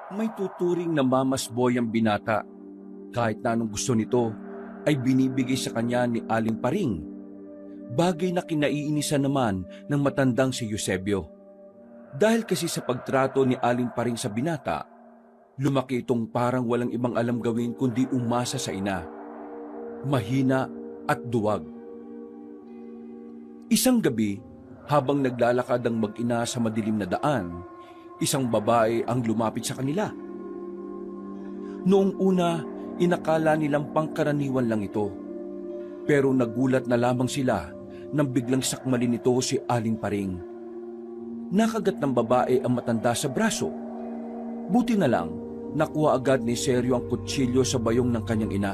May tuturing na mamasboy ang binata. Kahit na anong gusto nito ay binibigay sa kanya ni Aling Paring. Bagay na kinaiinisan naman ng matandang si Eusebio. Dahil kasi sa pagtrato ni Aling Paring sa binata, lumaki itong parang walang ibang alam gawin kundi umasa sa ina. Mahina at duwag. Isang gabi, habang naglalakad ang mag-ina sa madilim na daan, isang babae ang lumapit sa kanila. Noong una, inakala nilang pangkaraniwan lang ito. Pero nagulat na lamang sila nang biglang sakmalin nito si Aling Paring. Nakagat ng babae ang matanda sa braso. Buti na lang, nakuha agad ni Seryo ang kutsilyo sa bayong ng kanyang ina.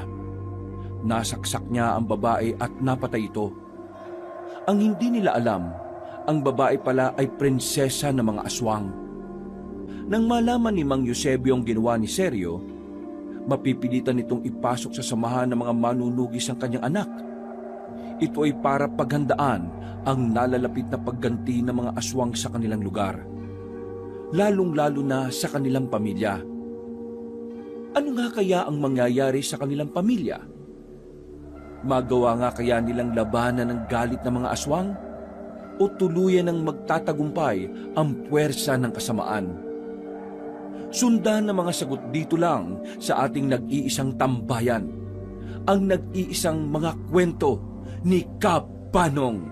Nasaksak niya ang babae at napatay ito. Ang hindi nila alam, ang babae pala ay prinsesa ng mga aswang. Nang malaman ni Mang Eusebio ang ginawa ni Seryo, mapipilitan itong ipasok sa samahan ng mga manunugis ang kanyang anak. Ito ay para paghandaan ang nalalapit na pagganti ng mga aswang sa kanilang lugar, lalong-lalo na sa kanilang pamilya. Ano nga kaya ang mangyayari sa kanilang pamilya? Magawa nga kaya nilang labanan ng galit ng mga aswang? O tuluyan ng magtatagumpay ang puwersa ng kasamaan? Sundan ng mga sagot dito lang sa ating nag-iisang tambayan, ang nag-iisang mga kwento ni Kap Panong.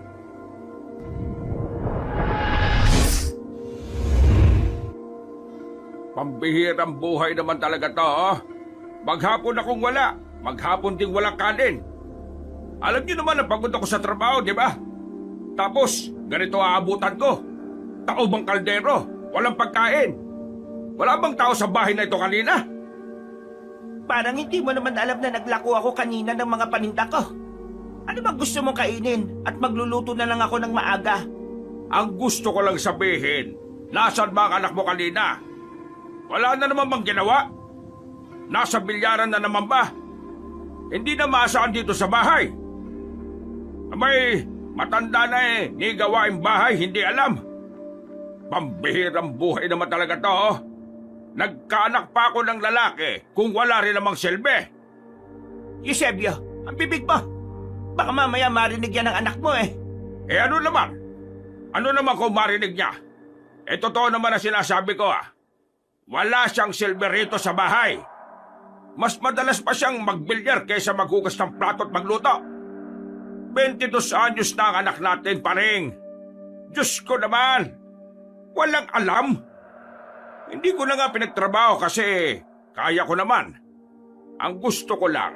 Pambihirang buhay naman talaga to, oh. Maghapon akong wala, maghapon ding walang kanin. Alam niyo naman na pagod ako sa trabaho, di ba? Tapos, ganito aabutan ko. Taobang kaldero, walang pagkain. Wala bang tao sa bahay na ito kanina? Parang hindi mo naman alam na naglako ako kanina ng mga paninda ko. Ano bang gusto mong kainin at magluluto na lang ako ng maaga? Ang gusto ko lang sabihin, nasaan ba ang anak mo kanina? Wala na naman bang ginawa? Nasa bilyaran na naman ba? Hindi na maasaan dito sa bahay. Abay, matanda na ni gawaing bahay, hindi alam. Pambihirang buhay naman talaga to, oh. Nagkaanak pa ako ng lalaki kung wala rin namang silbi. Eusebio, ang bibig mo. Baka mamaya marinig yan ng anak mo eh. Eh ano naman? Ano naman kung marinig niya? Eh totoo naman ang sinasabi ko ah. Wala siyang silbi rito sa bahay. Mas madalas pa siyang magbilyar kaysa maghugas ng plato at magluto. 22 anyos na ang anak natin, Paring. Diyos ko naman, walang alam. Hindi ko na nga pinagtrabaho kasi kaya ko naman. Ang gusto ko lang,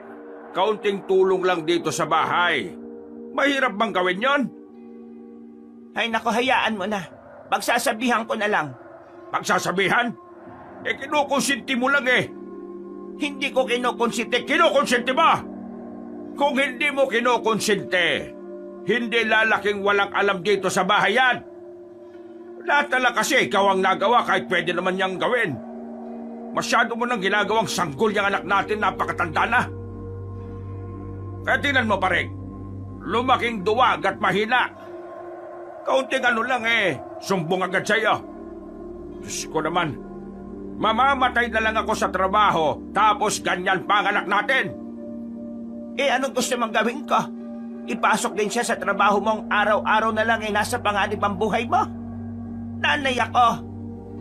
kaunting tulong lang dito sa bahay. Mahirap bang gawin yon? Ay nako, hayaan mo na. Pagsasabihan ko na lang. Pagsasabihan? Eh kinukonsinti mo lang eh. Hindi ko kinukonsinte. Kinukonsente ba? Kung hindi mo kinukonsente, hindi lalaking walang alam dito sa bahay yan. Lahat na lang kasi ikaw ang nagawa kahit pwede naman niyang gawin. Masyado mo nang ginagawang sanggol yung anak natin, napakatanda na. Kaya tingnan mo, Paring, lumaking duwag at mahina. Kaunting ano lang sumbong agad sa'yo. Diyos ko naman, mamamatay na lang ako sa trabaho, tapos ganyan pa ang anak natin. Eh anong gusto mong gawin ko? Ipasok din siya sa trabaho mong araw-araw na lang nasa panganib ang buhay mo? Nanay ako.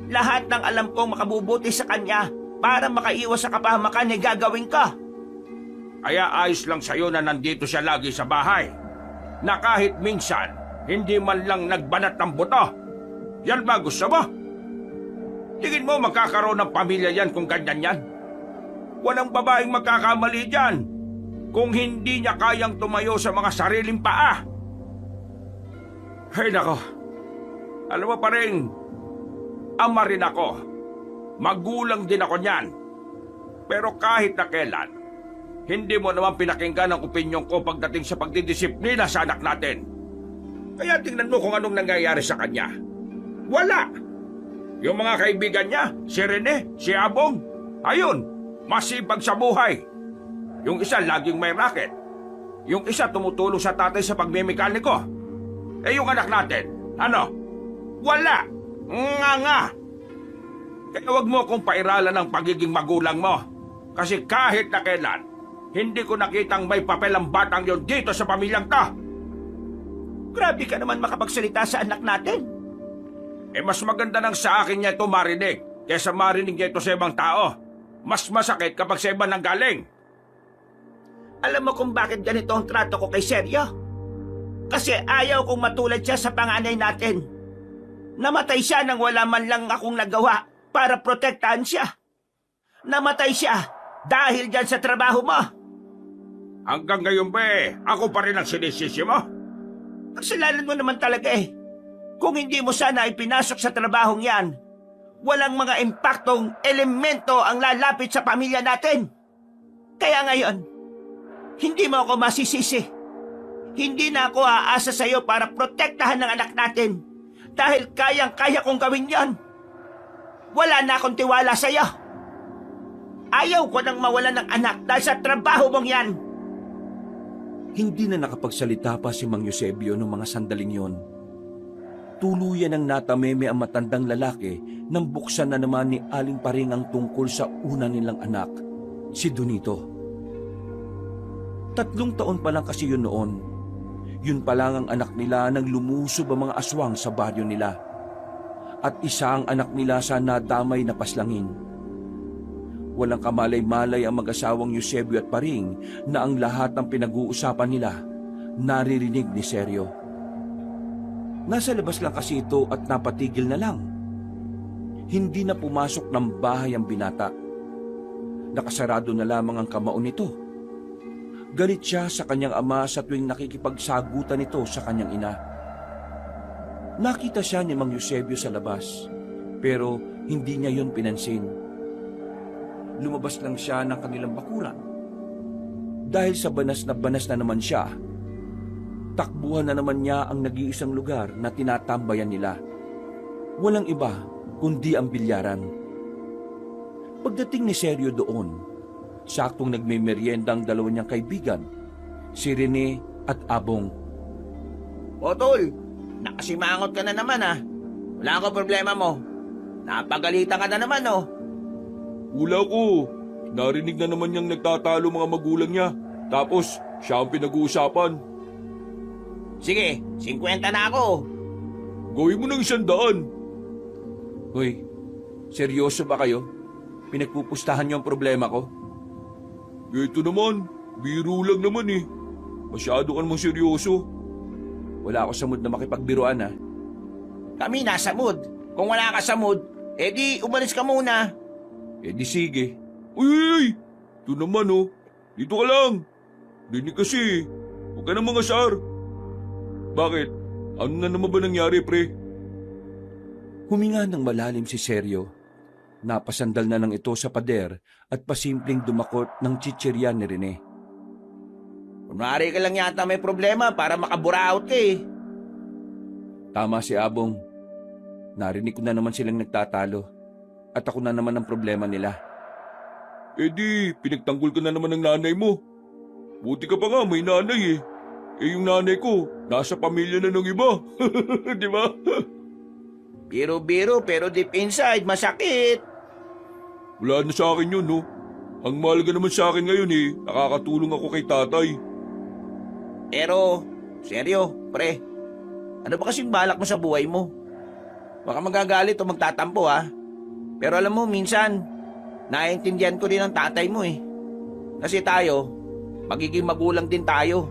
Lahat ng alam kong makabubuti sa kanya para makaiwas sa kapahamakan ay gagawin ko. Kaya ayos lang sa'yo na nandito siya lagi sa bahay. Na kahit minsan, hindi man lang nagbanat ng buto. Yan ba gusto mo? Tingin mo magkakaroon ng pamilya yan kung ganyan yan? Walang babaeng magkakamali dyan kung hindi niya kayang tumayo sa mga sariling paa. Ay nako, alam mo, Paring, ama rin ako. Magulang din ako niyan. Pero kahit na kailan, hindi mo naman pinakinggan ang opinyon ko pagdating sa pagdidisiplina sa anak natin. Kaya tingnan mo kung anong nangyayari sa kanya. Wala! Yung mga kaibigan niya, si Rene, si Abong, ayun, masipag sa buhay. Yung isa laging may racket. Yung isa tumutulong sa tatay sa pagmemekaniko. Eh yung anak natin, ano? Wala! Nga! Kaya huwag mo akong pairalan ng pagiging magulang mo. Kasi kahit na kailan, hindi ko nakitang may papel ang batang yon dito sa pamilyang to. Grabe ka naman makapagsalita sa anak natin. Eh mas maganda nang sa akin niya ito marinig kaysa marinig niya ito sa ibang tao. Mas masakit kapag sa iba nang galing. Alam mo kung bakit ganito ang trato ko kay Seryo? Kasi ayaw kong matulad siya sa panganay natin. Namatay siya nang wala man lang akong nagawa para protektahan siya. Namatay siya dahil dyan sa trabaho mo. Hanggang ngayon ba ako pa rin ang sinisisi mo? Kasalanan mo naman talaga eh. Kung hindi mo sana ipinasok sa trabahong yan, walang mga impaktong elemento ang lalapit sa pamilya natin. Kaya ngayon, hindi mo ako masisisi. Hindi na ako aasa sa iyo para protektahan ng anak natin dahil kayang-kaya kong gawin yon. Wala na akong tiwala sa iyo. Ayaw ko nang mawalan ng anak dahil sa trabaho mong yan. Hindi na nakapagsalita pa si Mang Eusebio noong mga sandaling yon. Tuluyan ang natameme ang matandang lalaki nang buksan na naman ni Aling Paring ang tungkol sa una nilang anak, si Donito. 3 taon pa lang kasi yun noon. Yun pa lang ang anak nila nang lumusob ang mga aswang sa baryo nila. At isa ang anak nila sa nadamay na paslangin. Walang kamalay-malay ang mag-asawang Eusebio at Paring na ang lahat ng pinag-uusapan nila naririnig ni Seryo. Nasa labas lang kasi ito at napatigil na lang. Hindi na pumasok ng bahay ang binata. Nakasarado na lamang ang kamao nito. Galit siya sa kanyang ama sa tuwing nakikipagsagutan ito sa kanyang ina. Nakita siya ni Mang Eusebio sa labas, pero hindi niya yun pinansin. Lumabas lang siya ng kanilang bakuran. Dahil sa banas na naman siya, takbuhan na naman niya ang nag-iisang lugar na tinatambayan nila. Walang iba kundi ang bilyaran. Pagdating ni Seryo doon, saktong nagmemeryenda ang dalawa niyang kaibigan, si Rene at Abong. O tol, nakasimangot ka na naman ah. Wala akong problema mo. Napagalitan ka na naman oh. Hula ko, narinig na naman niyang nagtatalo mga magulang niya. Tapos, siya ang pinag-uusapan. Sige, 50 na ako. Gawin mo ng 100. Hoy, seryoso ba kayo? Pinagpupustahan niyo ang problema ko? Ito naman, biro lang naman eh. Masyado ka namang seryoso. Wala ako sa mood na makipagbiruan ha. Kami nasa mood. Kung wala ka sa mood, edi umalis ka muna. Eh di sige. Uy! Ito naman oh. Dito ka lang. Dinig kasi. Huwag ka nang mangasar. Bakit? Ano na naman ba nangyari, pre? Huminga ng malalim si Seryo. Napasandal na lang ito sa pader at pasimpleng dumakot ng chichirya ni Rene. Kunwari ka lang yata may problema para makaburaot ka eh. Tama si Abong. Narinig ko na naman silang nagtatalo. At ako na naman ang problema nila. Eh di, pinagtanggol ka na naman ng nanay mo. Buti ka pa nga, may nanay eh. Eh yung nanay ko, nasa pamilya na ng iba. Di ba? Biro-biro pero deep inside masakit. Wala na sa akin yun, no? Ang mahalaga naman sa akin ngayon eh, nakakatulong ako kay tatay. Pero, seryo, pre. Ano ba kasing balak mo sa buhay mo? Baka magagalit o magtatampo ha. Pero alam mo, minsan, naiintindihan ko rin ang tatay mo eh. Kasi tayo, magiging magulang din tayo.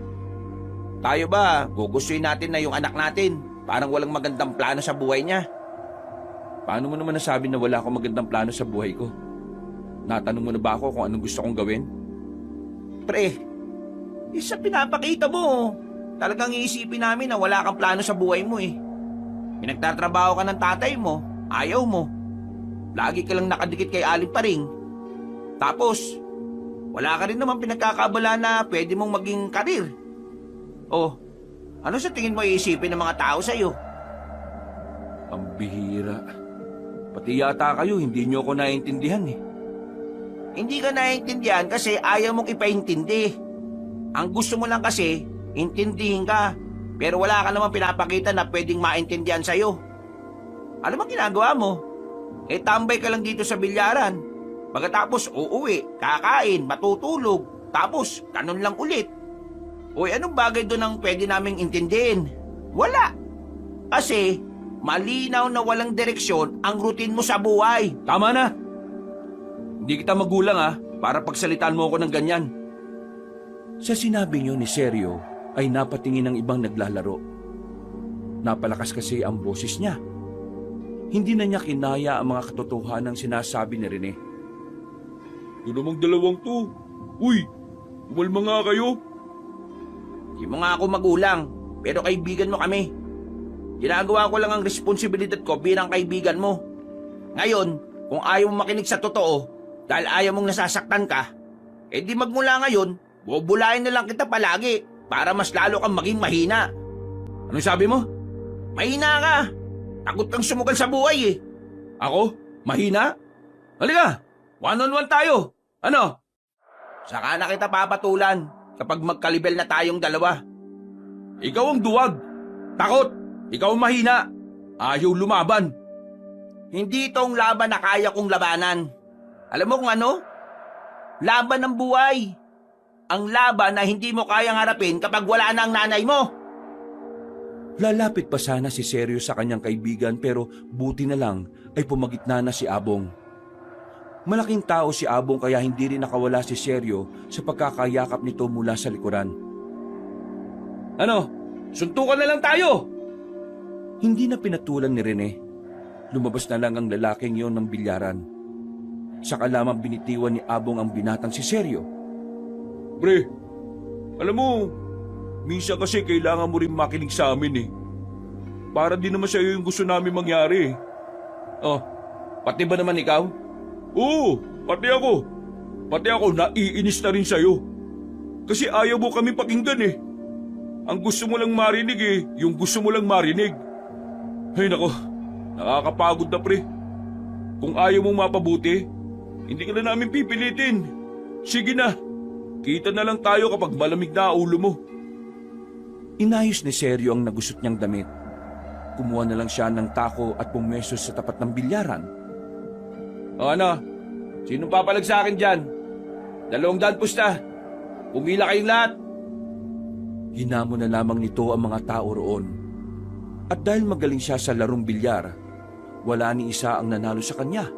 Tayo ba, gugustuhin natin na yung anak natin, parang walang magandang plano sa buhay niya. Paano mo naman nasabi na wala akong magandang plano sa buhay ko? Natanong mo na ba ako kung anong gusto kong gawin? Pre, isa pinapakita mo. Talagang iisipin namin na wala kang plano sa buhay mo eh. Pinagtatrabaho ka ng tatay mo, ayaw mo. Lagi ka lang nakadikit kay Aling Paring. Tapos, wala ka rin naman pinagkakabala na pwede mong maging karir. Oh, ano sa tingin mo iisipin ng mga tao sa'yo? Ang bihira. Pati yata kayo, hindi niyo ako naiintindihan eh. Hindi ka naiintindihan kasi ayaw mong ipaintindi. Ang gusto mo lang kasi, intindihin ka. Pero wala ka namang pinapakita na pwedeng maintindihan sa'yo. Ano bang ginagawa mo? Tambay ka lang dito sa bilyaran. Pagkatapos uuwi, kakain, matutulog, tapos ganun lang ulit. Uy, anong bagay doon ang pwede naming intindihin? Wala. Kasi malinaw na walang direksyon ang routine mo sa buhay. Tama na! Hindi kita magulang para pagsalitaan mo ako ng ganyan. Sa sinabi niyo ni Sergio ay napatingin ng ibang naglalaro. Napalakas kasi ang boses niya. Hindi na niya kinaya ang mga katotohanang sinasabi ni Rene. Yun namang dalawang to. Uy, umalma nga kayo. Di mo nga ako magulang, pero kaibigan mo kami. Ginagawa ko lang ang responsibilidad ko bilang kaibigan mo. Ngayon, kung ayaw mo makinig sa totoo, dahil ayaw mong nasasaktan ka, di magmula ngayon, bubulain na lang kita palagi para mas lalo kang maging mahina. Anong sabi mo? Mahina ka! Takot kang sumugal sa buhay eh. Ako? Mahina? Halika! One-on-one tayo! Ano? Saka na kita papatulan kapag magkalibel na tayong dalawa. Ikaw ang duwag. Takot. Ikaw ang mahina. Ayaw lumaban. Hindi itong laban na kaya kong labanan. Alam mo kung ano? Laban ng buhay. Ang laban na hindi mo kayang harapin kapag wala na ang nanay mo. Lalapit pa sana si Sergio sa kanyang kaibigan pero buti na lang ay pumagitna na si Abong. Malaking tao si Abong kaya hindi rin nakawala si Sergio sa pagkakayakap nito mula sa likuran. Ano? Suntukan na lang tayo! Hindi na pinatulan ni Rene. Lumabas na lang ang lalaking yon ng bilyaran. Saka lamang binitiwan ni Abong ang binatang si Sergio. Pre, alam mo, minsan kasi kailangan mo rin makinig sa amin eh. Para din naman sa'yo yung gusto namin mangyari eh. Oh, pati ba naman ikaw? Oo, pati ako. Pati ako naiinis na rin sa'yo. Kasi ayaw mo kami pakinggan eh. Ang gusto mo lang marinig eh, yung gusto mo lang marinig. Ay nako, nakakapagod na pre. Kung ayaw mong mapabuti, hindi ka na namin pipilitin. Sige na, kita na lang tayo kapag malamig na ang ulo mo. Inayos ni Sergio ang nagusot niyang damit. Kumuha na lang siya ng tako at pumesto sa tapat ng bilyaran. O ano? Sinong papalag sa akin dyan? 200 pusta. Pumila kayong lahat. Hinamon na lamang nito ang mga tao roon. At dahil magaling siya sa larong bilyar, wala ni isa ang nanalo sa kanya.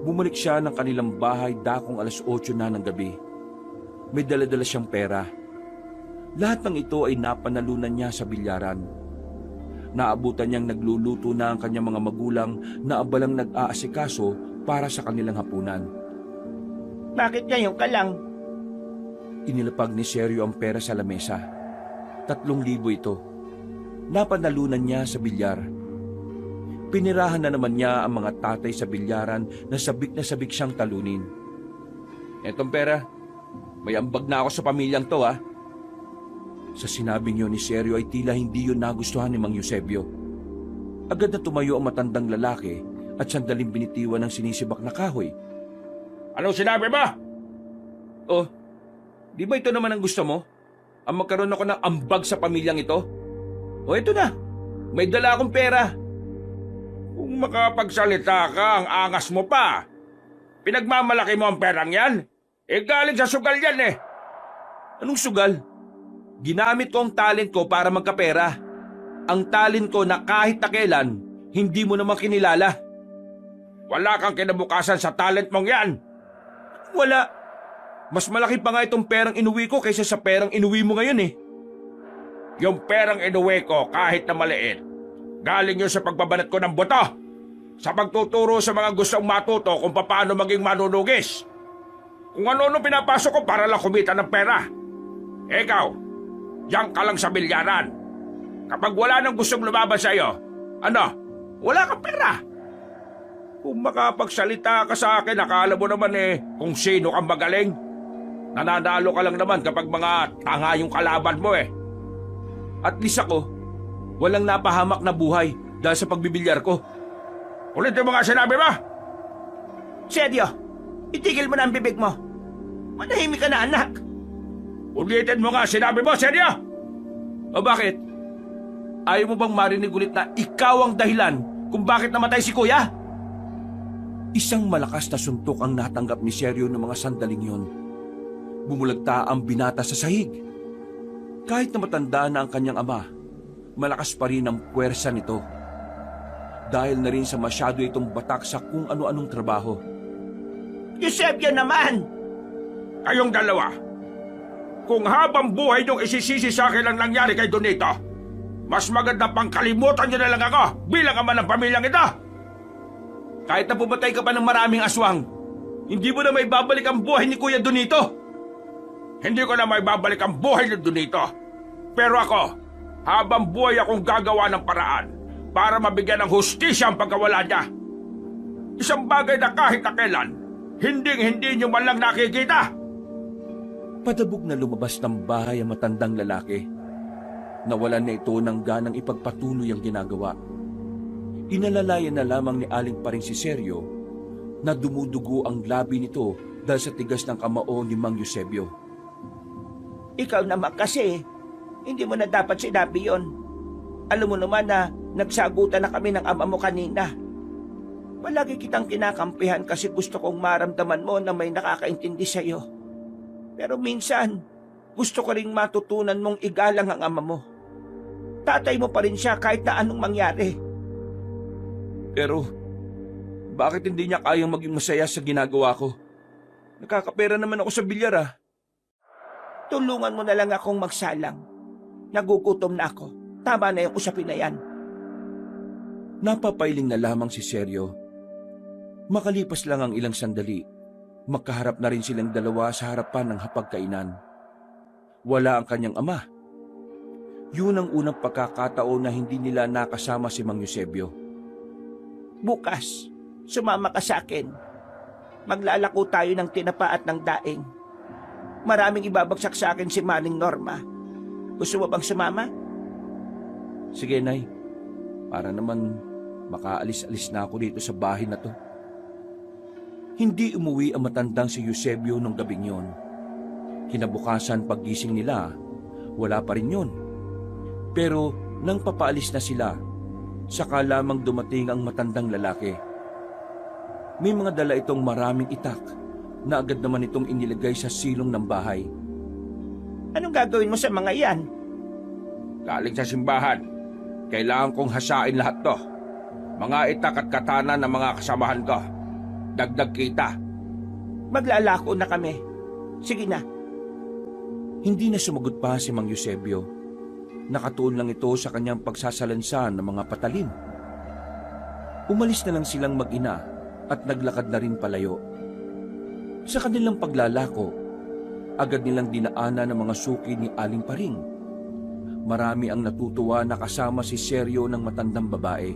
Bumalik siya ng kanilang bahay dakong 8:00 na ng gabi. May dala-dala siyang pera. Lahat ng ito ay napanalunan niya sa bilyaran. Naabutan niyang nagluluto na ang kanyang mga magulang na abalang nag-aasikaso para sa kanilang hapunan. Bakit ngayon ka lang? Inilapag ni Sergio ang pera sa lamesa. 3,000 ito. Napanalunan niya sa bilyar. Pinirahan na naman niya ang mga tatay sa bilyaran na sabik siyang talunin. Etong pera, may ambag na ako sa pamilyang to Sa sinabing yun ni Sergio ay tila hindi yun nagustuhan ni Mang Eusebio. Agad na tumayo ang matandang lalaki at sandaling binitiwan ng sinisibak na kahoy. Anong sinabi mo? Oh, di ba ito naman ang gusto mo? Ang magkaroon ako ng ambag sa pamilyang ito? O ito na, may dala akong pera. Kung makapagsalita ka, ang angas mo pa. Pinagmamalaki mo ang perang yan? Galing sa sugal yan eh. Anong sugal? Ginamit ko ang talent ko para magkapera. Ang talent ko na kahit na kailan, hindi mo naman kinilala. Wala kang kinabukasan sa talent mong yan. Wala. Mas malaki pa nga itong perang inuwi ko kaysa sa perang inuwi mo ngayon eh. Yung perang inuwi ko kahit na maliit, galing yun sa pagbabanat ko ng buto. Sa pagtuturo sa mga gustong matuto kung paano maging manunugis. Kung ano-ano pinapasok ko para lang kumita ng pera. Ikaw, diyan ka lang sa bilyaran. Kapag wala nang gustong lumaban sa iyo, wala kang pera. Kung makapagsalita ka sa akin, akala mo naman kung sino kang magaling. Nananalo ka lang naman kapag mga tanga yung kalaban mo At least ako, walang napahamak na buhay dahil sa pagbibilyar ko. Ulitin mo nga sinabi mo! Sergio, itigil mo na ang bibig mo. Manahimik ka na, anak. Ulitin mo nga sinabi mo, Sergio! O bakit? Ayaw mo bang marinig ulit na ikaw ang dahilan kung bakit namatay si Kuya? Isang malakas na suntok ang natanggap ni Seryo ng mga sandaling yun. Bumulagta ang binata sa sahig. Kahit na matanda na ang kanyang ama, malakas pa rin ang puwersa nito. Dahil na rin sa masyado itong batak sa kung ano-anong trabaho. Eusebio naman! Kayong dalawa, kung habang buhay niyong isisisi sa akin ang nangyari kay Donito, mas maganda pang kalimutan niyo na lang ako bilang ama ng pamilyang ito! Kahit na pumatay ka pa ng maraming aswang, hindi mo na may babalik ang buhay ni Kuya Donito. Hindi ko na may babalik ang buhay ni Donito. Pero ako, habang buhay akong gagawa ng paraan para mabigyan ng hustisya ang pagkawala niya. Isang bagay na kahit na kailan, hindi niyo man lang nakikita. Padabog na lumabas ng bahay ang matandang lalaki. Nawalan na ito ng ganang ipagpatuloy ang ginagawa. Inalalayan na lamang ni Aling Paring si Seryo na dumudugo ang labi nito dahil sa tigas ng kamao ni Mang Eusebio. Ikaw naman kasi, hindi mo na dapat sinabi yon. Alam mo naman na nagsagutan na kami ng ama mo kanina. Palagi kitang kinakampihan kasi gusto kong maramdaman mo na may nakakaintindi sa iyo. Pero minsan, gusto ko ring matutunan mong igalang ang ama mo. Tatay mo pa rin siya kahit na anong mangyari. Pero, bakit hindi niya kayang maging masaya sa ginagawa ko? Nakakapera naman ako sa bilyar ah. Tulungan mo na lang akong magsalang. Nagugutom na ako. Tama na yung usapin na yan. Napapailing na lamang si Seryo. Makalipas lang ang ilang sandali, magkaharap na rin silang dalawa sa harapan ng hapagkainan. Wala ang kanyang ama. Yun ang unang pagkakataon na hindi nila nakasama si Mang Eusebio. Bukas, sumama ka sa akin. Maglalako tayo ng tinapa at ng daing. Maraming ibabagsak sa akin si Maning Norma. Gusto mo bang sumama? Sige, Nay. Para naman makaalis-alis na ako dito sa bahay na to. Hindi umuwi ang matandang si Eusebio nung gabing yon. Kinabukasan paggising nila, wala pa rin yun. Pero nang papaalis na sila, saka lamang dumating ang matandang lalaki. May mga dala itong maraming itak na agad naman itong inilagay sa silong ng bahay. Anong gagawin mo sa mga yan? Galing sa simbahan, kailangan kong hasain lahat to. Mga itak at katana ng mga kasamahan ko. Dagdag kita. Maglalako na kami. Sige na. Hindi na sumagot pa si Mang Eusebio. Nakatuon lang ito sa kanyang pagsasalansan ng mga patalim. Umalis na lang silang mag-ina at naglakad na rin palayo. Sa kanilang paglalako, agad nilang dinaanan ng mga suki ni Aling Paring. Marami ang natutuwa na kasama si Seryo ng matandang babae.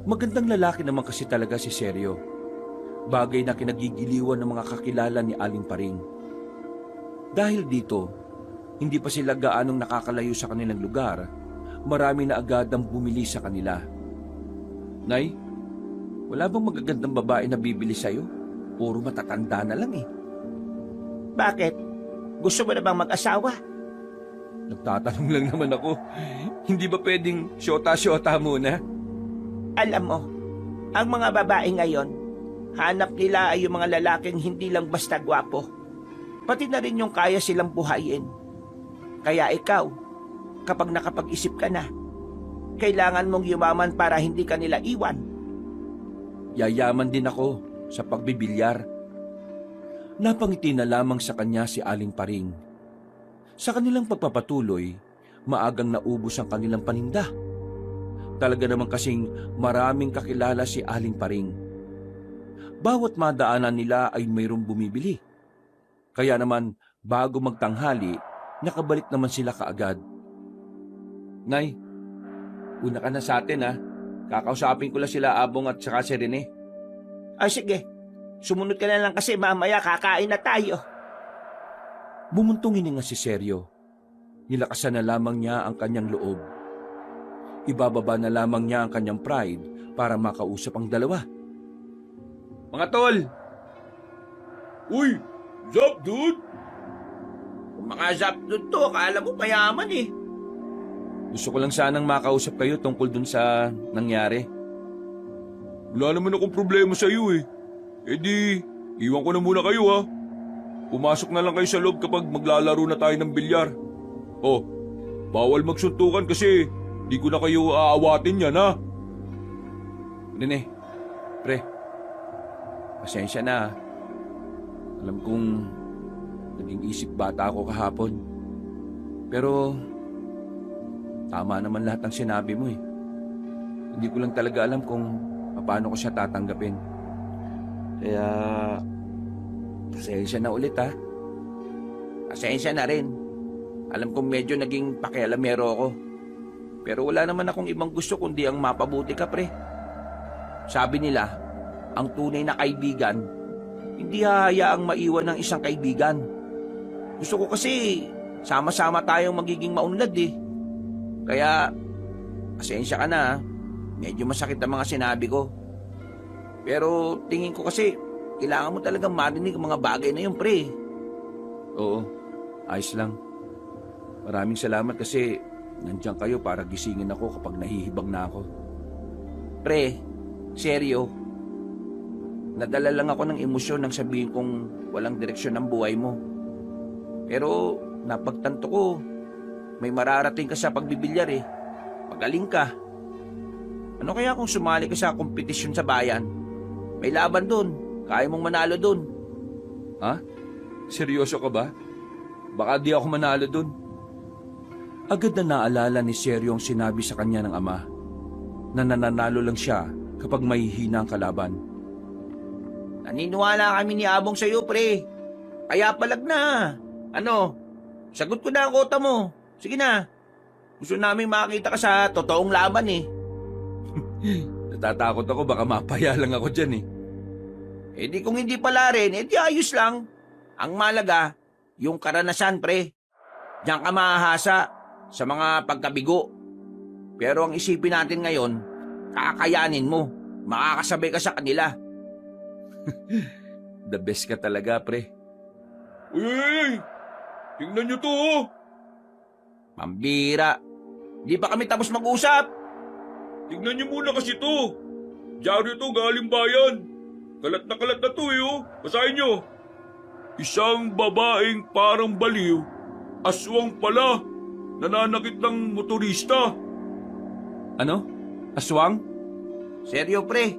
Magandang lalaki naman kasi talaga si Seryo. Bagay na kinagigiliwan ng mga kakilala ni Aling Paring. Dahil dito, hindi pa sila gaanong nakakalayo sa kanilang lugar, marami na agad ang bumili sa kanila. Nay, wala bang magagandang babae na bibili sa'yo? Puro matatanda na lang eh. Bakit? Gusto mo na bang mag-asawa? Nagtatanong lang naman ako. Hindi ba pwedeng syota-syota muna? Alam mo, ang mga babae ngayon, hanap nila ay yung mga lalaking hindi lang basta gwapo. Pati na rin yung kaya silang buhayin. Kaya ikaw, kapag nakapag-isip ka na, kailangan mong yumaman para hindi ka nila iwan. Yayaman din ako sa pagbibilyar. Napangiti na lamang sa kanya si Aling Paring. Sa kanilang pagpapatuloy, maagang naubos ang kanilang paninda. Talaga naman kasing maraming kakilala si Aling Paring. Bawat madaanan nila ay mayroong bumibili. Kaya naman, bago magtanghali, nakabalik naman sila kaagad. Nay, una ka na sa atin ha. Kakausapin ko lang sila Abong at saka si Rene. Ay sige, sumunod ka na lang kasi mamaya kakain na tayo. Bumuntong hininga si Seryo. Nilakasan na lamang niya ang kanyang loob. Ibababa na lamang niya ang kanyang pride para makausap ang dalawa. Mga tol! Uy! Zap, dude! Mga zapdod to, akala mo mayaman eh. Gusto ko lang sanang makausap kayo tungkol dun sa nangyari. Wala naman akong problema sa iyo eh. E di, iwan ko na muna kayo ha. Pumasok na lang kayo sa loob kapag maglalaro na tayo ng bilyar. Oh, bawal magsuntukan kasi di ko na kayo aawatin yan ha. Rene, pre, pasensya na. Alam kong naging isip bata ako kahapon. Pero tama naman lahat ng sinabi mo eh. Hindi ko lang talaga alam kung paano ko siya tatanggapin. Kaya pasensya na ulit ha. Pasensya na rin. Alam kong medyo naging pakialamero ako. Pero wala naman akong ibang gusto kundi ang mapabuti ka, pre. Sabi nila, ang tunay na kaibigan, hindi hahayaang maiwan ng isang kaibigan. Gusto ko kasi sama-sama tayong magiging maunlad eh. Kaya, pasensya ka na ha. Medyo masakit ang mga sinabi ko. Pero tingin ko kasi, kailangan mo talagang marinig ang mga bagay na yun, pre. Oo, ayos lang. Maraming salamat kasi nandiyan kayo para gisingin ako kapag nahihibang na ako. Pre, seryo. Nadala lang ako ng emosyon nang sabihin kong walang direksyon ang buhay mo. Pero napagtanto ko, may mararating ka sa pagbibilyar eh. Magaling ka. Ano kaya kung sumali ka sa kompetisyon sa bayan? May laban doon. Kaya mong manalo doon. Ha? Seryoso ka ba? Baka di ako manalo dun. Agad na naalala ni Seryo ang sinabi sa kanya ng ama na nananalo lang siya kapag mahihina ang kalaban. Naniniwala kami ni Abong sa'yo, pre. Kaya palag na. Ano? Sagot ko na ang kota mo. Sige na. Gusto namin makita ka sa totoong laban eh. Natatakot ako baka mapaya lang ako dyan eh. Eh di kung hindi pala rin, eh di ayos lang. Ang malaga, yung karanasan, pre. Diyan ka mahahasa sa mga pagkabigo. Pero ang isipin natin ngayon, kakayanin mo. Makakasabay ka sa kanila. The best ka talaga, pre. Uy! Tingnan nyo to oh! Pambira. Di pa kami tapos mag-usap. Tingnan nyo muna kasi to. Dyaryo to galing bayan. Kalat na to eh oh. Basahin nyo. Isang babaeng parang baliw, aswang pala, nananakit ng motorista. Ano? Aswang? Seryo, pre.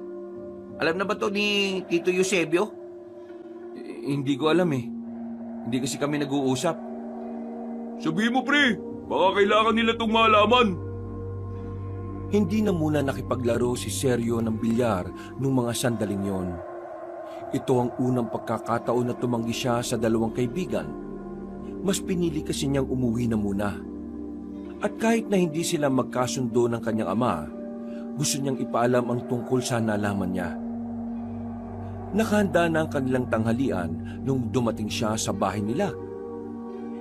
Alam na ba to ni Tito Eusebio? Hindi ko alam eh. Hindi kasi kami nag-uusap. Sabihin mo pre, baka kailangan nila itong malaman. Hindi na muna nakipaglaro si Seryo ng bilyar nung mga sandaling yon. Ito ang unang pagkakataon na tumanggi siya sa dalawang kaibigan. Mas pinili kasi niyang umuwi na muna. At kahit na hindi sila magkasundo ng kanyang ama, gusto niyang ipaalam ang tungkol sa nalaman niya. Nakahanda na ang kanilang tanghalian nung dumating siya sa bahay nila.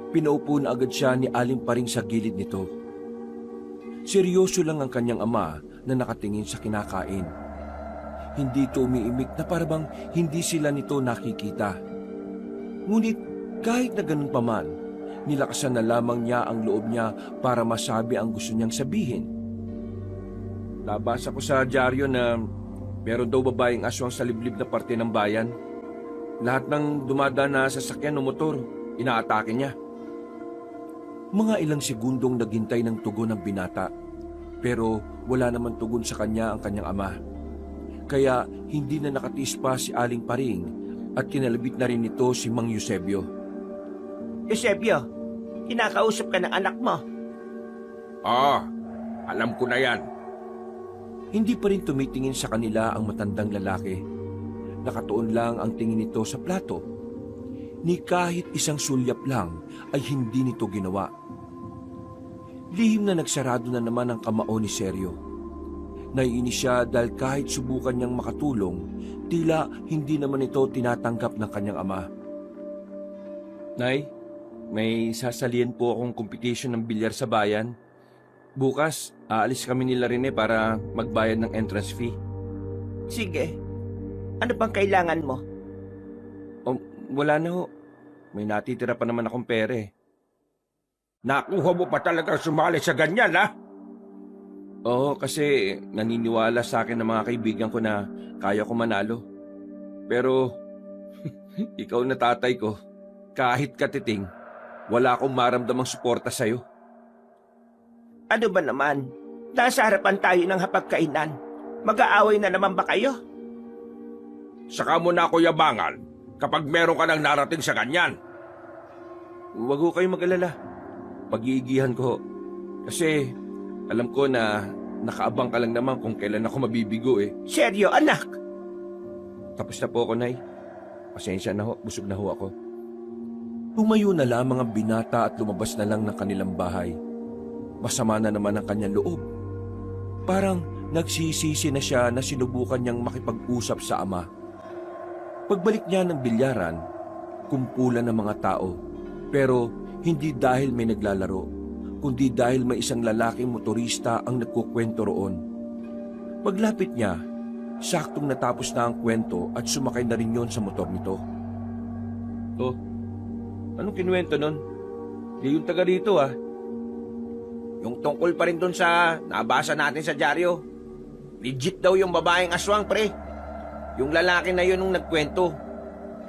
Pinaupo na agad siya ni Aling Paring sa gilid nito. Seryoso lang ang kanyang ama na nakatingin sa kinakain. Hindi ito umiimik na parabang hindi sila nito nakikita. Ngunit kahit na ganun pa man, nilakasan na lamang niya ang loob niya para masabi ang gusto niyang sabihin. Nabasa ko sa dyaryo na meron daw babaeng aswang sa liblib na parte ng bayan. Lahat ng dumadaan na sasakyan o motor, inaatake niya. Mga ilang segundong naghintay ng tugon ng binata, pero wala naman tugon sa kanya ang kanyang ama. Kaya hindi na nakatiis pa si Aling Paring at kinalabit na rin ito si Mang Eusebio. Eusebio, kinakausap ka ng anak mo. Alam ko na yan. Hindi pa rin tumitingin sa kanila ang matandang lalaki. Nakatuon lang ang tingin nito sa plato. Ni kahit isang sulyap lang ay hindi nito ginawa. Lihim na nagsarado na naman ang kamao ni Seryo. Naiinis siya dahil kahit subukan niyang makatulong, tila hindi naman ito tinatanggap ng kanyang ama. Nay, may sasalian po akong competition ng bilyar sa bayan. Bukas, aalis kami nila Rene para magbayad ng entrance fee. Sige. Ano bang kailangan mo? Wala na ho. May natitira pa naman akong pere. Nakuha mo pa talaga sumali sa ganyan, ha? Oo, kasi naniniwala sa akin ng mga kaibigan ko na kaya ko manalo. Pero ikaw na tatay ko, kahit katiting, wala akong maramdamang suporta sa'yo. Ano ba naman? Nasa harapan tayo ng hapagkainan. Mag-aaway na naman ba kayo? Saka mo na ako yabangan kapag meron ka nang narating sa ganyan. Huwag ho kayong mag-alala. Pag-iigihan ko ho. Kasi alam ko na nakaabang ka lang naman kung kailan ako mabibigo eh. Seryo, anak? Tapos na po ako, Nay. Pasensya na ho, busog na ho ako. Tumayo na lamang ang binata at lumabas na lang ng kanilang bahay. Masama na naman ang kanyang loob. Parang nagsisisi na siya na sinubukan niyang makipag-usap sa ama. Pagbalik niya ng bilyaran, kumpulan ng mga tao. Pero hindi dahil may naglalaro, kundi dahil may isang lalaking motorista ang nagkukwento roon. Paglapit niya, saktong natapos na ang kwento at sumakay na rin yon sa motor nito. Oh, anong kinuwento nun? Di yung taga rito ah. Yung tungkol pa rin dun sa nabasa natin sa dyaryo. Legit daw yung babaeng aswang, pre. Yung lalaki na yun nung nagkwento.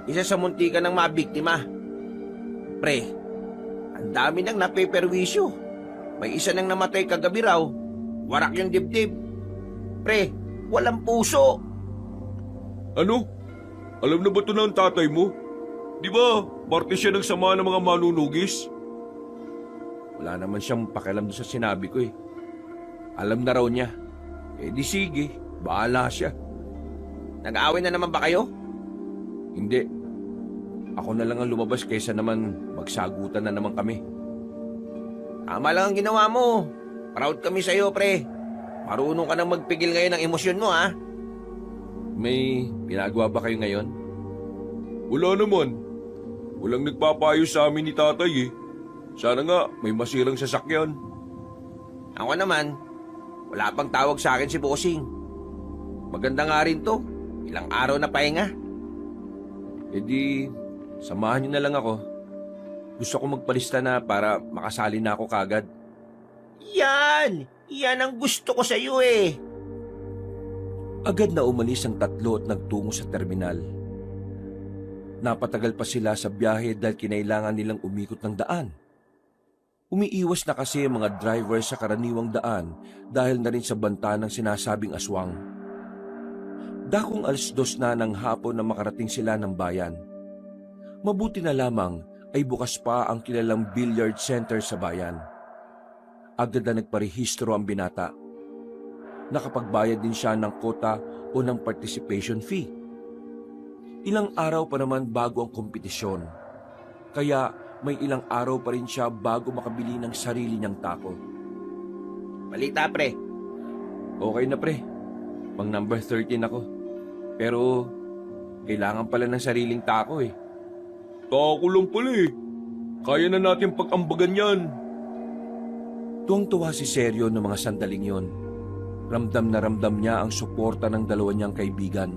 Isa sa muntikan ng mabiktima. Pre, ang dami nang napeperwisyo. May isa nang namatay kagabi raw. Warak yung dibdib. Pre, walang puso. Ano? Alam na ba ito ng tatay mo? Di ba, parte siya ng sama ng mga manunugis? Wala naman siyang pakialam doon sa sinabi ko eh. Alam na raw niya. Eh di sige, bahala siya. Nag-aaway na naman ba kayo? Hindi. Ako na lang ang lumabas kaysa naman magsagutan na naman kami. Tama lang ang ginawa mo. Proud kami sa'yo, pre. Marunong ka nang magpigil ngayon ng emosyon mo, ha? May ginagawa ba kayo ngayon? Wala naman. Walang nagpapayo sa amin ni tatay eh. Sana nga may masirang sasakyan. Ako naman, wala pang tawag sa akin si Bossing. Maganda nga rin to. Ilang araw na pahinga. E di, samahan niyo na lang ako. Gusto ko magpalista na para makasali na ako kagad. Yan! Yan ang gusto ko sa iyo eh. Agad na umalis ang tatlo at nagtungo sa terminal. Napatagal pa sila sa biyahe dahil kinailangan nilang umikot ng daan. Umiiwas na kasi ang mga driver sa karaniwang daan dahil na rin sa banta ng sinasabing aswang. Dakong 2:00 na ng hapon na makarating sila ng bayan. Mabuti na lamang ay bukas pa ang kilalang billiard center sa bayan. Agad na nagparehistro ang binata. Nakapagbayad din siya ng kota o ng participation fee. Ilang araw pa naman bago ang kompetisyon. Kaya may ilang araw pa rin siya bago makabili ng sarili niyang tako. Balita, pre. Okay na pre, pang number 13 ako. Pero kailangan pala ng sariling tako eh. Tako lang pala eh. Kaya na natin pag-ambagan yan. Tuwang-tuwa si Seryo ng mga sandaling yon. Ramdam na ramdam niya ang suporta ng dalawa niyang kaibigan.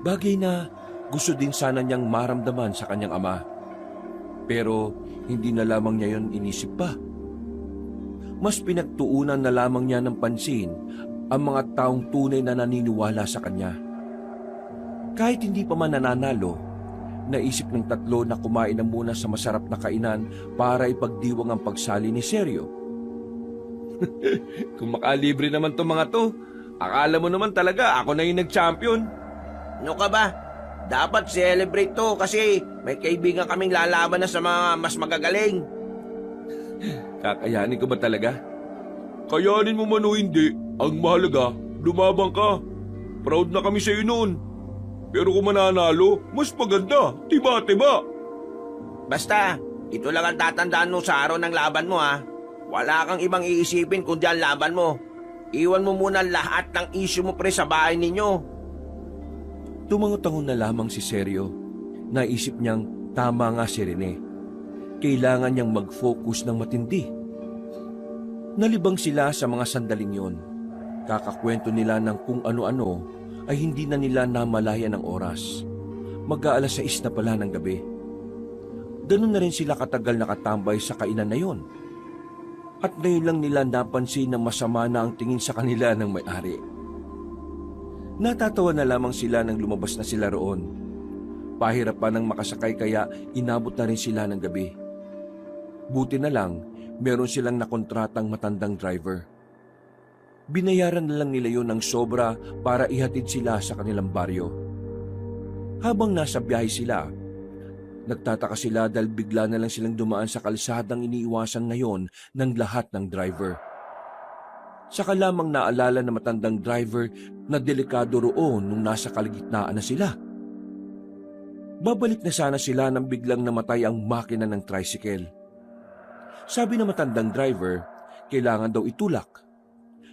Bagay na gusto din sana niyang maramdaman sa kanyang ama. Pero hindi na lamang niya yon inisip pa. Mas pinagtuunan na lamang niya ng pansin ang mga taong tunay na naniniwala sa kanya. Kahit hindi pa man nananalo, naisip ng tatlo na kumain na muna sa masarap na kainan para ipagdiwang ang pagsali ni Seryo. Kung makalibre naman to mga to, akala mo naman talaga ako na yung nag-champion. Ano ka ba? Dapat celebrate to kasi may kaibigan kaming lalaban na sa mga mas magagaling. Kakayanin ko ba talaga? Kayanin mo man o hindi, ang mahalaga, lumabang ka. Proud na kami sa'yo noon. Pero kung mananalo, mas maganda. Tiba-tiba. Basta, ito lang ang tatandaan mo sa araw ng laban mo, ha? Wala kang ibang iisipin kundi ang laban mo. Iwan mo muna lahat ng issue mo, pre, sa bahay ninyo. Tumangot-tangon na lamang si Seryo. Naisip niyang tama nga si Rene. Kailangan niyang mag-focus ng matindi. Nalibang sila sa mga sandaling yon. Kakakwento nila ng kung ano-ano ay hindi na nila namalayan ng oras. Mag-aalas 6 na pala ng gabi. Ganun na rin sila katagal nakatambay sa kainan na yon. At ngayon lang nila napansin na masama na ang tingin sa kanila ng may-ari. Natatawa na lamang sila nang lumabas na sila roon. Pahirapan ng makasakay kaya inabot na rin sila ng gabi. Buti na lang, meron silang nakontratang matandang driver. Binayaran na lang nila yon ng sobra para ihatid sila sa kanilang baryo. Habang nasa biyahe sila, nagtataka sila dahil bigla na lang silang dumaan sa kalsadang iniiwasan ngayon ng lahat ng driver. Saka lamang naalala na matandang driver na delikado roon nung nasa kalagitnaan na sila. Babalik na sana sila nang biglang namatay ang makina ng tricycle. Sabi ng matandang driver, kailangan daw itulak.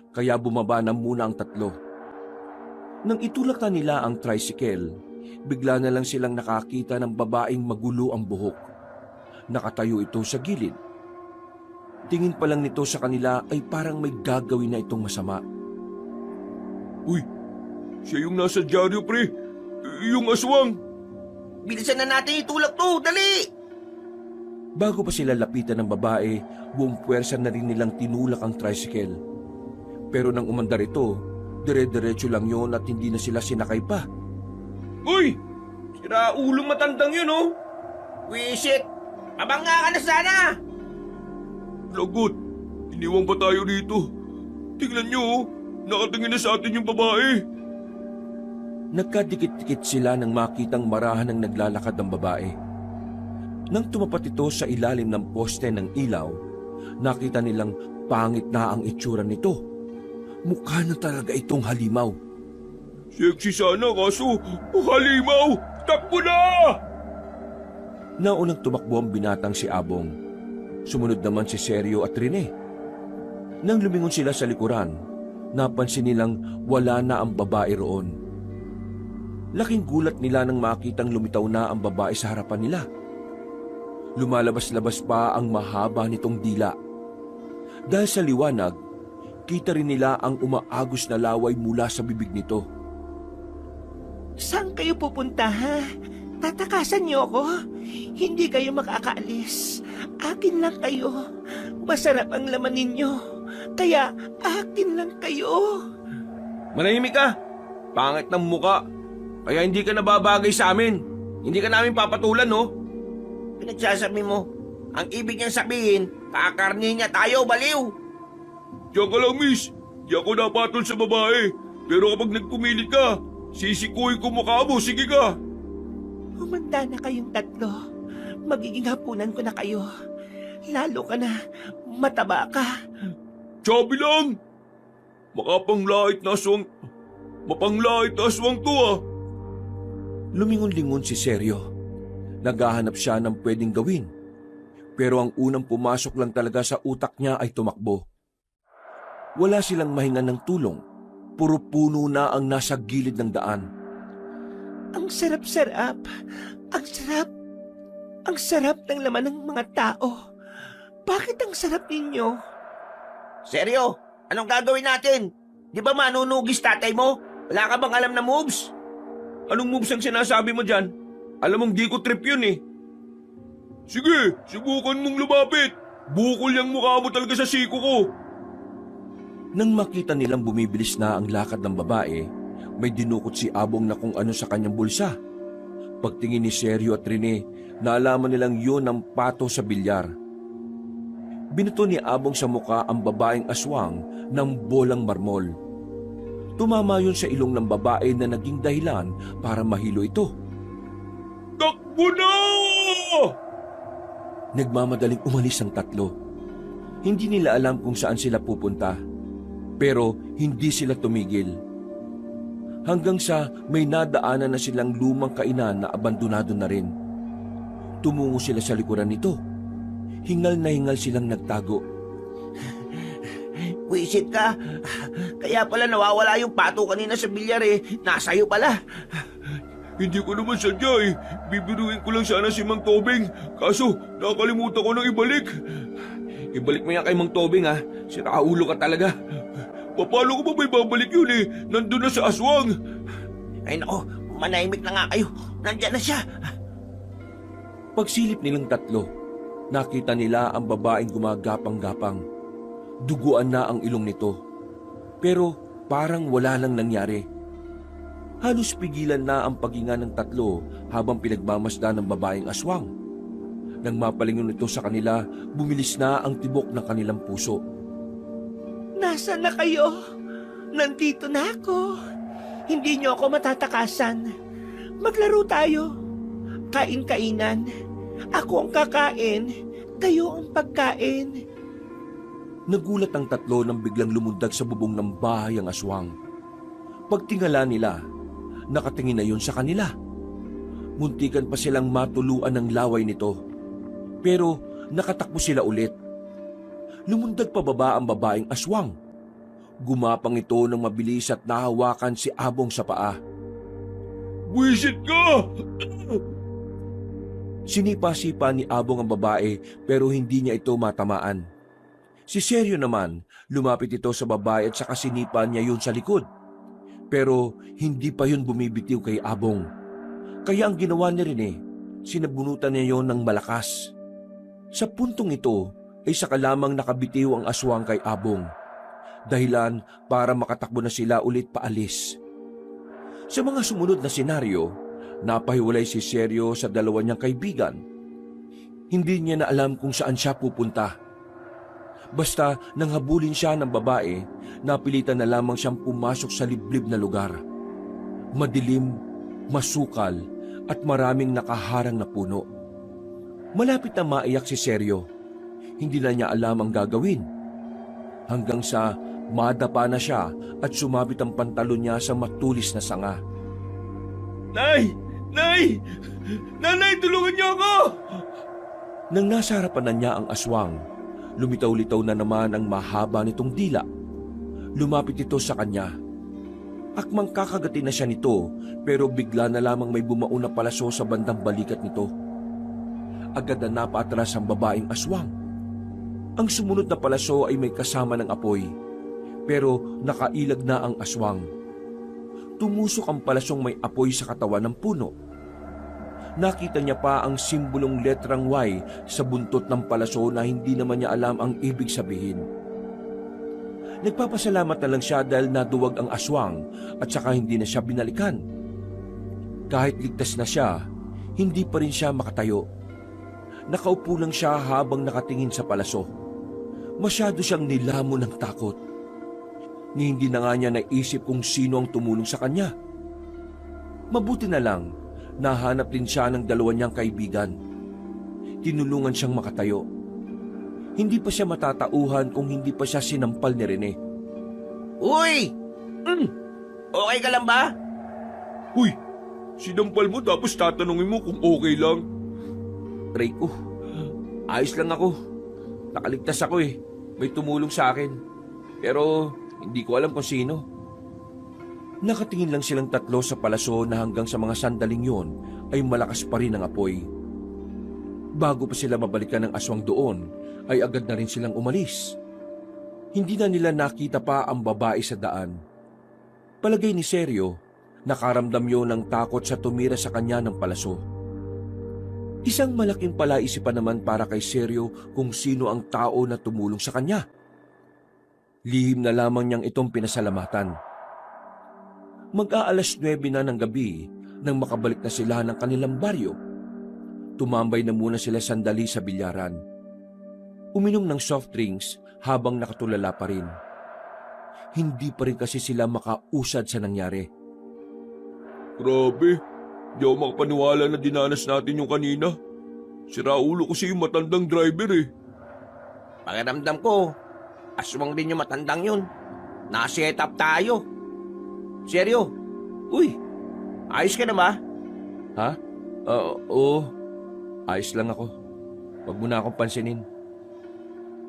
Kaya bumaba na muna ang tatlo. Nang itulak na nila ang tricycle, bigla na lang silang nakakita ng babaeng magulo ang buhok. Nakatayo ito sa gilid. Tingin pa lang nito sa kanila ay parang may gagawin na itong masama. Uy, siya yung nasa dyaryo, pre. Yung aswang. Bilisan na natin itulak to, dali! Bago pa sila lapitan ng babae, buong puwersa na rin nilang tinulak ang tricycle. Pero nang umandar ito, dire-diretso lang yon at hindi na sila sinakay pa. Uy! Sira ulong matandang yun, oh! Wisit! Mabangga ka na sana! Lagot, iniwang pa tayo dito. Tingnan nyo, oh. Nakatingin na sa atin yung babae. Nagkadikit-dikit sila nang makitang marahan ng naglalakad ng babae. Nang tumapat ito sa ilalim ng poste ng ilaw, nakita nilang pangit na ang itsura nito. Mukha na talaga itong halimaw. Sexy sana kaso, halimaw! Takbo na! Naunang tumakbo ang binatang si Abong. Sumunod naman si Sergio at Rene. Nang lumingon sila sa likuran, napansin nilang wala na ang babae roon. Laking gulat nila nang makitang lumitaw na ang babae sa harapan nila. Lumalabas-labas pa ang mahaba nitong dila. Dahil sa liwanag, kita rin nila ang umaagos na laway mula sa bibig nito. Saan kayo pupunta, ha? Tatakasan niyo ako? Hindi kayo makakaalis. Akin lang kayo. Masarap ang laman ninyo. Kaya akin lang kayo. Manahimik ka! Pangit ng muka. Kaya hindi ka nababagay sa amin. Hindi ka namin papatulan, no? Pinagsasabi mo, ang ibig niyang sabihin, kakarni niya tayo, baliw. Diyan ka lang, miss. Di ako napatol sa babae. Pero kapag nagpumilit ka, sisikuhin ko mukha mo. Sige ka. Humanda na kayong tatlo. Magiging hapunan ko na kayo. Lalo ka na, mataba ka. Sabi lang. Mapanglait na aswang to, ah. Lumingon-lingon si Sergio. Naghahanap siya ng pwedeng gawin. Pero ang unang pumasok lang talaga sa utak niya ay tumakbo. Wala silang mahinga ng tulong. Puro puno na ang nasa gilid ng daan. Ang sarap-sarap. Ang sarap. Ang sarap ng laman ng mga tao. Bakit ang sarap ninyo? Seryo, anong gagawin natin? Di ba manunugis tatay mo? Wala ka bang alam na moves? Anong moves ang sinasabi mo dyan? Alam mong di ko trip yun, eh. Sige, subukan mong lumapit. Bukol yung mukha mo talaga sa siko ko. Nang makita nilang bumibilis na ang lakad ng babae, may dinukot si Abong na kung ano sa kanyang bulsa. Pagtingin ni Sergio at Rene, naalaman nilang yun ang pato sa bilyar. Binuto ni Abong sa muka ang babaeng aswang ng bolang marmol. Tumama yun sa ilong ng babae na naging dahilan para mahilo ito. Takbo na! Nagmamadaling umalis ang tatlo. Hindi nila alam kung saan sila pupunta. Pero hindi sila tumigil. Hanggang sa may nadaanan na silang lumang kainan na abandonado na rin. Tumungo sila sa likuran nito. Hingal na hingal silang nagtago. Wisit ka. Kaya pala nawawala yung pato kanina sa bilyar eh. Nasa'yo pala. Hindi ko naman sadya eh. Bibiruin ko lang sana si Mang Tobing. Kaso, nakalimutan ko nang ibalik. Ibalik mo yan kay Mang Tobing, ha? Siraulo ka talaga. Paano ko ba may babalik yun eh? Nandun na sa aswang. Ay nako, manahimik na nga kayo. Nandyan na siya. Pagsilip nilang tatlo, nakita nila ang babaeng gumagapang-gapang. Duguan na ang ilong nito. Pero parang wala lang nangyari. Halos pigilan na ang paghinga ng tatlo habang pinagmamasdan ng babaeng aswang. Nang mapalingon ito sa kanila, bumilis na ang tibok ng kanilang puso. Nasaan na kayo? Nandito na ako. Hindi niyo ako matatakasan. Maglaro tayo. Kain-kainan. Ako ang kakain. Kayo ang pagkain. Nagulat ang tatlo nang biglang lumundag sa bubong ng bahay ang aswang. Pagtingala nila, nakatingin na yun sa kanila. Muntikan pa silang matuluan ng laway nito. Pero nakatakbo sila ulit. Lumundag pababa ang babaeng aswang. Gumapang ito ng mabilis at nahawakan si Abong sa paa. Buwisit ka! Sinipa-sipa ni Abong ang babae pero hindi niya ito matamaan. Si Seryo naman, lumapit ito sa babae at saka sinipa niya yun sa likod. Pero hindi pa yun bumibitiw kay Abong. Kaya ang ginawa ni Rene, sinabunutan niya yun ng malakas. Sa puntong ito ay saka lamang nakabitiw ang aswang kay Abong. Dahilan para makatakbo na sila ulit paalis. Sa mga sumunod na senaryo, napahiwalay si Seryo sa dalawa niyang kaibigan. Hindi niya na alam kung saan siya pupunta. Basta nang habulin siya ng babae, napilitan na lamang siyang pumasok sa liblib na lugar. Madilim, masukal at maraming nakaharang na puno. Malapit na maiyak si Seryo. Hindi na niya alam ang gagawin. Hanggang sa madapa na siya at sumabit ang pantalon niya sa matulis na sanga. Nay! Nay! Nanay, tulungan niyo ako! Nang nasa harapan na niya ang aswang, lumitaw-litaw na naman ang mahaba nitong dila. Lumapit ito sa kanya. Akmang kakagatin na siya nito pero bigla na lamang may bumao na palaso sa bandang balikat nito. Agad na napaatras ang babaeng aswang. Ang sumunod na palaso ay may kasama ng apoy, pero nakailag na ang aswang. Tumusok ang palasong may apoy sa katawan ng puno. Nakita niya pa ang simbolong letrang Y sa buntot ng palaso na hindi naman niya alam ang ibig sabihin. Nagpapasalamat na lang siya dahil naduwag ang aswang at saka hindi na siya binalikan. Kahit ligtas na siya, hindi pa rin siya makatayo. Nakaupo lang siya habang nakatingin sa palaso. Masyado siyang nilamon ng takot. Ni hindi na nga niya naisip kung sino ang tumulong sa kanya. Mabuti na lang, nahanap din siya ng dalawa niyang kaibigan. Tinulungan siyang makatayo. Hindi pa siya matatauhan kung hindi pa siya sinampal ni Rene. Uy! Okay ka lang ba? Uy! Sinampal mo tapos tatanungin mo kung okay lang. Aray ko, ayos lang ako. Nakaligtas ako eh. May tumulong sa akin. Pero hindi ko alam kung sino. Nakatingin lang silang tatlo sa palaso na hanggang sa mga sandaling yon ay malakas pa rin ang apoy. Bago pa sila mabalikan ng aswang doon, ay agad na rin silang umalis. Hindi na nila nakita pa ang babae sa daan. Palagay ni Seryo, nakaramdam yun ng takot sa tumira sa kanya ng palaso. Isang malaking palaisipan naman para kay Seryo kung sino ang tao na tumulong sa kanya. Lihim na lamang niyang itong pinasalamatan. Mag-aalas 9 na ng gabi nang makabalik na sila ng kanilang baryo. Tumambay na muna sila sandali sa bilyaran. Uminom ng soft drinks habang nakatulala pa rin. Hindi pa rin kasi sila makausad sa nangyari. Grabe, di ako makapaniwala na dinanas natin yung kanina. Sira ulo kasi yung matandang driver eh. Pakiramdam ko, aswang din yung matandang yun. Nakaset up tayo. Seryo? Uy, ayos ka na ba? Ha? Oo. Ayos lang ako. Huwag mo na akong pansinin.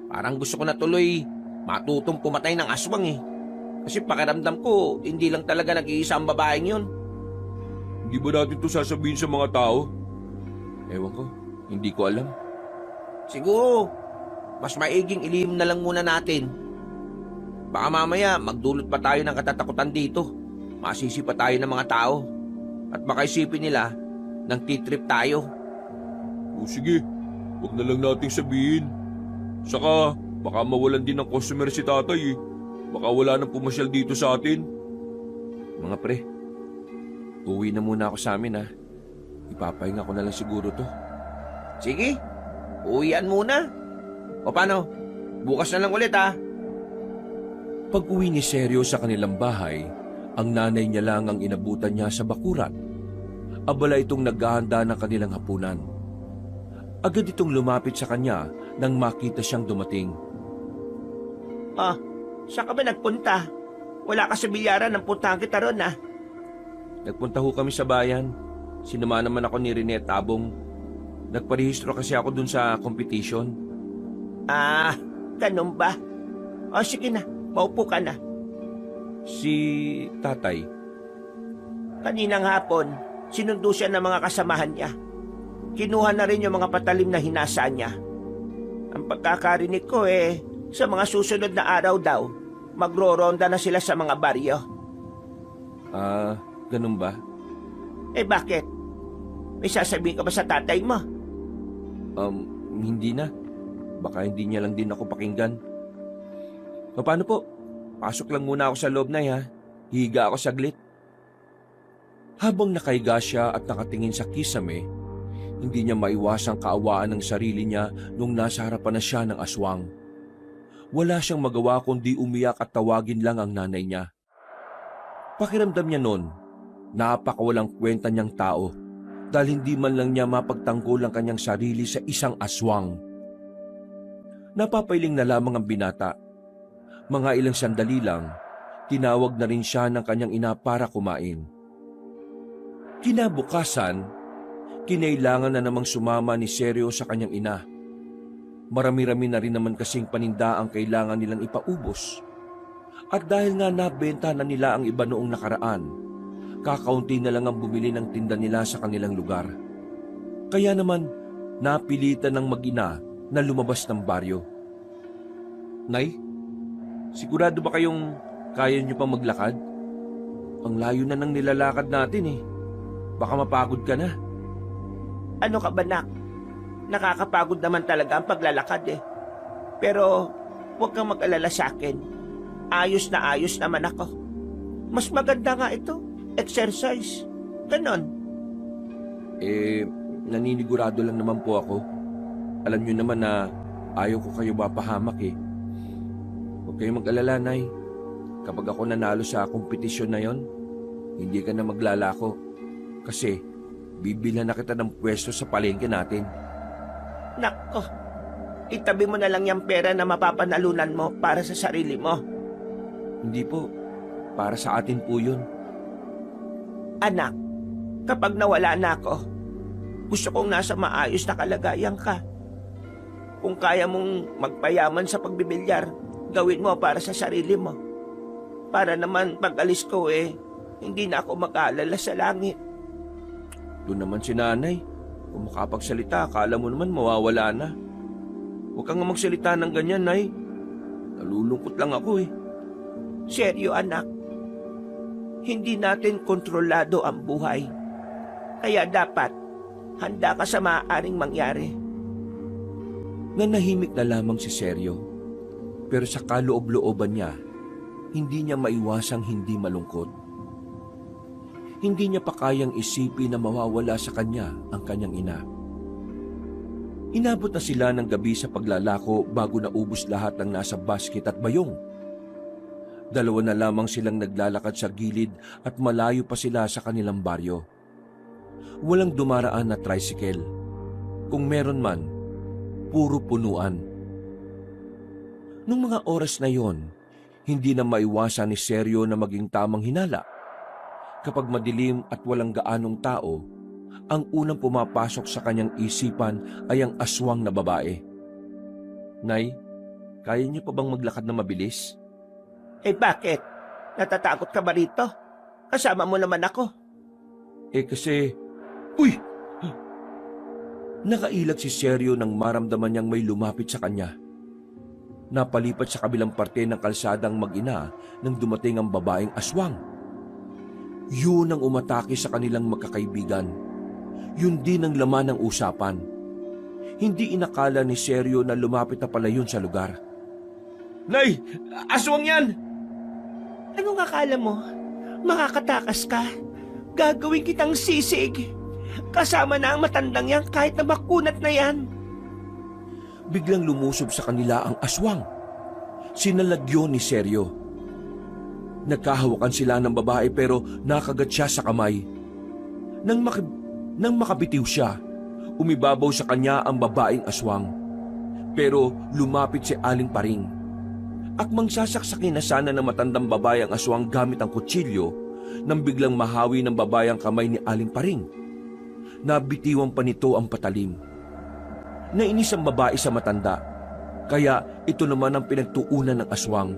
Parang gusto ko na tuloy matutong pumatay ng aswang eh. Kasi pakiramdam ko, hindi lang talaga nag-iisa ang babaeng yun. Hindi ba natin to sasabihin sa mga tao? Ewan ko. Hindi ko alam. Siguro, mas maiging ilihim na lang muna natin. Baka mamaya magdulot pa tayo ng katatakutan dito. Masisi pa tayo ng mga tao. At baka isipin nila nang titrip tayo. O sige, huwag na lang nating sabihin. Saka, Baka mawalan din ng customer si tatay eh. Baka wala nang pumasyal dito sa atin. Mga pre, uwi na muna ako sa amin ha. Ipapahinga ko na lang siguro to. Sige, uwian muna. O paano? Bukas na lang ulit ha. Pag uwi ni Seryo sa kanilang bahay, ang nanay niya lang ang inabutan niya sa bakuran. Abala itong naghahanda ng kanilang hapunan. Agad itong lumapit sa kanya nang makita siyang dumating. Ah, saan ka ba nagpunta? Wala ka sa bilyaran ng puntahan kita ron ha. Nagpunta ho kami sa bayan. Sinama naman ako ni Rene Tabong. Nagparehistro kasi ako dun sa competition. Ah, ganun ba? O sige na, maupo ka na. Si tatay, Kaninang hapon, sinundo siya ng mga kasamahan niya. Kinuha na rin yung mga patalim na hinasa niya. Ang pagkakarinig ko sa mga susunod na araw daw, magro-ronda na sila sa mga baryo. ganun ba? Bakit? May sasabihin ka ba sa tatay mo? Hindi na. Baka hindi niya lang din ako pakinggan. O paano po? Pasok lang muna ako sa loob na ha. Higa ako saglit. Habang nakahiga siya at nakatingin sa kisame, hindi niya maiwasang kaawaan ng sarili niya nung nasa harapan na siya ng aswang. Wala siyang magawa kundi umiyak at tawagin lang ang nanay niya. Pakiramdam niya noon, napakawalang kwenta niyang tao dahil hindi man lang niya mapagtanggol ang kanyang sarili sa isang aswang. Napapailing na lamang ang binata. Mga ilang sandali lang, tinawag na rin siya ng kanyang ina para kumain. Kinabukasan, kinailangan na namang sumama ni Seryo sa kanyang ina. Marami-rami na rin naman kasing paninda ang kailangan nilang ipaubos. At dahil nga nabenta na nila ang iba noong nakaraan, kakaunti na lang ang bumili ng tinda nila sa kanilang lugar. Kaya naman, napilitan ng mag-ina na lumabas ng baryo. Nay, sigurado ba kayong kaya niyo pang maglakad? Ang layo na ng nilalakad natin eh. Baka mapagod ka na. Ano ka ba, nak? Nakakapagod naman talaga ang paglalakad Pero huwag kang mag-alala sa akin. Ayos na ayos naman ako. Mas maganda nga ito, exercise. Ganon. Naninigurado lang naman po ako. Alam niyo naman na ayaw ko kayo mapahamak Huwag kayong mag-alala, Nay. Kapag ako nanalo sa kompetisyon na yon, hindi ka na maglalako. Kasi bibilhan na kita ng pwesto sa palengke natin. Nako, itabi mo na lang yung pera na mapapanalunan mo para sa sarili mo. Hindi po. Para sa atin po yun. Anak, kapag nawala na ako, gusto kong nasa maayos na kalagayan ka. Kung kaya mong magpayaman sa pagbibilyar, gawin mo para sa sarili mo. Para naman pag alis ko hindi na ako mag-aalala sa langit. Doon naman si nanay. Kung makapagsalita, akala mo naman mawawala na. Huwag kang magsalita ng ganyan, Nay. Nalulungkot lang ako Seryo, anak. Hindi natin kontrolado ang buhay. Kaya dapat, handa ka sa maaaring mangyari. Nanahimik na lamang si Seryo. Pero sa kaloob-looban niya, hindi niya maiwasang hindi malungkot. Hindi niya pa kayang isipin na mawawala sa kanya ang kanyang ina. Inabot na sila ng gabi sa paglalako bago naubos lahat ng nasa basket at bayong. Dalawa na lamang silang naglalakad sa gilid at malayo pa sila sa kanilang baryo. Walang dumaraan na tricycle. Kung meron man, puro punuan. Nung mga oras na yon, hindi na maiwasan ni Seryo na maging tamang hinala. Kapag madilim at walang gaanong tao, ang unang pumapasok sa kanyang isipan ay ang aswang na babae. Nay, kaya niyo pa bang maglakad na mabilis? Bakit? Natatakot ka ba rito? Kasama mo naman ako. Kasi... Uy! Nakailag si Seryo nang maramdaman niyang may lumapit sa kanya. Napalipat sa kabilang parte ng kalsadang mag-ina nang dumating ang babaeng aswang. Yun ang umatake sa kanilang magkakaibigan. Yun din ang laman ng usapan. Hindi inakala ni Seryo na lumapit na pala yun sa lugar. Nay, aswang yan! Anong akala mo? Makakatakas ka? Gagawin kitang sisig. Kasama na ang matandang yan kahit na makunat na yan. Biglang lumusob sa kanila ang aswang. Sinalagyon ni Seryo. Nagkahawakan sila ng babae pero nakagat siya sa kamay. Nang makabitiw siya, umibabaw sa kanya ang babaeng aswang. Pero lumapit si Aling Paring. Akmang sasaksakin na sana ng matandang babae ang aswang gamit ang kutsilyo nang biglang mahawi ng babae ang kamay ni Aling Paring. Nabitiwan pa nito ang patalim. Nainis ang babae sa matanda, kaya ito naman ang pinagtuunan ng aswang.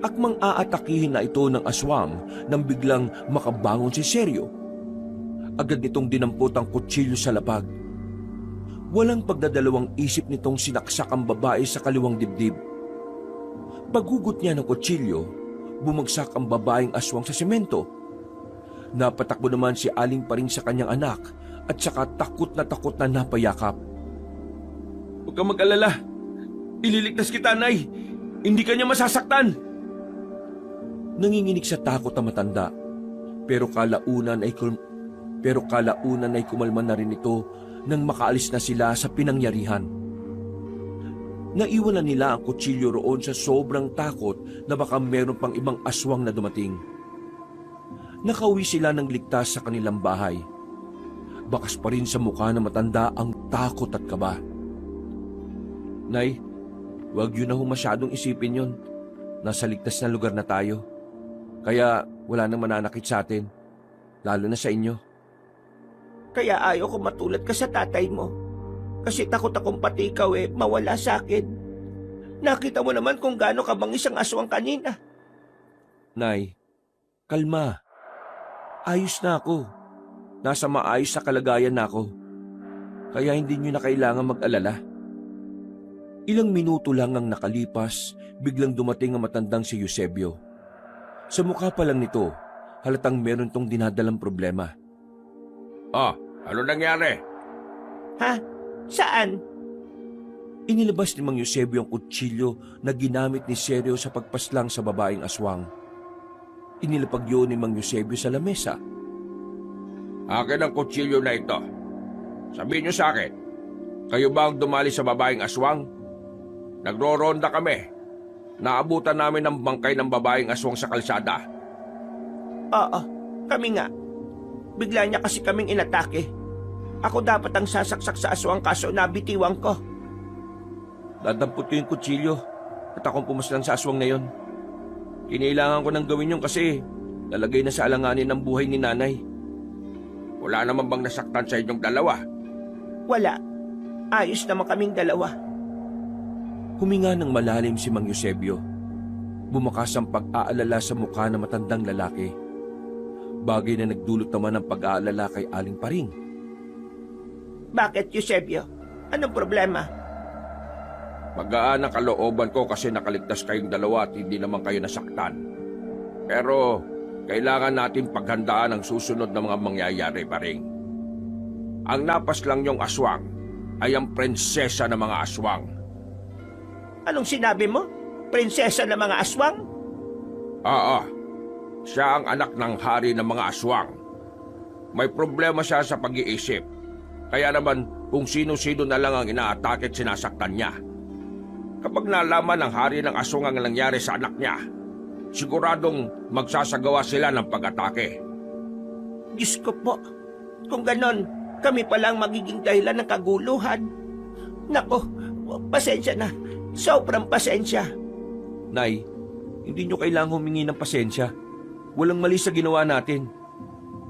Akmang aatakihin na ito ng aswang nang biglang makabangon si Seryo. Agad nitong dinampot ang kutsilyo sa lapag. Walang pagdadalawang isip nitong sinaksak ang babae sa kaliwang dibdib. Paghugot niya ng kutsilyo, bumagsak ang babaeng aswang sa semento. Napatakbo naman si Aling Paring sa kanyang anak at saka takot na napayakap. Huwag kang mag-alala. Ililigtas kita, Nay. Hindi ka niya masasaktan. Nanginginig sa takot ang matanda, pero kalaunan ay kumalma na rin ito nang makaalis na sila sa pinangyarihan. Naiwan na nila ang kutsilyo roon sa sobrang takot na baka meron pang ibang aswang na dumating. Nakauwi sila ng ligtas sa kanilang bahay. Bakas pa rin sa mukha ng matanda ang takot at kaba. Nay, huwag yun na masyadong isipin yon. Nasa ligtas na lugar na tayo. Kaya wala nang mananakit sa atin, lalo na sa inyo. Kaya ayaw ko matulad ka sa tatay mo. Kasi takot akong pati ikaw mawala sa akin. Nakita mo naman kung gaano ka bang isang aswang kanina. Nay, kalma. Ayos na ako. Nasa maayos na kalagayan na ako. Kaya hindi nyo na kailangan mag-alala. Ilang minuto lang ang nakalipas, biglang dumating ang matandang si Eusebio. Sa mukha pa lang nito, halatang meron tong dinadalang problema. Oh, ano nangyari? Ha? Saan? Inilabas ni Mang Eusebio ang kutsilyo na ginamit ni Seryo sa pagpaslang sa babaeng aswang. Inilapag yun ni Mang Eusebio sa lamesa. Akin ang kutsilyo na ito. Sabihin niyo sa akin, kayo ba ang dumali sa babaeng aswang? Nagro-ronda kami. Naabutan namin ang bangkay ng babaeng aswang sa kalsada. Oo, kami nga. Bigla niya kasi kaming inatake. Ako dapat ang sasaksak sa aswang kaso nabitiwang ko. Dadampot ko yung kutsilyo at akong pumaslang sa aswang na yon. Kinailangan ko nang gawin yun kasi lalagay na sa alanganin ng buhay ni nanay. Wala naman bang nasaktan sa inyong dalawa? Wala. Ayos naman kaming dalawa. Huminga ng malalim si Mang Eusebio. Bumakas ang pag-aalala sa mukha ng matandang lalaki. Bagay na nagdulot naman ng pag-aalala kay Aling Paring. Bakit, Eusebio? Anong problema? Magaan ang kalooban ko kasi nakaligtas kayong dalawa at hindi naman kayo nasaktan. Pero kailangan natin paghandaan ang susunod na mga mangyayari, Paring. Ang napas lang yung aswang ay ang prinsesa ng mga aswang. Anong sinabi mo? Prinsesa ng mga aswang? Oo, siya ang anak ng hari ng mga aswang. May problema siya sa pag-iisip. Kaya naman kung sino-sino na lang ang inaatake at sinasaktan niya. Kapag nalaman ng hari ng aswang ang nangyari sa anak niya, siguradong magsasagawa sila ng pag-atake. Diyos ko po. Kung ganon, kami palang magiging dahilan ng kaguluhan. Nako, pasensya na. Sobrang pasensya. Nay, hindi nyo kailangang humingi ng pasensya. Walang mali sa ginawa natin.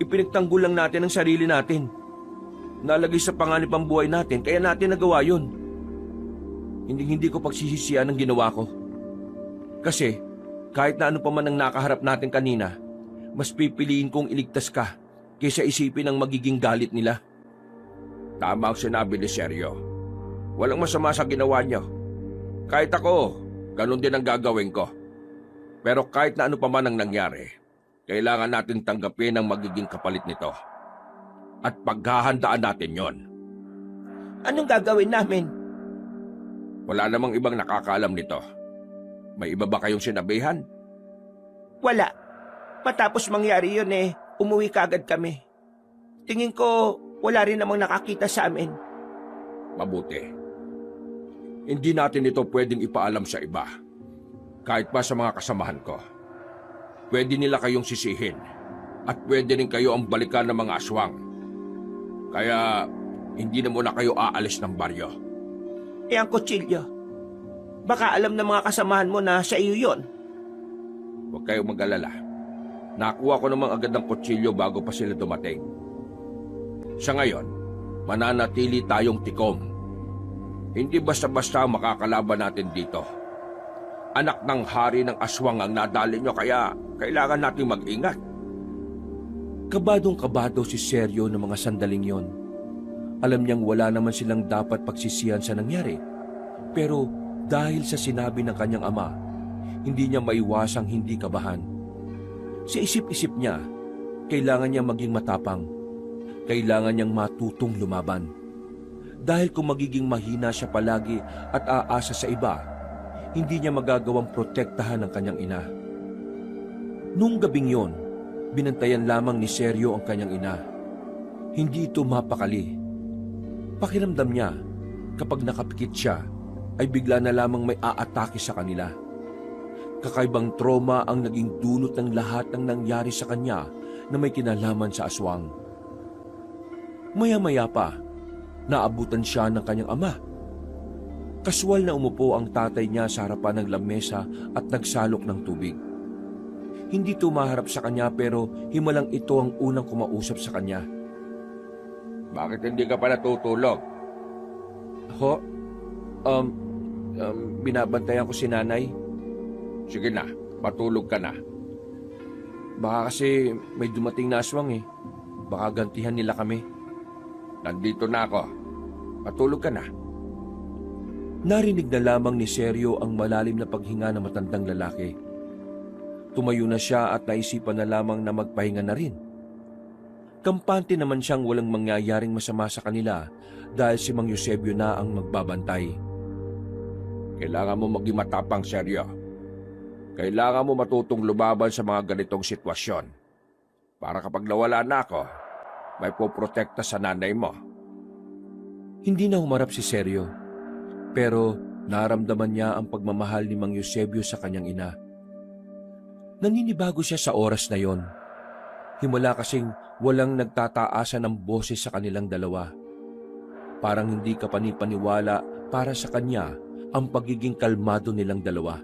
Ipinagtanggol lang natin ang sarili natin. Nalagay sa panganib ang buhay natin, kaya natin nagawa yun. Hindi ko pagsisisihan ang ginawa ko. Kasi, kahit na ano pa man ang nakaharap natin kanina, mas pipiliin kong iligtas ka kaysa isipin ang magiging galit nila. Tama ang sinabi ni Seryo. Walang masama sa ginawa niyo. Kahit ako, ganun din ang gagawin ko. Pero kahit na ano pa man ang nangyari, kailangan natin tanggapin ang magiging kapalit nito. At paghahandaan natin yon. Anong gagawin namin? Wala namang ibang nakakaalam nito. May iba ba kayong sinabihan? Wala. Matapos mangyari yun umuwi kagad kami. Tingin ko wala rin namang nakakita sa amin. Mabuti. Hindi natin ito pwedeng ipaalam sa iba. Kahit pa sa mga kasamahan ko. Pwede nila kayong sisihin. At pwede rin kayo ang balikan ng mga aswang. Kaya hindi na muna kayo aalis ng baryo. Ang kutsilyo. Baka alam ng mga kasamahan mo na sa iyo yun. Huwag kayong mag-alala. Nakuha ko namang agad ang kutsilyo bago pa sila dumating. Sa ngayon, mananatili tayong tikom. Hindi basta-basta makakalaban natin dito. Anak ng hari ng aswang ang nadali nyo kaya kailangan nating mag-ingat. Kabadong-kabado si Sergio ng mga sandaling yon. Alam niyang wala naman silang dapat pagsisihan sa nangyari. Pero dahil sa sinabi ng kanyang ama, hindi niya maiwasang hindi kabahan. Sa isip-isip niya, kailangan niya maging matapang. Kailangan niyang matutong lumaban. Dahil kung magiging mahina siya palagi at aasa sa iba, hindi niya magagawang protektahan ang kanyang ina. Nung gabing yon, binantayan lamang ni Sergio ang kanyang ina. Hindi ito mapakali. Pakiramdam niya, kapag nakapikit siya, ay bigla na lamang may aatake sa kanila. Kakaibang trauma ang naging dulot ng lahat ng nangyari sa kanya na may kinalaman sa aswang. Maya-maya pa, naabutan siya ng kanyang ama. Kaswal na umupo ang tatay niya sa harapan ng lamesa at nagsalok ng tubig. Hindi tumaharap sa kanya pero himalang ito ang unang kumausap sa kanya. Bakit hindi ka pa natutulog? Ho? Binabantayan ko si nanay. Sige na, matulog ka na. Baka kasi may dumating na aswang eh. Baka gantihan nila kami. Nandito na ako. Matulog ka na. Narinig na lamang ni Sergio ang malalim na paghinga ng matandang lalaki. Tumayo na siya at naisipan na lamang na magpahinga na rin. Kampante naman siyang walang mangyayaring masama sa kanila dahil si Mang Eusebio na ang magbabantay. Kailangan mo maging matapang, Sergio. Kailangan mo matutong lumaban sa mga ganitong sitwasyon. Para kapag nawala na ako, may poprotekta sa nanay mo. Hindi na humarap si Sergio, pero naramdaman niya ang pagmamahal ni Mang Eusebio sa kanyang ina. Naninibago siya sa oras na yon. Himala kasing walang nagtataasan ng boses sa kanilang dalawa. Parang hindi ka panipaniwala para sa kanya ang pagiging kalmado nilang dalawa.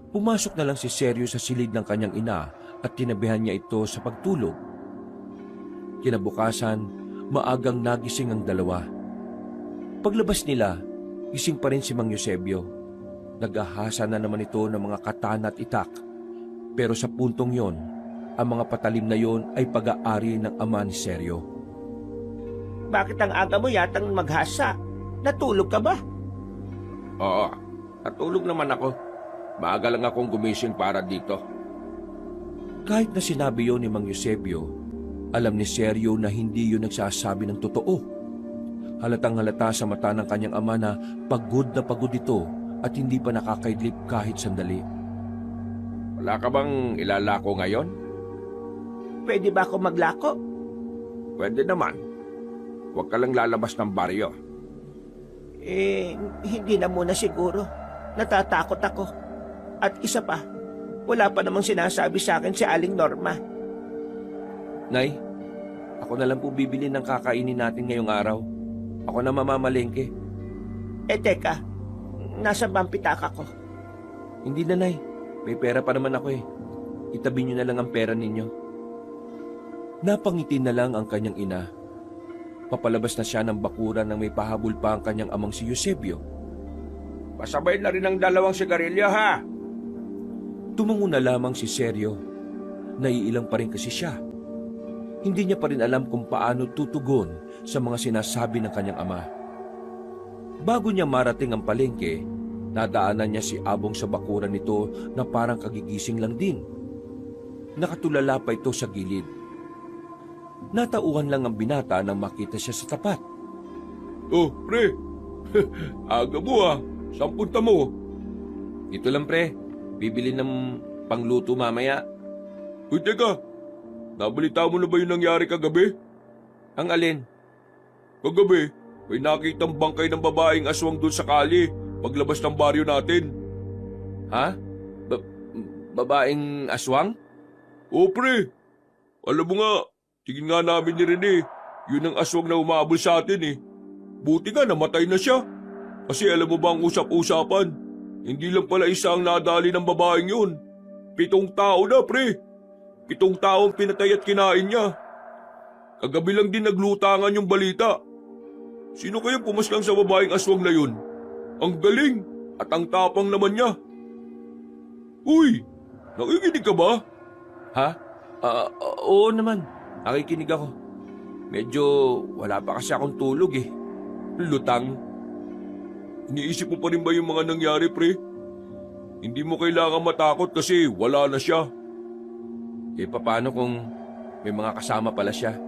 Pumasok na lang si Sergio sa silid ng kanyang ina at tinabihan niya ito sa pagtulog. Kinabukasan, maagang nagising ang dalawa. Paglabas nila, gising pa rin si Mang Eusebio. Nag-ahasa na naman ito ng mga katana at itak. Pero sa puntong yon, ang mga patalim na yon ay pag-aari ng ama ni Sergio. Bakit ang aga mo yatang maghasa? Natulog ka ba? Oo, natulog naman ako. Maaga lang akong gumising para dito. Kahit na sinabi yon ni Mang Eusebio, alam ni Sergio na hindi yun nagsasabi ng totoo. Halatang halata sa mata ng kanyang ama na pagod ito at hindi pa nakakaidlip kahit sandali. Wala ka bang ilalako ngayon? Pwede ba ako maglako? Pwede naman. Huwag ka lang lalabas ng baryo. Hindi na muna siguro. Natatakot ako. At isa pa, wala pa namang sinasabi sa akin si Aling Norma. Nay, ako na lang po bibili ng kakainin natin ngayong araw. Ako na mamamalengke. Teka, nasa bang pitaka ko? Hindi na, Nay. May pera pa naman ako eh. Itabi niyo na lang ang pera ninyo. Napangiti na lang ang kanyang ina. Papalabas na siya ng bakuran nang may pahabol pa ang kanyang amang si Eusebio. Pasabay na rin ang dalawang sigarilyo, ha? Tumango na lamang si Sergio. Naiilang pa rin kasi siya. Hindi niya pa rin alam kung paano tutugon sa mga sinasabi ng kanyang ama. Bago niya marating ang palengke, nadaanan niya si Abong sa bakuran nito na parang kagigising lang din. Nakatulala pa ito sa gilid. Natauhan lang ang binata nang makita siya sa tapat. Oh, pre. Aga mo ah. Saan punta mo? Ito lang pre, bibili ng pangluto mamaya. Uy, teka. Nabalita mo na ba yung nangyari kagabi? Ang alin? Kagabi, may nakitang bangkay ng babaeng aswang doon sa kali paglabas ng baryo natin. Ha? Babaeng aswang? Oo, pre. Alam mo nga, tingin nga namin ni Rene, yun ang aswang na umabol sa atin eh. Buti nga namatay na siya. Kasi alam mo ba ang usap-usapan? Hindi lang pala isa ang nadali ng babaeng yun. 7 tao na, pre. 7 taong pinatay at kinain niya. Kagabi lang din naglutangan yung balita. Sino kaya pumaslang sa babaeng aswang na yun? Ang galing at ang tapang naman niya. Uy, nakikinig ka ba? Ha? Oo naman. Nakikinig ako. Medyo wala pa kasi akong tulog eh. Lutang. Iniisip mo pa rin ba yung mga nangyari, pre? Hindi mo kailangan matakot kasi wala na siya. Eh paano kung may mga kasama pala siya?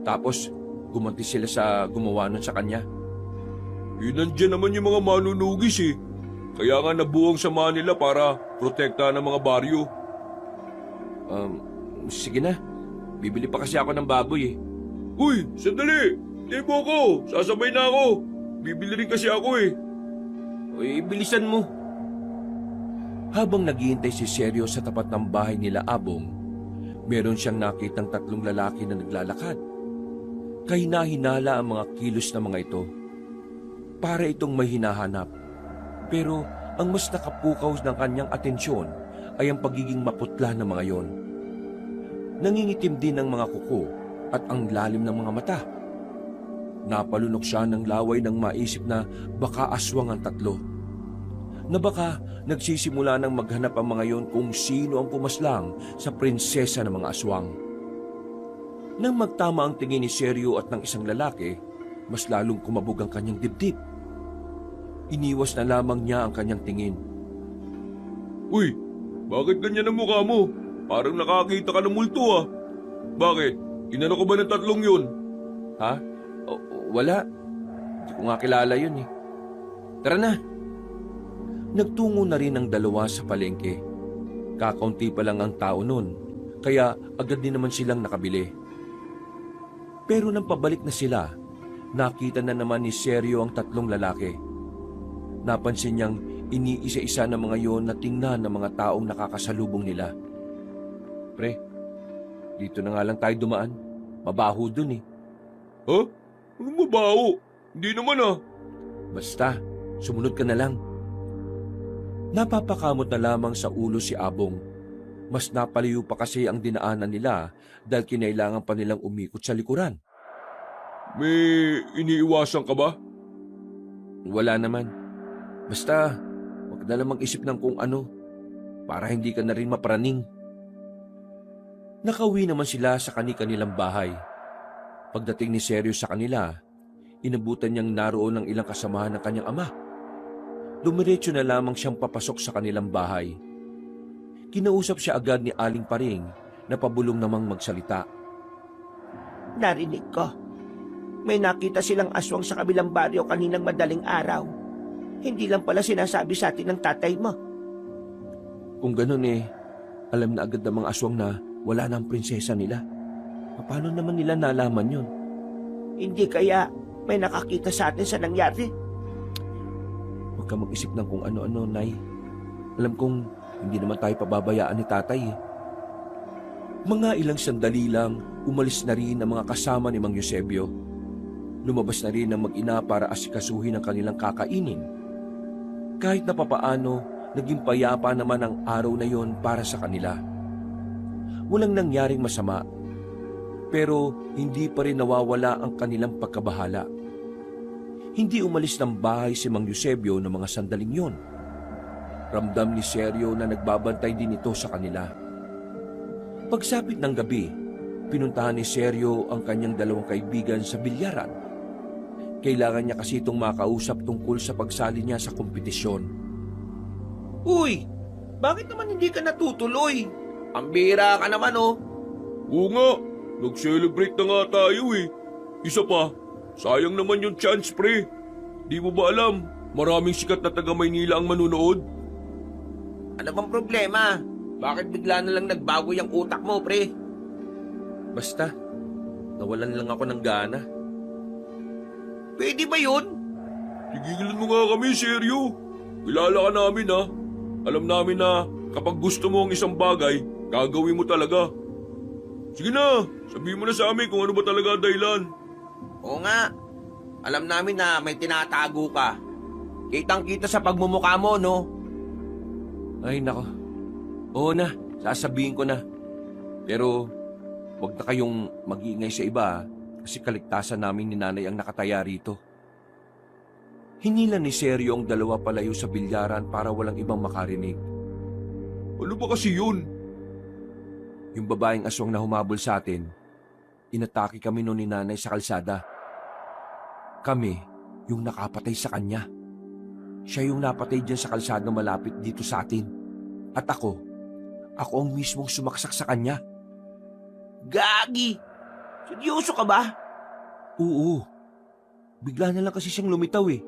Tapos gumanti sila sa gumawa nun sa kanya? Eh, nandyan naman yung mga manunugis eh. Kaya nga nabuong sama nila para protektahan ng mga baryo. Sige na. Bibili pa kasi ako ng baboy eh. Uy, sandali! Tebo ko! Sasabay na ako! Bibili rin kasi ako eh. Uy, bilisan mo. Habang naghihintay si Seryo sa tapat ng bahay nila Abong, meron siyang nakitang 3 lalaki na naglalakad. Kahina-hinala ang mga kilos ng mga ito. Para itong may hinahanap. Pero ang mas nakapukaw ng kanyang atensyon ay ang pagiging maputla ng mga yon. Nangingitim din ang mga kuko at ang lalim ng mga mata. Napalunok siya ng laway nang maisip na baka aswang ang 3. Na baka nagsisimula ng maghanap ang mga yon kung sino ang pumaslang sa prinsesa ng mga aswang. Nang magtama ang tingin ni Seryo at ng isang lalaki, mas lalong kumabog ang kanyang dibdib. Iniwas na lamang niya ang kanyang tingin. Uy, bakit ganyan ang mukha mo? Parang nakakita ka ng multo ah. Bakit? Inano ko ba ng 3 yun? Ha? Wala. Hindi ko nga kilala yun eh. Tara na. Nagtungo na rin ang 2 sa palengke. Kakaunti pa lang ang tao nun, kaya agad din naman silang nakabili. Pero nang pabalik na sila, nakita na naman ni Seryo ang 3 lalaki. Napansin niyang iniisa-isa ng mga yon na tingnan ng mga taong nakakasalubong nila. Pre, dito na nga lang tayo dumaan. Mabaho dun eh. Ha? Anong mabaho? Hindi naman ah. Basta, sumunod ka na lang. Napapakamot na lamang sa ulo si Abong. Mas napalayo pa kasi ang dinaanan nila dahil kinailangan pa nilang umikot sa likuran. May iniiwasan ka ba? Wala naman. Basta, wag na lang mag-isip ng kung ano para hindi ka na rin mapraning. Nakauwi naman sila sa kani-kanilang bahay. Pagdating ni Seryo sa kanila, inabutan niyang naroon ng ilang kasamahan ng kanyang ama. Dumiretso na lamang siyang papasok sa kanilang bahay. Kinausap siya agad ni Aling Paring na pabulong namang magsalita. Narinig ko. May nakita silang aswang sa kabilang baryo kaninang madaling araw. Hindi lang pala sinasabi sa atin ng tatay mo. Kung ganun eh, alam na agad ng mga aswang na wala na ang prinsesa nila. Paano naman nila nalaman yun? Hindi kaya may nakakita sa atin sa nangyari? Huwag ka mag-isip ng kung ano-ano, Nay. Alam kong hindi naman tayo pababayaan ni tatay eh. Mga ilang sandali lang, umalis na rin ang mga kasama ni Mang Eusebio. Lumabas na rin ang mag-ina para asikasuhin ang kanilang kakainin. Kahit na papaano, naging payapa naman ang araw na yon para sa kanila. Walang nangyaring masama, pero hindi pa rin nawawala ang kanilang pagkabahala. Hindi umalis ng bahay si Mang Eusebio ng mga sandaling yon. Ramdam ni Seryo na nagbabantay din ito sa kanila. Pagsapit ng gabi, pinuntahan ni Seryo ang kanyang 2 kaibigan sa bilyaran. Kailangan niya kasi itong makausap tungkol sa pagsali niya sa kompetisyon. Uy, bakit naman hindi ka natutuloy? Ang bira ka naman oh. Oo nga, nag-celebrate na nga tayo eh. Isa pa, sayang naman yung chance pre. Di mo ba alam, maraming sikat na taga Maynila ang manunood? Ano bang problema? Bakit bigla na lang nagbago yung utak mo, pre? Basta, nawalan lang ako ng gana. Pwede ba yun? Tigilan mo nga kami, seryo. Kilala ka namin ha. Alam namin na kapag gusto mo ang isang bagay, gagawin mo talaga. Sige na, sabihin mo na sa amin kung ano ba talaga ang dahilan. Oo nga. Alam namin na may tinatago ka. Kitang-kita sa pagmumukha mo, no? Ay, nako. Oo na, sasabihin ko na. Pero, huwag na kayong mag-iingay sa iba kasi kaligtasan namin ni nanay ang nakataya rito. Hinila ni Seryo ang dalawa palayo sa bilyaran para walang ibang makarinig. Ano ba kasi yun? Yung babaeng aswang na humabol sa atin, inatake kami noon ni nanay sa kalsada. Kami, yung nakapatay sa kanya. Siya yung napatay dyan sa kalsada malapit dito sa atin. At ako ang mismong sumaksak sa kanya. Gagi! Seryoso ka ba? Oo. Bigla na lang kasi siyang lumitaw eh.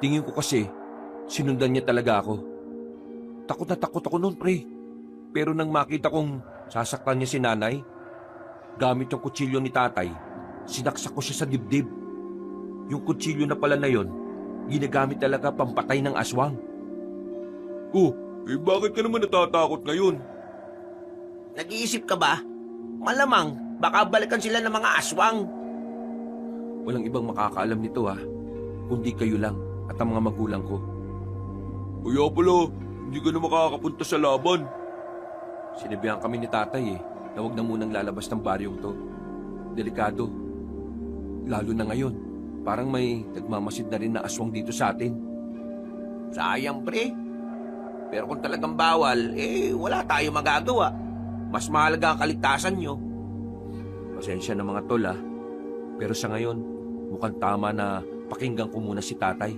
Tingin ko kasi, sinundan niya talaga ako. Takot na takot ako noon, pre. Pero nang makita kong sasaktan niya si nanay, gamit yung kutsilyo ni tatay, sinaksak ko siya sa dibdib. Yung kutsilyo na pala na yon, ginagamit talaga pampatay ng aswang. Oh, bakit ka naman natatakot ngayon? Nag-iisip ka ba? Malamang, baka balikan sila ng mga aswang. Walang ibang makakaalam nito kundi kayo lang at ang mga magulang ko. Kaya pala, hindi ka na makakapunta sa laban. Sinabihan kami ni tatay na huwag na munang lalabas ng baryong to. Delikado. Lalo na ngayon, parang may nagmamasid na rin na aswang dito sa atin. Sayang, pre. Pero kung talagang bawal, wala tayo magagawa. Mas mahalaga ang kaligtasan nyo. Pasensya na mga tol pero sa ngayon, mukhang tama na pakinggan ko muna si tatay.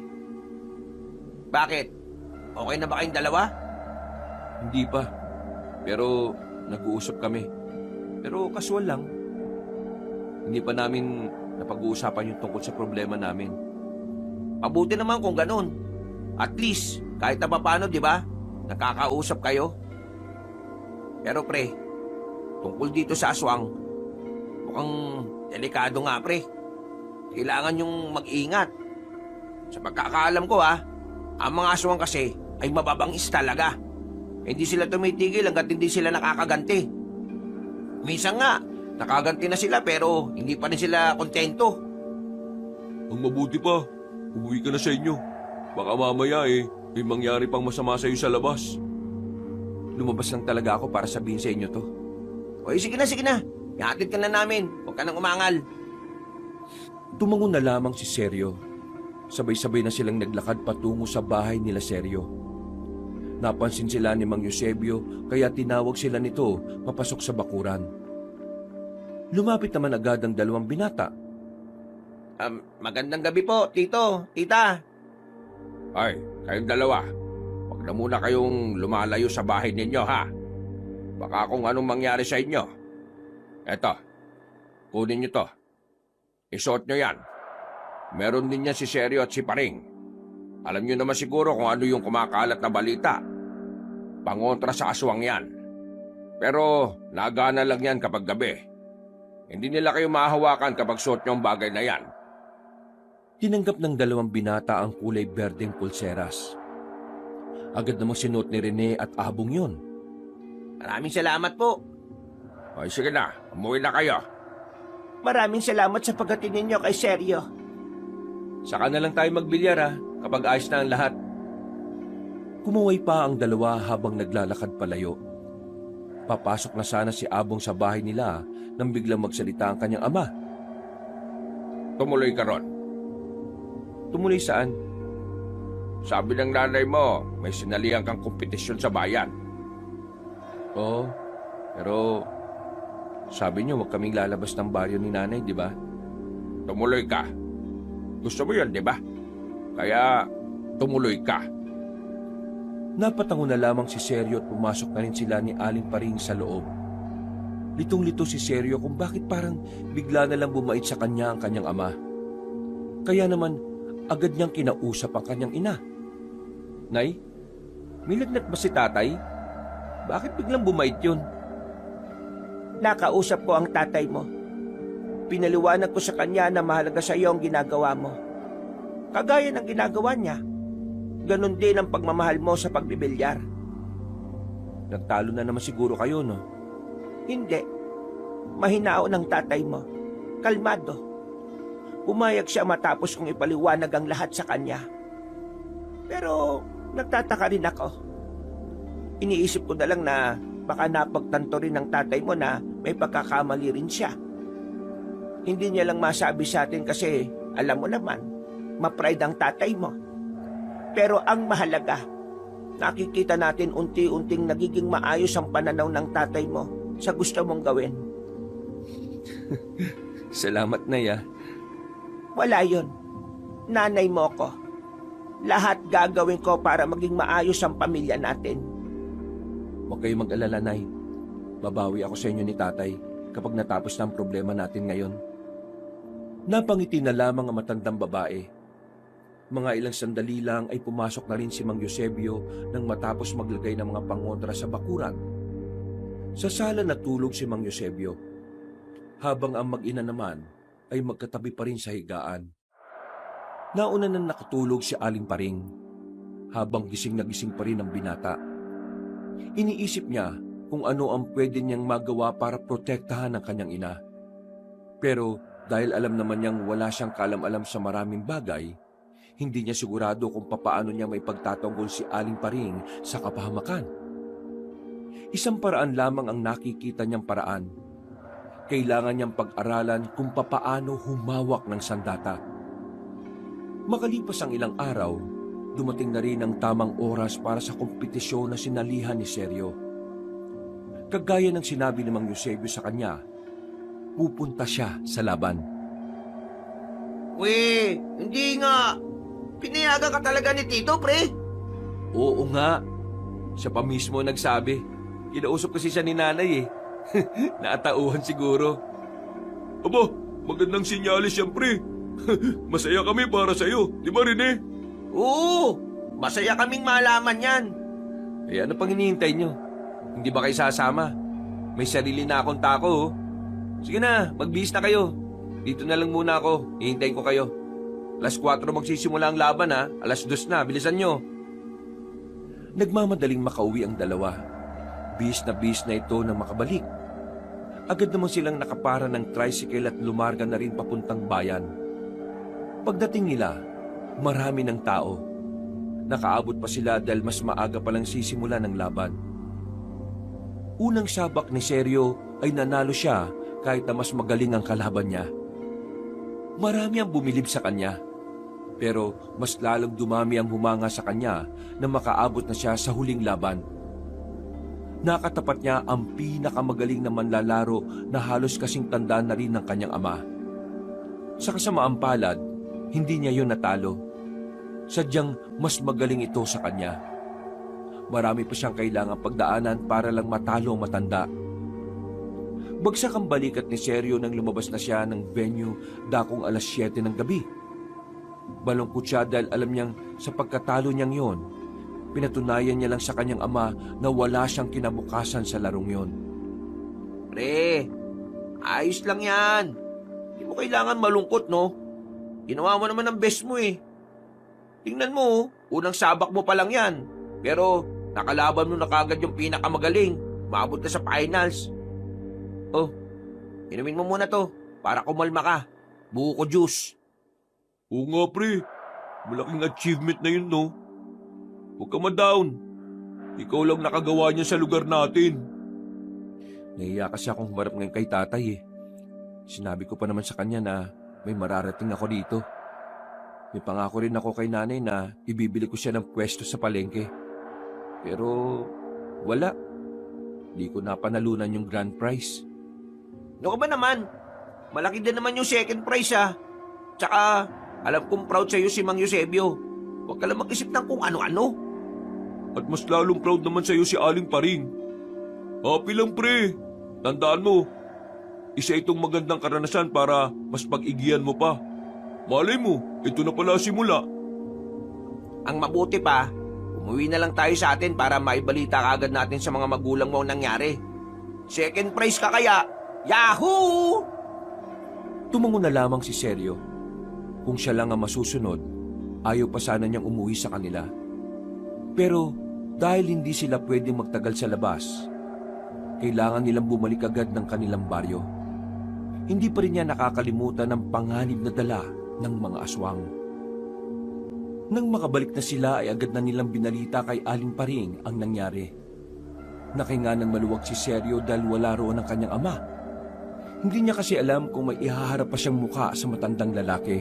Bakit? Okay na ba kayong dalawa? Hindi pa, pero nag-uusap kami. Pero kasual lang. Hindi pa namin napag-uusapan yung tungkol sa problema namin. Mabuti naman kung ganun. At least, kahit na paano, di ba? Nakakausap kayo. Pero pre, tungkol dito sa aswang, mukhang delikado nga, pre. Kailangan yung mag-ingat. Sa pagkakaalam ko, ang mga aswang kasi ay mababangis talaga. Hindi sila tumitigil hanggat hindi sila nakakaganti. Minsan nga, nakaganti na sila pero hindi pa rin sila kontento. Ang mabuti pa, umuwi ka na sa inyo. Baka mamaya may mangyari pang masama sa iyo sa labas. Lumabas lang talaga ako para sabihin sa inyo to. O sige na, sige na. Ihatid ka na namin. Huwag ka nang umangal. Tumango na lamang si Seryo. Sabay-sabay na silang naglakad patungo sa bahay nila Seryo. Napansin sila ni Mang Eusebio kaya tinawag sila nito papasok sa bakuran. Lumapit naman agad ang dalawang binata. Magandang gabi po, tito, tita. Ay, kayong dalawa. Huwag na muna kayong lumalayo sa bahay ninyo, ha? Baka kung anong mangyari sa inyo. Eto, kunin nyo to. Isuot nyo yan. Meron din yan si Seryo at si Paring. Alam nyo naman siguro kung ano yung kumakalat na balita. Pangontra sa aswang yan. Pero nagana lang yan kapag gabi. Hindi nila kayo mahahawakan kapag suot nyo ang bagay na yan. Tinanggap ng dalawang binata ang kulay berdeng pulseras. Agad namang sinuot ni Rene at Abong yon. Maraming salamat po. Ay, sige na. Umuwi na kayo. Maraming salamat sa pagdating ninyo kay Seryo. Saka na lang tayo magbilyar kapag ayos na ang lahat. Kumaway pa ang dalawa habang naglalakad palayo. Papasok na sana si Abong sa bahay nila nang biglang magsalita ang kanyang ama. Tumuloy ka ron. Tumuloy saan? Sabi ng nanay mo, may sinalihan kang kompetisyon sa bayan. Oo, pero sabi niyo huwag kaming lalabas ng baryo ni nanay, di ba? Tumuloy ka. Gusto mo yun, di ba? Kaya, tumuloy ka. Napatango na lamang si Seryo at pumasok na rin sila ni Aling Paring sa loob. Litong-lito si Seryo kung bakit parang bigla na lang bumait sa kanya ang kanyang ama. Kaya naman, agad niyang kinausap ang kanyang ina. Nay, May lagnat ba si tatay? Bakit biglang bumait yun? Nakausap ko ang tatay mo. Pinaliwanag ko sa kanya na mahalaga sa iyo ang ginagawa mo. Kagaya ng ginagawa niya, ganon din ang pagmamahal mo sa pagbibilyar. Nagtalo na naman siguro kayo, no? Hindi. Mahinao ng tatay mo. Kalmado. Pumayag siya matapos kong ipaliwanag ang lahat sa kanya. Pero nagtataka rin ako. Iniisip ko na lang na baka napagtanto rin ng tatay mo na may pagkakamali rin siya. Hindi niya lang masabi sa atin kasi alam mo naman, ma-pride ang tatay mo. Pero ang mahalaga, nakikita natin unti-unting nagiging maayos ang pananaw ng tatay mo sa gusto mong gawin. Salamat na ya. Wala yun. Nanay mo ko. Lahat gagawin ko para maging maayos ang pamilya natin. Huwag kayo mag-alala, Nay. Babawi ako sa inyo ni tatay kapag natapos na ang problema natin ngayon. Napangiti na lamang ang matandang babae. Mga ilang sandali lang ay pumasok na rin si Mang Eusebio nang matapos maglagay ng mga pangontra sa bakuran. Sa sala natulog si Mang Eusebio, habang ang mag-ina naman ay magkatabi pa rin sa higaan. Nauna nang nakatulog si Aling Paring, habang gising na gising pa rin ang binata. Iniisip niya kung ano ang pwede niyang magawa para protektahan ang kanyang ina. Pero dahil alam naman niyang wala siyang kalam-alam sa maraming bagay, hindi niya sigurado kung papaano niya may pagtatanggol si Aling Paring sa kapahamakan. Isang paraan lamang ang nakikita niyang paraan. Kailangan niyang pag-aralan kung papaano humawak ng sandata. Makalipas ang ilang araw, dumating na rin ang tamang oras para sa kompetisyon na sinalihan ni Sergio. Kagaya ng sinabi ni Mang Eusebio sa kanya, pupunta siya sa laban. Hindi nga. Pinayagan ka talaga ni Tito, pre. Oo nga, siya pa mismo nagsabi. Kinausap kasi siya ni nanay eh. Naatauhan siguro. Aba, magandang sinyalis yan, pre. Masaya kami para sa'yo, di ba Rene? Oo, masaya kaming malaman yan. Eh ano pang hinihintay nyo? Hindi ba kayo sasama? May sarili na akong tako oh. Sige na, magbihis na kayo. Dito na lang muna ako, hihintayin ko kayo. 4:00 magsisimula ang laban ha, 2:00 na, bilisan nyo. Nagmamadaling makauwi ang dalawa. Bis na ito nang makabalik. Agad naman silang nakapara ng tricycle at lumarga na rin papuntang bayan. Pagdating nila, marami ng tao. Nakaabot pa sila dahil mas maaga palang sisimula ng laban. Unang sabak ni Sergio ay nanalo siya kahit na mas magaling ang kalaban niya. Marami ang bumilib sa kanya, pero mas lalong dumami ang humanga sa kanya na makaabot na siya sa huling laban. Nakatapat niya ang pinakamagaling na manlalaro na halos kasing tanda na rin ng kanyang ama. Sa kasamaang palad, hindi niya yun natalo. Sadyang mas magaling ito sa kanya. Marami pa siyang kailangang pagdaanan para lang matalo ang matanda. Bagsak ang balikat ni Sergio nang lumabas na siya ng venue dakong 7:00 ng gabi. Balungkot siya dahil alam niyang sa pagkatalo niyang yon, pinatunayan niya lang sa kanyang ama na wala siyang kinabukasan sa larong yon. Pre, ayos lang yan. Hindi mo kailangan malungkot, no? Ginawa mo naman ang best mo eh. Tingnan mo, unang sabak mo pa lang yan. Pero nakalaban mo na kagad yung pinakamagaling. Maabot na sa finals. Oh, inumin mo muna to para kumalma ka. Buko juice. Oo nga, pre. Malaking achievement na yun, no? Huwag ka ma-down. Ikaw lang nakagawa niya sa lugar natin. Nahiya kasi akong humarap ngayon kay tatay eh. Sinabi ko pa naman sa kanya na may mararating ako dito. May pangako rin ako kay nanay na ibibili ko siya ng pwesto sa palengke. Pero wala. Di ko napanalunan yung grand prize. Ano ka ba naman? Malaki din naman yung second prize ah. Tsaka alam kong proud sa'yo si Mang Eusebio. Huwag ka lang mag-isip ng kung ano-ano. At mas lalong proud naman sa'yo si Aling Paring. Happy lang, pre. Tandaan mo, isa itong magandang karanasan para mas pag-igihan mo pa. Malay mo, ito na pala simula. Ang mabuti pa, Umuwi na lang tayo sa atin para maibalita kaagad natin sa mga magulang mo ang nangyari. Second prize ka kaya? Yahoo! Tumango na lamang si Sergio. Kung siya lang ang masusunod, ayaw pa sana niyang umuwi sa kanila. Pero dahil hindi sila pwedeng magtagal sa labas, kailangan nilang bumalik agad ng kanilang baryo. Hindi pa rin niya nakakalimutan ang panganib na dala ng mga aswang. Nang makabalik na sila ay agad na nilang binalita kay Aling Paring ang nangyari. Nakinga ng maluwag si Sergio dahil wala roon ang kanyang ama. Hindi niya kasi alam kung may ihaharap pa siyang muka sa matandang lalaki.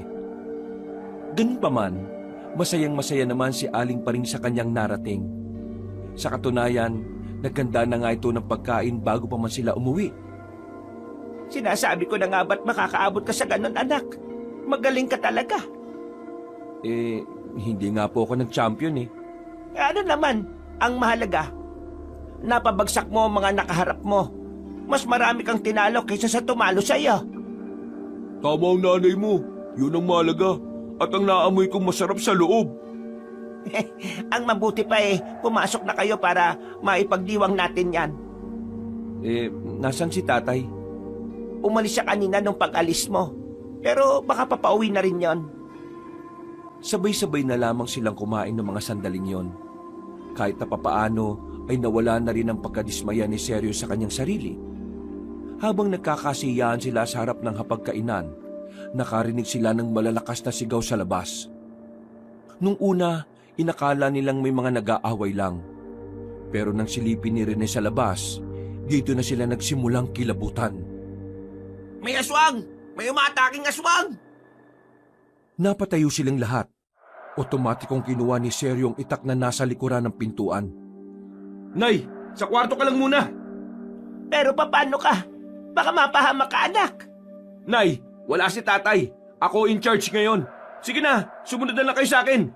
Ganun pa man, masayang-masaya naman si Aling Paring sa kanyang narating. Sa katunayan, naghanda na nga ito ng pagkain bago pa man sila umuwi. Sinasabi ko na nga ba't makakaabot ka sa ganun, anak? Magaling ka talaga. Hindi nga po ako nag-champion eh. Ano naman, ang mahalaga, napabagsak mo ang mga nakaharap mo. Mas marami kang tinalo kaysa sa tumalo sa iyo. Tama ang nanay mo. Yun ang mahalaga. At ang naamoy kong masarap sa loob. Ang mabuti pa pumasok na kayo para maipagdiwang natin yan. Nasan si tatay? Umalis siya kanina nung pag-alis mo. Pero baka papauwi na rin yon. Sabay-sabay na lamang silang kumain ng mga sandaling yon. Kahit na papaano ay nawala na rin ang pagkadismaya ni Sergio sa kanyang sarili. Habang nagkakasiyahan sila sa harap ng hapagkainan, nakarinig sila ng malalakas na sigaw sa labas. Nung una, inakala nilang may mga nag-aaway lang. Pero nang silipin ni Rene sa labas, dito na sila nagsimulang kilabutan. May aswang! May umataking aswang! Napatayo silang lahat. Otomatikong kinuha ni Sergio ang itak na nasa likuran ng pintuan. Nay, sa kwarto ka lang muna. Pero paano ka? Baka mapahamak ka, anak. Nay, wala si tatay. Ako in charge ngayon. Sige na, sumunod na lang kayo sa akin.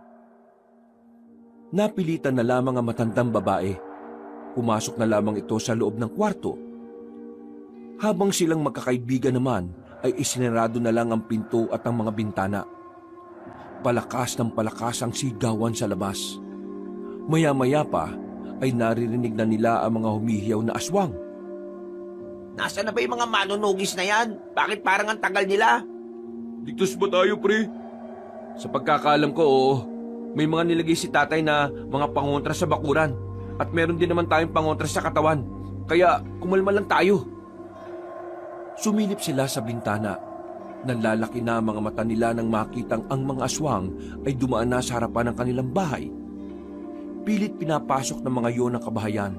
Napilitan na lamang ang matandang babae. Pumasok na lamang ito sa loob ng kwarto. Habang silang magkakaibigan naman, ay isinarado na lang ang pinto at ang mga bintana. Palakas ng palakas ang sigawan sa labas. Maya-maya pa ay naririnig na nila ang mga humihiyaw na aswang. Nasaan na ba yung mga manunugis na yan? Bakit parang ang tagal nila? Ligtas ba tayo, pre? Sa pagkakaalam ko, oo, may mga nilagay si tatay na mga pangontra sa bakuran at meron din naman tayong pangontra sa katawan. Kaya kumalma lang tayo. Sumilip sila sa bintana. Nanlalaki na ang mga mata nila nang makitang ang mga aswang ay dumaan na sa harapan ng kanilang bahay. Pilit pinapasok ng mga yon ang kabahayan.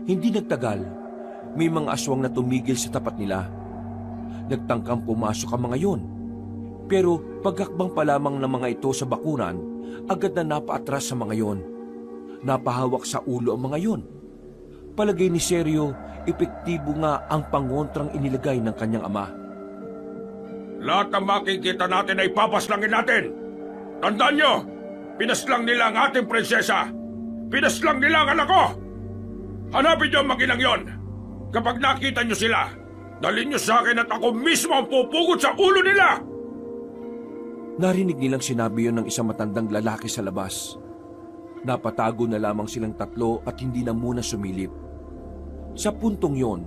Hindi nagtagal, may mga aswang na tumigil sa tapat nila. Nagtangkang pumasok ang mga yon. Pero pagkakbang pa lamang ng mga ito sa bakuran, agad na napaatras sa mga yon. Napahawak sa ulo ang mga yon. Palagay ni Sergio, epektibo nga ang pangontrang inilagay ng kanyang ama. Lahat ng makikita natin ay papaslangin natin. Tandaan nyo, pinaslang nila ang ating prinsesa. Pinaslang nila ang anak ko. Hanapin nyo ang maginang yon. Kapag nakita nyo sila, dalhin nyo sa akin at ako mismo ang pupugot sa ulo nila. Narinig nilang sinabi yon ng isang matandang lalaki sa labas. Napatago na lamang silang tatlo at hindi na muna sumilip. Sa puntong yon,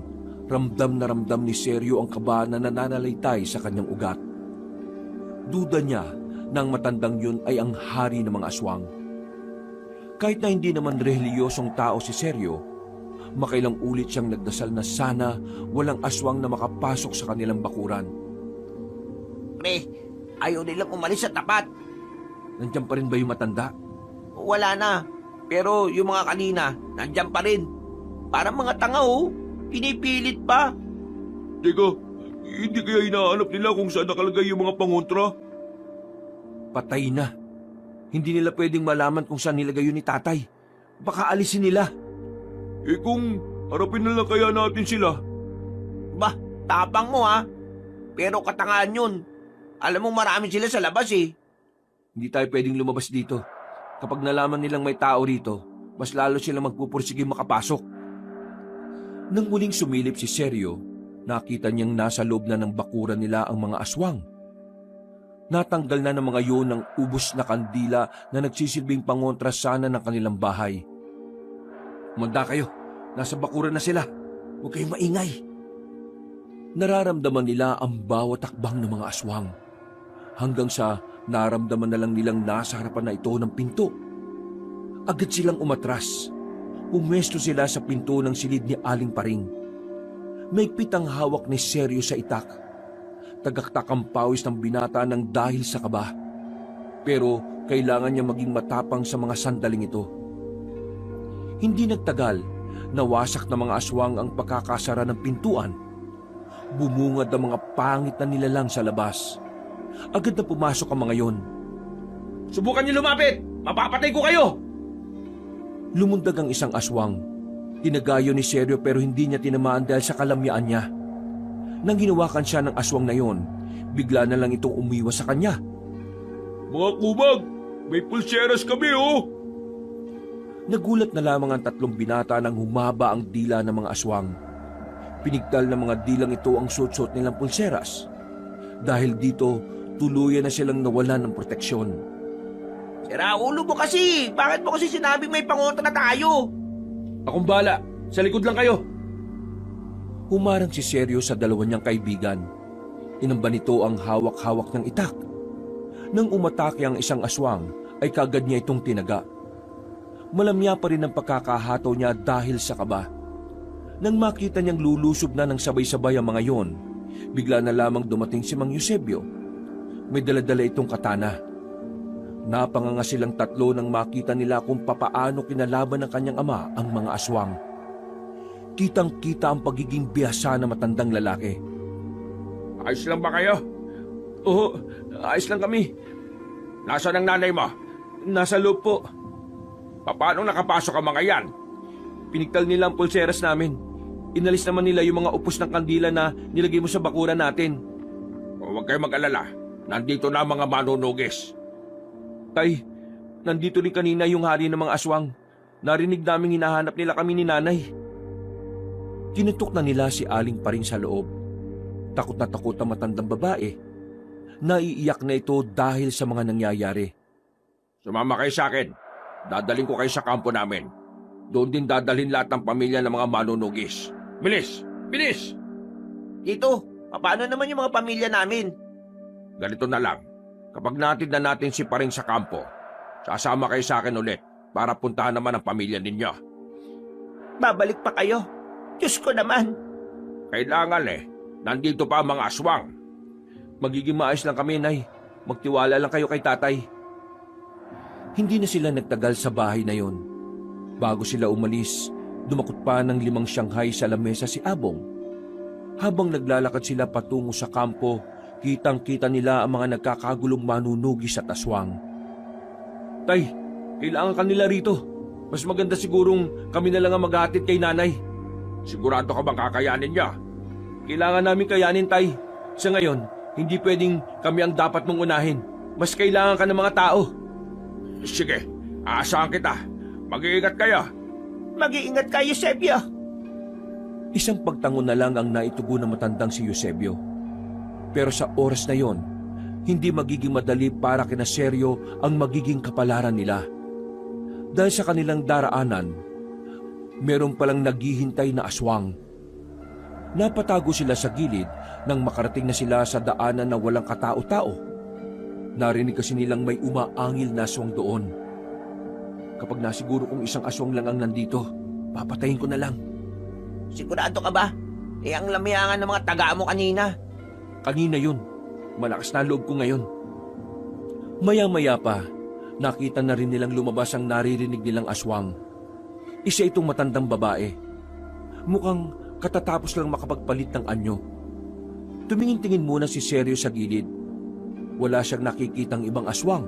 ramdam na ramdam ni Sergio ang kaba na nananalaytay sa kanyang ugat. Duda niya na ang matandang yun ay ang hari ng mga aswang. Kahit na hindi naman reliyosong tao si Sergio, makailang ulit siyang nagdasal na sana walang aswang na makapasok sa kanilang bakuran. Pre, ayaw nilang umalis sa tapat. Nandiyan pa rin ba yung matanda? Wala na. Pero yung mga kanina, nandyan pa rin. Parang mga tanga pinipilit pa. Teka, hindi kaya hinahanap nila kung saan nakalagay yung mga pangontra? Patay na. Hindi nila pwedeng malaman kung saan nilagay yun ni tatay. Baka alisin nila. Kung harapin na lang kaya natin sila. Bah, tapang mo Pero katangaan yun. Alam mo marami sila sa labas Hindi tayo pwedeng lumabas dito. Kapag nalaman nilang may tao rito, mas lalo silang magpupursige makapasok. Nang muling sumilip si Sergio, nakita niyang nasa loob na ng bakuran nila ang mga aswang. Natanggal na ng mga yun ang ubos na kandila na nagsisilbing pangontra sana ng kanilang bahay. Manda kayo, nasa bakuran na sila. Huwag kayong maingay. Nararamdaman nila ang bawat takbang ng mga aswang. Hanggang sa naramdaman na lang nilang nasa harapan na ito ng pinto. Agad silang umatras. Pumwesto sila sa pinto ng silid ni Aling Paring. Maigpit ang hawak ni Seryo sa itak. Tagaktak ang pawis ng binata ng dahil sa kaba. Pero kailangan niya maging matapang sa mga sandaling ito. Hindi nagtagal, nawasak na mga aswang ang pagkakasara ng pintuan. Bumungad ang mga pangit na nilalang sa labas. Agad na pumasok ang mga yon. Subukan niyo lumapit! Mapapatay ko kayo! Lumundag ang isang aswang. Tinagayo ni Seryo pero hindi niya tinamaan dahil sa kalamyaan niya. Nang hinawakan siya ng aswang na yon, bigla na lang itong umiwas sa kanya. Mga kumag, may pulseras kami oh! Nagulat na lamang ang tatlong binata nang humaba ang dila ng mga aswang. Pinigtal ng mga dilang ito ang suot-suot nilang pulseras. Dahil dito, tuluyan na silang nawalan ng proteksyon. Sira ulo mo kasi! Bakit mo kasi sinabing may pangontra na tayo? Akong bala, sa likod lang kayo. Humarang si Seryo sa dalawa niyang kaibigan. Inamba nito ang hawak-hawak ng itak. Nang umatake ang isang aswang, ay kagad niya itong tinaga. Malamya pa rin ang pagkakahataw niya dahil sa kaba. Nang makita niyang lulusob na ng sabay-sabay ang mga yon, bigla na lamang dumating si Mang Eusebio. May dala-dala itong katana. Napanganga silang tatlo nang makita nila kung papaano kinalaban ng kanyang ama ang mga aswang. Kitang-kita ang pagiging bihasa na matandang lalaki. Ayos lang ba kayo? Oo, ayos lang kami. Nasaan ang nanay mo? Nasa loob po. Paano nakapasok ang mga yan? Pinigtal nila ang pulseras namin. Inalis naman nila yung mga upos ng kandila na nilagay mo sa bakuran natin. Huwag kayong mag-alala. Nandito na ang mga manunugis. Tay, nandito rin kanina yung hari ng mga aswang. Narinig naming hinahanap nila kami ni nanay. Kinutok na nila si Aling Paring sa loob. Takot na takot ang matandang babae. Naiiyak na ito dahil sa mga nangyayari. Sumama kayo sa akin. Dadaling ko kayo sa kampo namin. Doon din dadalhin lahat ng pamilya ng mga manunugis. Bilis! Bilis! Tito, paano naman yung mga pamilya namin? Ganito na lang. Kapag natid na natin si Paring sa kampo, sasama kayo sa akin ulit para puntahan naman ang pamilya ninyo. Babalik pa kayo? Diyos ko naman. Kailangan nandito pa ang mga aswang. Magiging maayos lang kami, Nay. Magtiwala lang kayo kay tatay. Hindi na sila nagtagal sa bahay na yon. Bago sila umalis, dumakot pa ng 5 Shanghai sa lamesa si Abong. Habang naglalakad sila patungo sa kampo, kitang-kita nila ang mga nagkakagulong manunugis at aswang. Tay, kailangan kanila rito. Mas maganda sigurong kami na lang ang maghahatid kay nanay. Sigurado ka bang kakayanin niya? Kailangan namin kayanin, Tay. Sa ngayon, hindi pwedeng kami ang dapat mong unahin. Mas kailangan ka ng mga tao. Sige, aasahan kita. Mag-iingat kayo. Mag-iingat kayo, Eusebio. Isang pagtango na lang ang naitugo ng matandang si Eusebio. Pero sa oras na yon, hindi magiging madali para kina Seryo ang magiging kapalaran nila. Dahil sa kanilang daraanan, meron palang naghihintay na aswang. Napatago sila sa gilid nang makarating na sila sa daanan na walang katao-tao. Narinig kasi nilang may umaangil na aswang doon. Kapag nasiguro kong isang aswang lang ang nandito, papatayin ko na lang. Sigurado ka ba? Ang lamayangan ng mga taga mo kanina. Kanina yun. Malakas na loob ko ngayon. Maya-maya pa, nakita na rin nilang lumabas ang naririnig nilang aswang. Isa itong matandang babae. Mukhang katatapos lang makapagpalit ng anyo. Tumingin-tingin muna si Seryo sa gilid. Wala siyang nakikitang ibang aswang.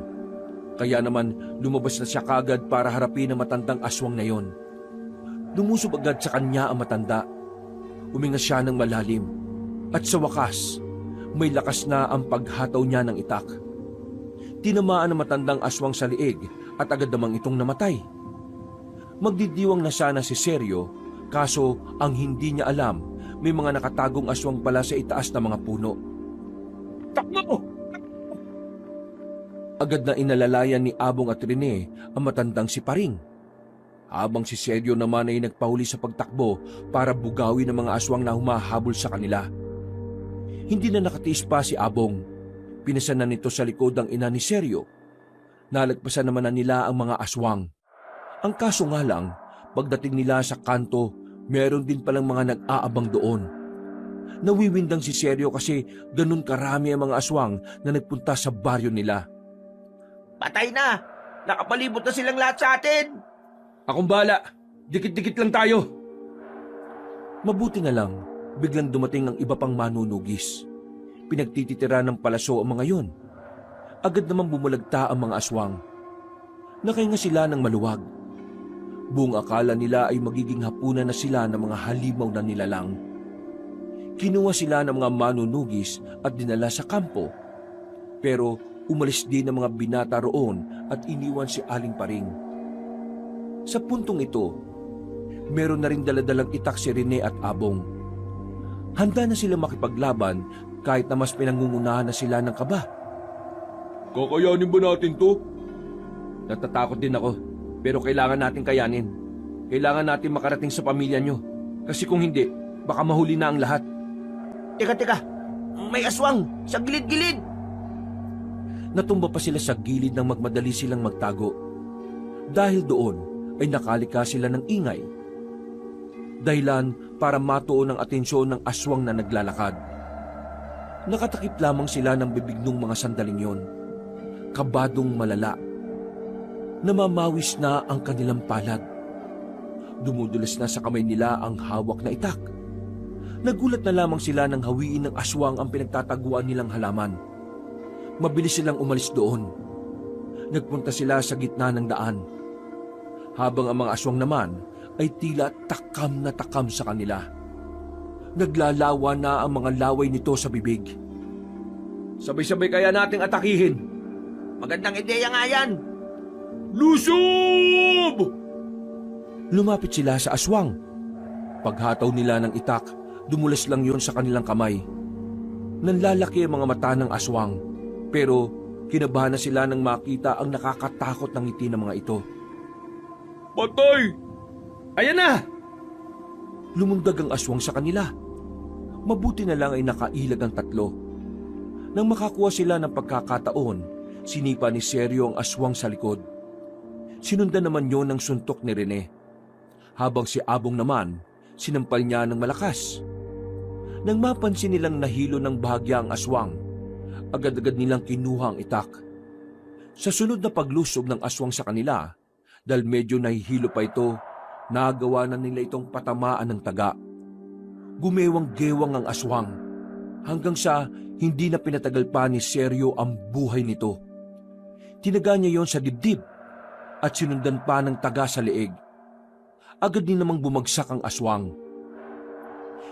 Kaya naman lumabas na siya kagad para harapin ang matandang aswang na yon. Lumusob agad sa kanya ang matanda. Uminga siya ng malalim. At sa wakas, may lakas na ang paghataw niya ng itak. Tinamaan ang matandang aswang sa liig at agad namang itong namatay. Magdidiwang na sana si Seryo, kaso ang hindi niya alam, may mga nakatagong aswang pala sa itaas na mga puno. Takbo! Agad na inalalayan ni Abong at Rene ang matandang si Paring, habang si Sergio naman ay nagpahuli sa pagtakbo para bugawin ang mga aswang na humahabol sa kanila. Hindi na nakatiis pa si Abong. Pinasan na nito sa likod ang ina ni Sergio. Nalagpasan naman na nila ang mga aswang. Ang kaso nga lang, pagdating nila sa kanto, meron din palang mga nag-aabang doon. Nawiwindang si Sergio kasi ganun karami ang mga aswang na nagpunta sa baryo nila. Patay na! Nakapalibot na silang lahat sa atin! Akong bala, dikit-dikit lang tayo. Mabuti na lang, biglang dumating ang iba pang manunugis. Pinagtititira ng palaso ang mga yon. Agad naman bumulagta ang mga aswang. Nakahinga sila ng maluwag. Buong akala nila ay magiging hapunan na sila ng mga halimaw na nilalang. Kinuha sila ng mga manunugis at dinala sa kampo. Pero umalis din ang mga binata roon at iniwan si Aling Paring. Sa puntong ito, meron na rin daladalang itak si Rene at Abong. Handa na sila makipaglaban kahit na mas pinangungunahan na sila ng kaba. Kakayanin ba natin to? Natatakot din ako, pero kailangan natin kayanin. Kailangan natin makarating sa pamilya nyo. Kasi kung hindi, baka mahuli na ang lahat. Teka, may aswang sa gilid-gilid! Natumba pa sila sa gilid nang magmadali silang magtago. Dahil doon ay nakalika sila ng ingay. Dahilan para matuon ang atensyon ng aswang na naglalakad. Nakatakip lamang sila ng bibig ng mga sandaling yon. Kabadong malala. Namamawis na ang kanilang palad. Dumudulas na sa kamay nila ang hawak na itak. Nagulat na lamang sila nang hawiin ng aswang ang pinagtataguan nilang halaman. Mabilis silang umalis doon. Nagpunta sila sa gitna ng daan. Habang ang mga aswang naman ay tila takam na takam sa kanila. Naglalawa na ang mga laway nito sa bibig. Sabay-sabay kaya nating atakihin. Magandang ideya nga yan! Lusob! Lumapit sila sa aswang. Paghataw nila ng itak, dumulas lang yon sa kanilang kamay. Nanlalaki ang mga mata ng aswang, pero kinabahan na sila nang makita ang nakakatakot ng ngiti ng mga ito. Patay! Ayan na! Lumundag ang aswang sa kanila. Mabuti na lang ay nakailag ang tatlo. Nang makakuha sila ng pagkakataon, sinipa ni Sergio ang aswang sa likod. Sinundan naman yon ng suntok ni Rene. Habang si Abong naman, sinampal niya ng malakas. Nang mapansin nilang nahilo ng bahagya ang aswang, agad-agad nilang kinuha ang itak. Sa sunod na paglusog ng aswang sa kanila, dahil medyo nahihilo pa ito, nagawa na nila itong patamaan ng taga. Gumewang-gewang ang aswang, hanggang sa hindi na pinatagal pa ni Sergio ang buhay nito. Tinaga niya yon sa dibdib at sinundan pa ng taga sa leeg. Agad din namang bumagsak ang aswang.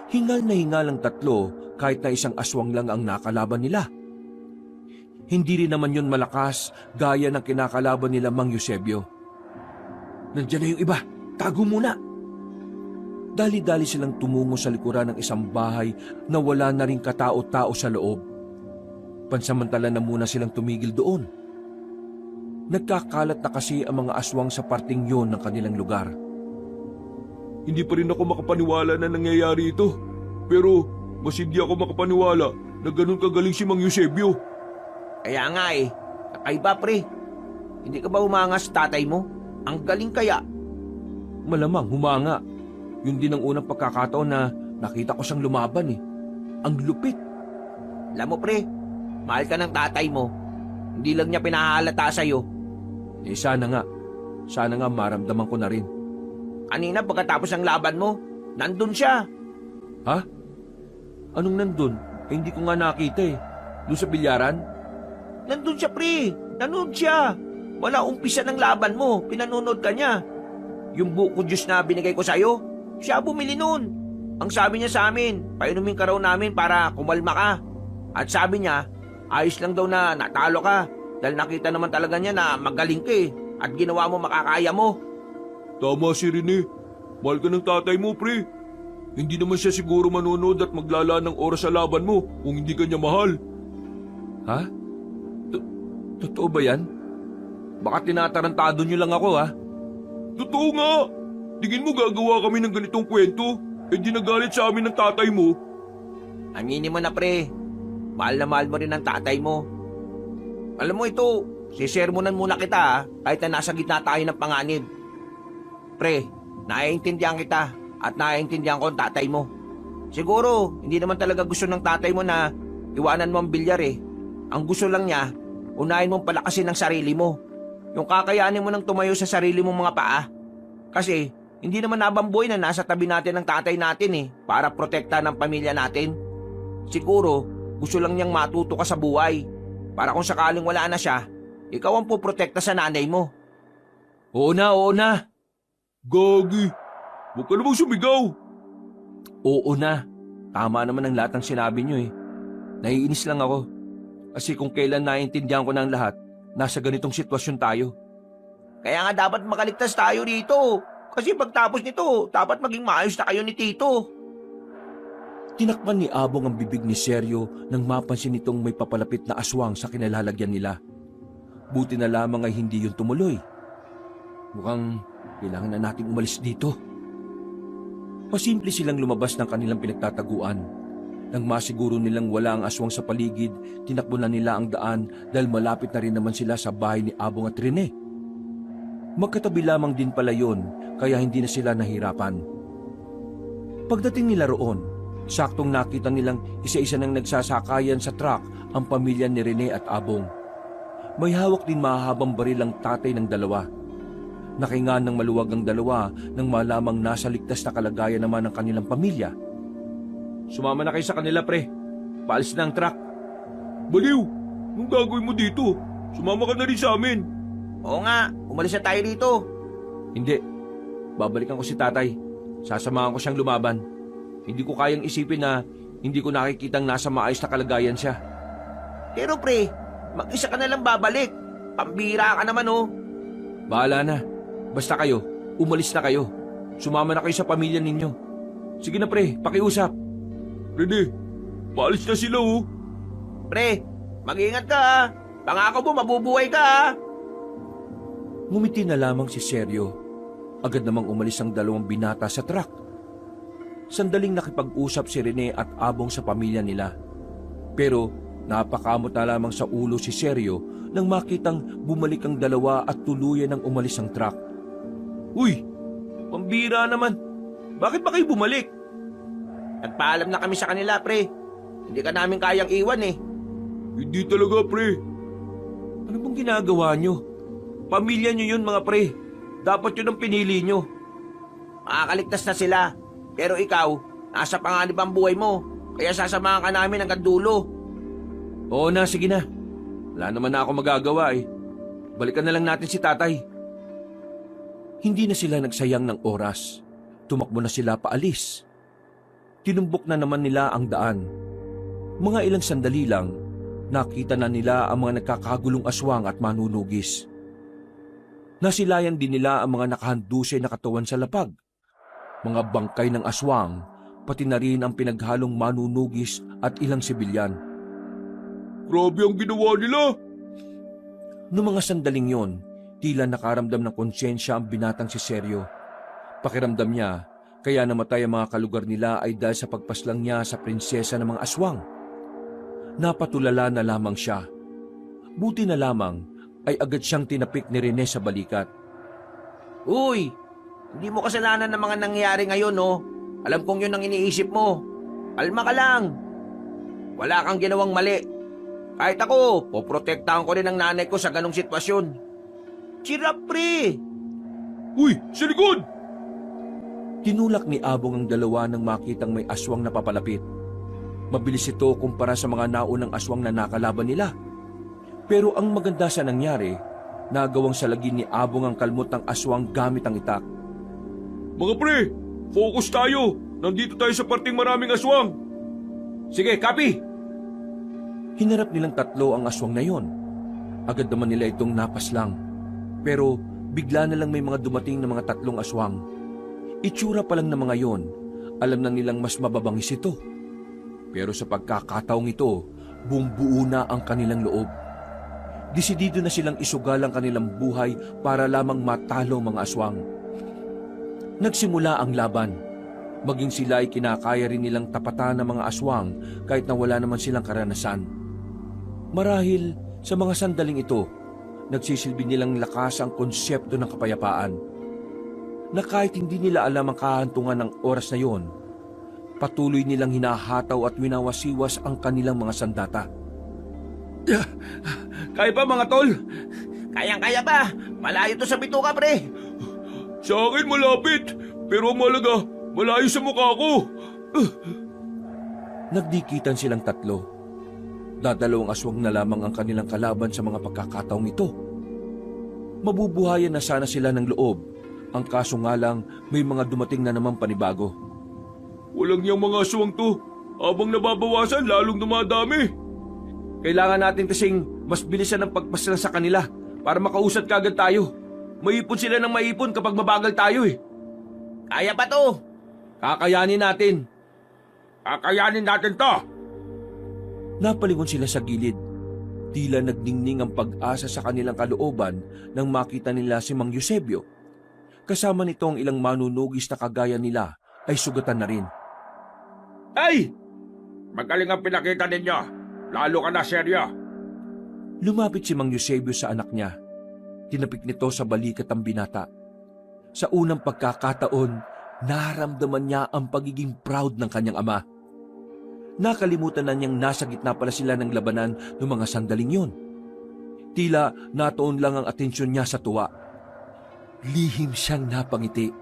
Hingal na hingal ang tatlo kahit na isang aswang lang ang nakalaban nila. Hindi rin naman yon malakas gaya ng kinakalaban nila Mang Eusebio. Nandiyan na yung iba, tago muna! Dali-dali silang tumungo sa likuran ng isang bahay na wala na rin katao-tao sa loob. Pansamantala na muna silang tumigil doon. Nagkakalat na kasi ang mga aswang sa parting yon ng kanilang lugar. Hindi pa rin ako makapaniwala na nangyayari ito. Pero mas hindi ako makapaniwala na ganun kagaling si Mang Eusebio. Kaya nga kakaiba pre. Hindi ka ba umangas tatay mo? Ang galing kaya. Malamang humanga. Yun din ang unang pagkakataon na nakita ko siyang lumaban eh. Ang lupit. Alam mo pre, mahal ka ng tatay mo. Hindi lang niya pinahalata sa'yo. Eh sana nga maramdaman ko na rin. Kanina pagkatapos ng laban mo, nandun siya. Ha? Anong nandun? Eh hindi ko nga nakita eh. Doon sa bilyaran? Nandun siya pre, nanood siya. Wala umpisa ng laban mo, pinanonood ka niya. Yung buko juice na binigay ko sa'yo, siya bumili nun. Ang sabi niya sa amin, painumin ka raw namin para kumalma ka. At sabi niya, ayos lang daw na natalo ka. Dahil nakita naman talaga niya na magaling ka eh. At ginawa mo makakaya mo. Tama si Rene. Mahal ka ng tatay mo, pre. Hindi naman siya siguro manonood at maglalaan ng oras sa laban mo kung hindi ka niya mahal. Ha? Totoo ba yan? Baka tinatarantado niyo lang ako ha? Totoo nga! Tingin mo gagawa kami ng ganitong kwento? Eh di nagalit sa amin ng tatay mo. Aminin mo na, pre. Mahal na mahal mo rin ang tatay mo. Alam mo ito, sisermonan muna kita ha, kahit na nasa gitna tayo ng panganib. Pre, naiintindihan kita at naiintindihan ko ang tatay mo. Siguro, hindi naman talaga gusto ng tatay mo na iwanan mo ang bilyar eh. Ang gusto lang niya, unahin mong palakasin ang sarili mo. Yung kakayanin mo nang tumayo sa sarili mong mga paa. Kasi, hindi naman nabamboy na nasa tabi natin ng tatay natin eh, para protekta ng pamilya natin. Siguro, gusto lang niyang matuto ka sa buhay. Para kung sakaling wala na siya, ikaw ang puprotekta sa nanay mo. Oo na, oo na. Gagi! Huwag ka namang sumigaw! Oo na. Tama naman ang lahat ng sinabi niyo eh. Naiinis lang ako. Kasi kung kailan naiintindihan ko ng lahat, nasa ganitong sitwasyon tayo. Kaya nga dapat makaligtas tayo dito. Kasi pagtapos nito, dapat maging maayos na kayo ni Tito. Tinakpan ni Abong ang bibig ni Seryo nang mapansin nitong may papalapit na aswang sa kinalalagyan nila. Buti na lamang ay hindi yun tumuloy. Mukhang kailangan na nating umalis dito. Pasimple silang lumabas ng kanilang pinagtataguan. Nang masiguro nilang wala ang aswang sa paligid, tinakbo na nila ang daan dahil malapit na rin naman sila sa bahay ni Abong at Rene. Magkatabi lamang din pala yun, kaya hindi na sila nahirapan. Pagdating nila roon, saktong nakita nilang isa-isa nang nagsasakayan sa truck ang pamilya ni Rene at Abong. May hawak din mahahabang baril ang tatay ng dalawa. Nakingan ng maluwag ang dalawa nang malamang nasa ligtas na kalagayan naman ng kanilang pamilya. Sumama na kayo sa kanila, pre. Paalis na ang truck. Baliw! Anong gagawin mo dito? Sumama ka na rin sa amin. Oo nga, umalis na tayo dito. Hindi. Babalikan ko si tatay. Sasamahan ko siyang lumaban. Hindi ko kayang isipin na hindi ko nakikitang nasa maayos na kalagayan siya. Pero pre, mag-isa ka na lang babalik. Pambira ka naman oh. Bahala na. Basta kayo, umalis na kayo. Sumama na kayo sa pamilya ninyo. Sige na pre, pakiusap. Rene, paalis na sila oh. Pre, mag-ingat ka ha. Pangako mo, mabubuhay ka ha. Ngumiti na lamang si Seryo. Agad namang umalis ang dalawang binata sa truck. Sandaling nakipag-usap si Rene at Abong sa pamilya nila. Pero napakamot na lamang sa ulo si Seryo nang makitang bumalik ang dalawa at tuluyan ang umalis ang truck. Uy, pambira naman. Bakit ba kayo bumalik? Nagpaalam na kami sa kanila, pre. Hindi ka namin kayang iwan eh. Hindi talaga, pre. Ano bang ginagawa nyo? Pamilya nyo yun, mga pre. Dapat yun ang pinili nyo. Makakaligtas na sila. Pero ikaw, nasa panganib ang buhay mo. Kaya sasamahan ka namin hanggang dulo. Oo na, sige na. Wala naman na ako magagawa eh. Balikan na lang natin si tatay. Hindi na sila nagsayang ng oras. Tumakbo na sila paalis. Tinumbok na naman nila ang daan. Mga ilang sandali lang, nakita na nila ang mga nagkakagulong aswang at manunugis. Nasilayan din nila ang mga nakahandusay na katawan sa lapag. Mga bangkay ng aswang, pati na rin ang pinaghalong manunugis at ilang sibilyan. Grabe ang ginawa nila. Noong mga sandaling yon, tila nakaramdam ng konsyensya ang binatang si Seryo. Pakiramdam niya, kaya namatay ang mga kalugar nila ay dahil sa pagpaslang niya sa prinsesa ng mga aswang. Napatulala na lamang siya. Buti na lamang ay agad siyang tinapik ni Rene sa balikat. Uy, hindi mo kasalanan ng mga nangyayari ngayon, no? Alam kong yun ang iniisip mo. Kalma ka lang. Wala kang ginawang mali. Kahit ako, poprotektahan ko rin ang nanay ko sa ganong sitwasyon. Cheer up, pre! Uy, sa likod! Tinulak ni Abong ang dalawa nang makitang may aswang na papalapit. Mabilis ito kumpara sa mga naunang aswang na nakalaban nila. Pero ang maganda sa nangyari, nagawang salagin ni Abong ang kalmot ng aswang gamit ang itak. Mga pre, focus tayo. Nandito tayo sa parting maraming aswang. Sige, copy! Hinarap nilang tatlo ang aswang na yon. Agad naman nila itong napaslang. Pero bigla na lang may mga dumating na mga tatlong aswang. Itsura pa lang ng mga yon, alam na nilang mas mababangis ito. Pero sa pagkakataong ito, bumubuo na ang kanilang loob. Desidido na silang isugal ang kanilang buhay para lamang matalo ang mga aswang. Nagsimula ang laban. Maging sila ay kinakaya rin nilang tapatan ng mga aswang kahit na wala naman silang karanasan. Marahil sa mga sandaling ito, nagsisilbi nilang lakas ang konsepto ng kapayapaan. Na kahit hindi nila alam ang kahantungan ng oras na yon, patuloy nilang hinahataw at winawasiwas ang kanilang mga sandata. Kaya pa mga tol? Kayang-kaya pa. Malayo to sa bituka, pre. Sa akin malapit, pero malaga, malayo sa mukha ko. Nagdikitan silang tatlo. Dadalawang aswang na lamang ang kanilang kalaban sa mga pagkakataong ito. Mabubuhayan na sana sila ng loob. Ang kaso nga lang, may mga dumating na naman panibago. Walang niyang mga aswang to. Habang nababawasan, lalong dumadami. Kailangan natin kasing mas bilisan ang pagpasla sa kanila para makausad kagad tayo. Maipon sila ng maipon kapag mabagal tayo eh. Kaya pa to. Kakayanin natin. Kakayanin natin to. Napalingon sila sa gilid. Tila nagdingning ang pag-asa sa kanilang kalooban nang makita nila si Mang Eusebio. Kasama nito ang ilang manunugis na kagaya nila ay sugatan na rin. Ay! Magaling ang pinakita ninyo. Lalo ka na, seryo. Lumapit si Mang Eusebio sa anak niya. Tinapik nito sa balikat ang binata. Sa unang pagkakataon, naramdaman niya ang pagiging proud ng kanyang ama. Nakalimutan na niyang nasa gitna pala sila ng labanan ng mga sandaling yun. Tila natuon lang ang atensyon niya sa tuwa. Lihim siyang napangiti.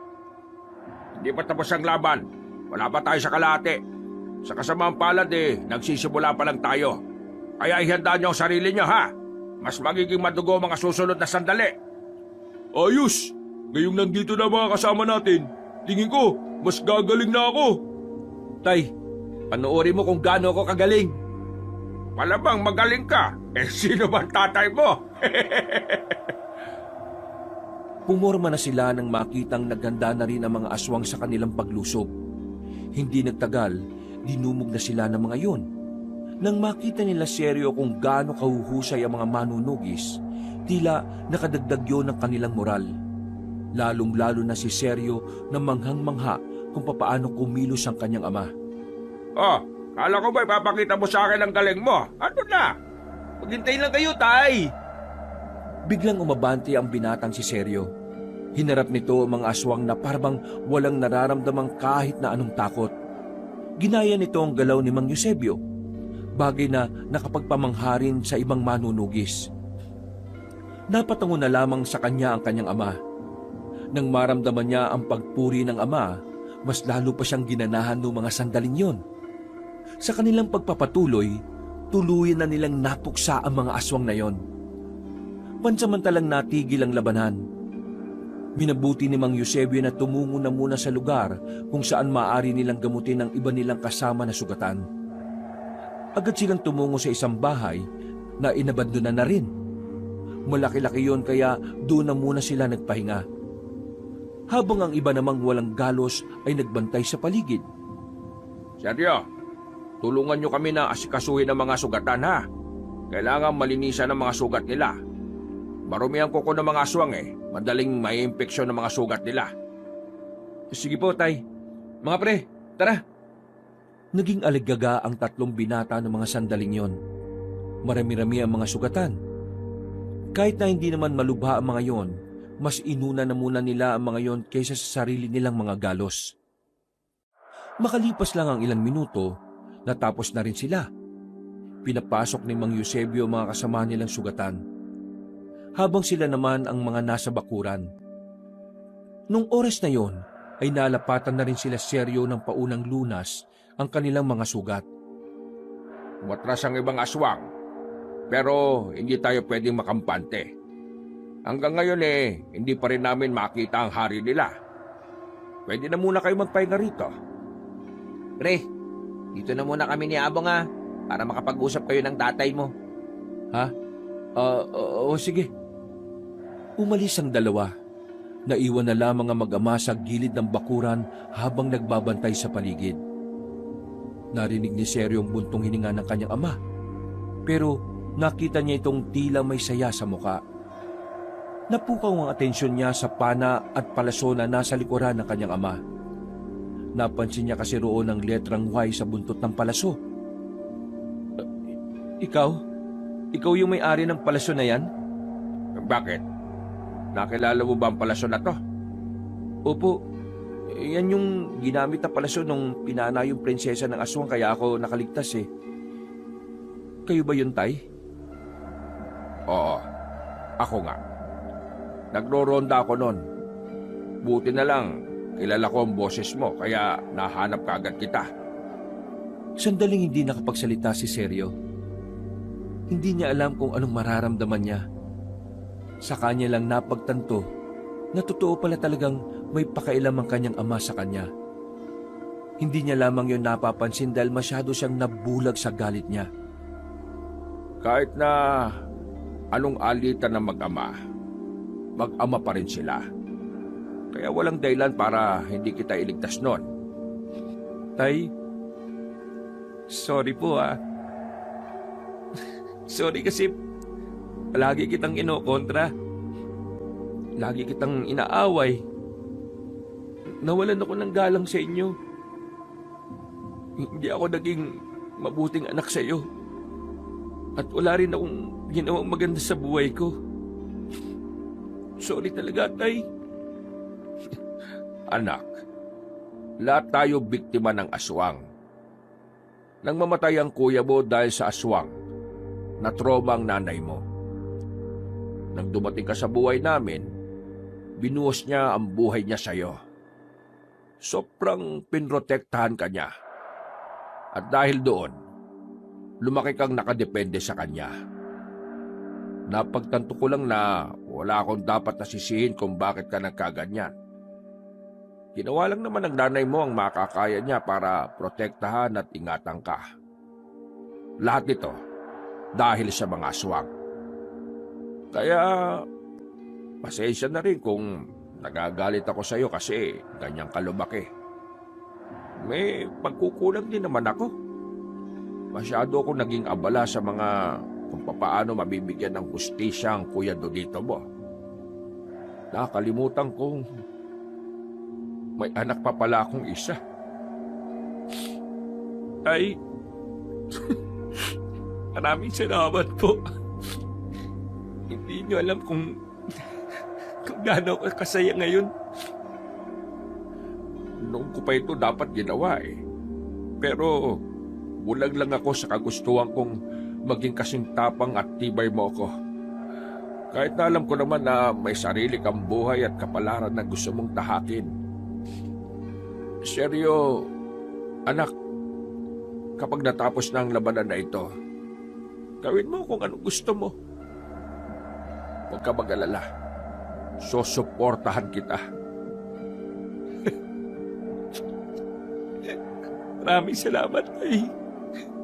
Hindi pa tapos ang laban. Wala pa tayo sa kalahati. Sa kasamaang palad nagsisimula pa lang tayo. Kaya ihanda niyo ang sarili niyo, ha? Mas magiging madugo mga susunod na sandali. Ayos! Ngayong nandito na mga kasama natin, tingin ko, mas gagaling na ako. Tay, panoorin mo kung gaano ako kagaling. Malamang magaling ka. Sino bang tatay mo? Pumorma na sila nang makitang naghanda na rin ang mga aswang sa kanilang paglusob. Hindi nagtagal, dinumog na sila ng mga yun. Nang makita nila seryo kung gaano kahuhusay ang mga manunugis, tila nakadagdag yun ng kanilang moral. Lalong-lalo na si Seryo na manghang-mangha kung papaano kumilos ang kanyang ama. Oh, kala ko ba ipapakita mo sa akin ang galing mo? Ano na? Maghintay lang kayo, tay! Biglang umabante ang binatang si Seryo. Hinarap nito ang mga aswang na parang walang nararamdamang kahit na anong takot. Ginaya nito ang galaw ni Mang Eusebio, bagay na nakapagpamangharin sa ibang manunugis. Napatango na lamang sa kanya ang kanyang ama. Nang maramdaman niya ang pagpuri ng ama, mas lalo pa siyang ginanahan ng mga sandaling yon. Sa kanilang pagpapatuloy, tuluyan na nilang napuksa ang mga aswang na yon. Pansamantalang natigil ang labanan. Minabuti ni Mang Eusebio na tumungo na muna sa lugar kung saan maaari nilang gamutin ang iba nilang kasama na sugatan. Agad silang tumungo sa isang bahay na inabandona na rin. Malaki-laki yon kaya doon na muna sila nagpahinga. Habang ang iba namang walang galos ay nagbantay sa paligid. Seryo, tulungan nyo kami na asikasuhin ang mga sugatan, ha? Kailangan malinisan ang mga sugat nila. Marumi ang kuko ng mga aswang Madaling may impeksyon ng mga sugat nila. Sige po, tay. Mga pre, tara. Naging aliggaga ang tatlong binata ng mga sandaling yon. Marami-rami ang mga sugatan. Kahit na hindi naman malubha ang mga yon, mas inuna na muna nila ang mga yon kaysa sa sarili nilang mga galos. Makalipas lang ang ilang minuto, natapos na rin sila. Pinapasok ni Mang Eusebio ang mga kasama nilang sugatan, habang sila naman ang mga nasa bakuran. Nung oras na yon, ay nalapatan na rin sila Seryo ng paunang lunas ang kanilang mga sugat. Umatras ang ibang aswang, pero hindi tayo pwedeng makampante. Hanggang ngayon hindi pa rin namin makita ang hari nila. Pwede na muna kayo magpahinga rito. Pre, dito na muna kami ni Abong para makapag-usap kayo ng tatay mo. Ha? Sige. Umalis ang dalawa. Naiwan na lamang ang mag-ama sa gilid ng bakuran habang nagbabantay sa paligid. Narinig ni Seryo ang buntong hininga ng kanyang ama. Pero Nakita niya itong tila may saya sa muka. Napukaw ang atensyon niya sa pana at palaso na nasa likuran ng kanyang ama. Napansin niya kasi roon ang letrang Y sa buntot ng palaso. Ikaw? Ikaw yung may-ari ng palaso na yan? Bakit? Nakilala mo ba ang palasyo na to? Opo. Yan yung ginamit na palaso nung pinana yung prinsesa ng aswang kaya ako nakaligtas eh. Kayo ba yun, Tay? Oo, ako nga. Nagro-ronda ako noon. Buti na lang, kilala ko ang boses mo, kaya nahanap kaagad kita. Sandaling hindi nakapagsalita si Sergio. Hindi niya alam kung anong mararamdaman niya. Sa kanya lang napagtanto na totoo pala talagang may pakailam ang kanyang ama sa kanya. Hindi niya lamang yon napapansin dahil masyado siyang nabulag sa galit niya. Kahit na anong alitan ng mag-ama pa rin sila. Kaya walang dahilan para hindi kita iligtas noon. Tay, sorry po ah. Sorry kasi lagi kitang inokontra. Lagi kitang inaaway. Nawalan ako ng galang sa inyo. Hindi ako naging mabuting anak sa iyo. At wala rin akong ginawang maganda sa buhay ko. Sorry talaga, Tay. Anak, lahat tayo biktima ng aswang. Nang mamatay ang kuya mo dahil sa aswang, na-trauma ang nanay mo. Nang dumating ka sa buhay namin, binuhos niya ang buhay niya sa'yo. Sobrang pinrotektahan ka niya. At dahil doon, lumaki kang nakadepende sa kanya. Napagtanto ko lang na wala akong dapat nasisihin kung bakit ka nagkaganyan. Ginawa lang naman ng nanay mo ang makakaya niya para protektahan at ingatan ka. Lahat ito dahil sa mga aswang. Kaya, pasensya na rin kung nagagalit ako sa iyo kasi ganyan ka lumaki. May pagkukulang din naman ako. Masyado akong naging abala sa mga kung paano mabibigyan ng hustisya ang kuya Dodito mo. Nakalimutan kong may anak pa pala akong isa. Ay, maraming salamat po. Hindi niyo alam kung gaano ako kasaya ngayon. Noong ko pa ito dapat ginawa eh. Pero bulag lang ako sa kagustuhan kong maging kasing tapang at tibay mo ako. Kahit na alam ko naman na may sarili kang buhay at kapalaran na gusto mong tahakin. Seryo, anak, kapag natapos na ang labanan na ito, gawin mo kung anong gusto mo. Huwag ka mag-alala. Susuportahan kita. Maraming salamat, Tay.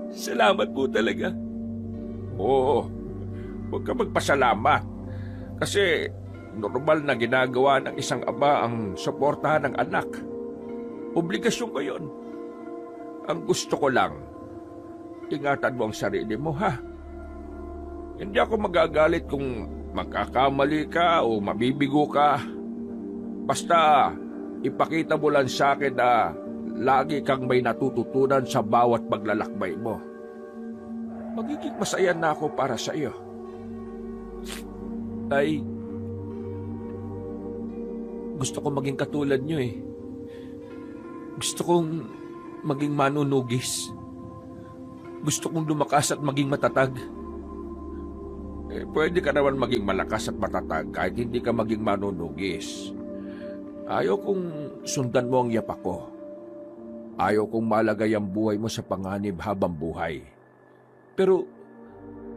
Salamat po talaga. Oo, huwag ka magpasalamat. Kasi normal na ginagawa ng isang ama ang suportahan ng anak. Obligasyon ko yun. Ang gusto ko lang, ingatan mo ang sarili mo, ha? Hindi ako magagalit kung magkakamali ka o mabibigo ka. Basta ipakita mo lang sa akin na lagi kang may natututunan sa bawat paglalakbay mo. Magiging masaya na ako para sa iyo. Tay, gusto ko maging katulad niyo eh. Gusto kong maging manunugis. Gusto kong lumakas at maging matatag. Pwede ka naman maging malakas at matatag kahit hindi ka maging manunugis. Ayaw kong sundan mo ang yapak ko. Ayaw kong malagay ang buhay mo sa panganib habang buhay. Pero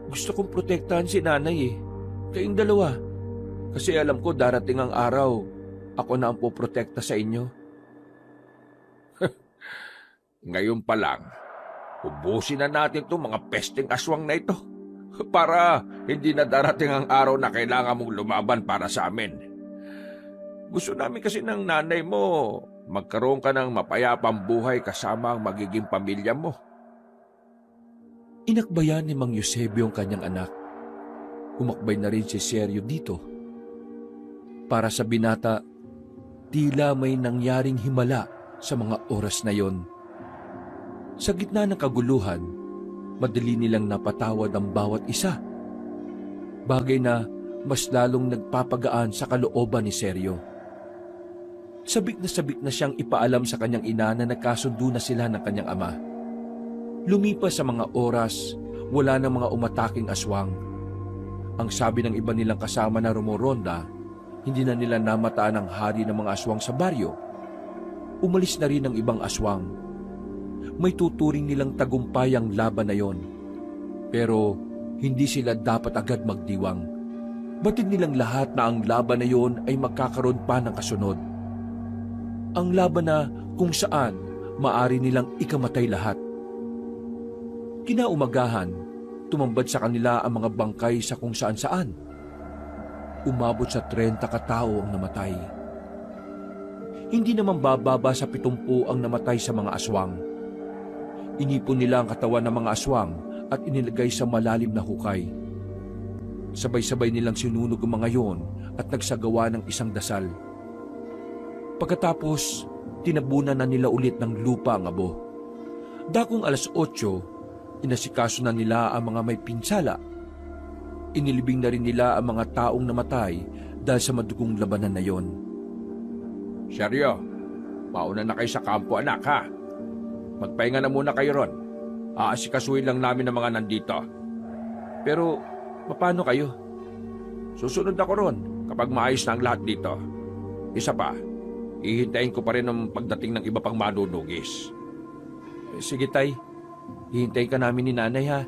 gusto kong protektahan si nanay eh. Kayong dalawa. Kasi alam ko darating ang araw, ako na ang poprotekta sa inyo. Ngayon pa lang, ubusin na natin itong mga pesteng aswang na ito para hindi na darating ang araw na kailangan mong lumaban para sa amin. Gusto namin kasi ng nanay mo magkaroon ka ng mapayapang buhay kasama ang magiging pamilya mo. Inakbayan ni Mang Eusebio ang kanyang anak. Umakbay na rin si Sergio dito. Para sa binata, tila may nangyaring himala sa mga oras na yon. Sa gitna ng kaguluhan, madali nilang napatawad ang bawat isa. Bagay na mas lalong nagpapagaan sa kalooban ni Sergio. Sabik na siyang ipaalam sa kanyang ina na nagkasundo na sila ng kanyang ama. Lumipas sa mga oras, wala ng mga umataking aswang. Ang sabi ng iba nilang kasama na rumoronda, hindi na nila namataan ang hari ng mga aswang sa baryo. Umalis na rin ang ibang aswang. May tuturing nilang tagumpay ang laban na yon. Pero hindi sila dapat agad magdiwang. Batid nilang lahat na ang laban na yon ay magkakaroon pa ng kasunod. Ang laban na kung saan maari nilang ikamatay lahat. Kinaumagahan, tumambad sa kanila ang mga bangkay sa kung saan-saan. Umabot sa 30 katao ang namatay. Hindi naman bababa sa 70 ang namatay sa mga aswang. Inipon nila ang katawan ng mga aswang at inilagay sa malalim na hukay. Sabay-sabay nilang sinunog ang mga yon at nagsagawa ng isang dasal. Pagkatapos, tinabunan na nila ulit ng lupa ang abo. Dakong 8:00, inasikaso na nila ang mga may pinsala. Inilibing na rin nila ang mga taong namatay dahil sa madugong labanan na yon. Seryo, mauna na kayo sa kampo anak ha. Magpahinga na muna kayo ron. Aasikasuhin lang namin ang mga nandito. Pero, paano kayo? Susunod ako ron kapag maayos na ang lahat dito. Isa pa, ihintayin ko pa rin ang pagdating ng iba pang manunugis. Sige tay, hihintayin ka namin ni nanay ha.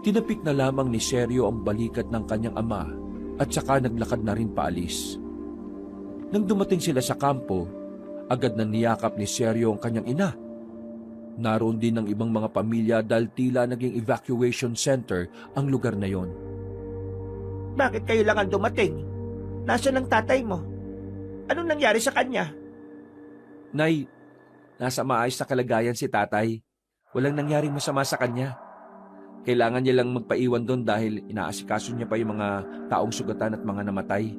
Tinapik na lamang ni Sergio ang balikat ng kanyang ama at saka naglakad na rin paalis. Nang dumating sila sa kampo, agad na niyakap ni Sergio ang kanyang ina. Naroon din ng ibang mga pamilya dahil tila naging evacuation center ang lugar na yon. Bakit kayo lang ang dumating? Nasaan ang tatay mo? Anong nangyari sa kanya? Nay, nasa maayos na kalagayan si tatay. Walang nangyaring masama sa kanya. Kailangan niya lang magpaiwan doon dahil inaasikaso niya pa yung mga taong sugatan at mga namatay.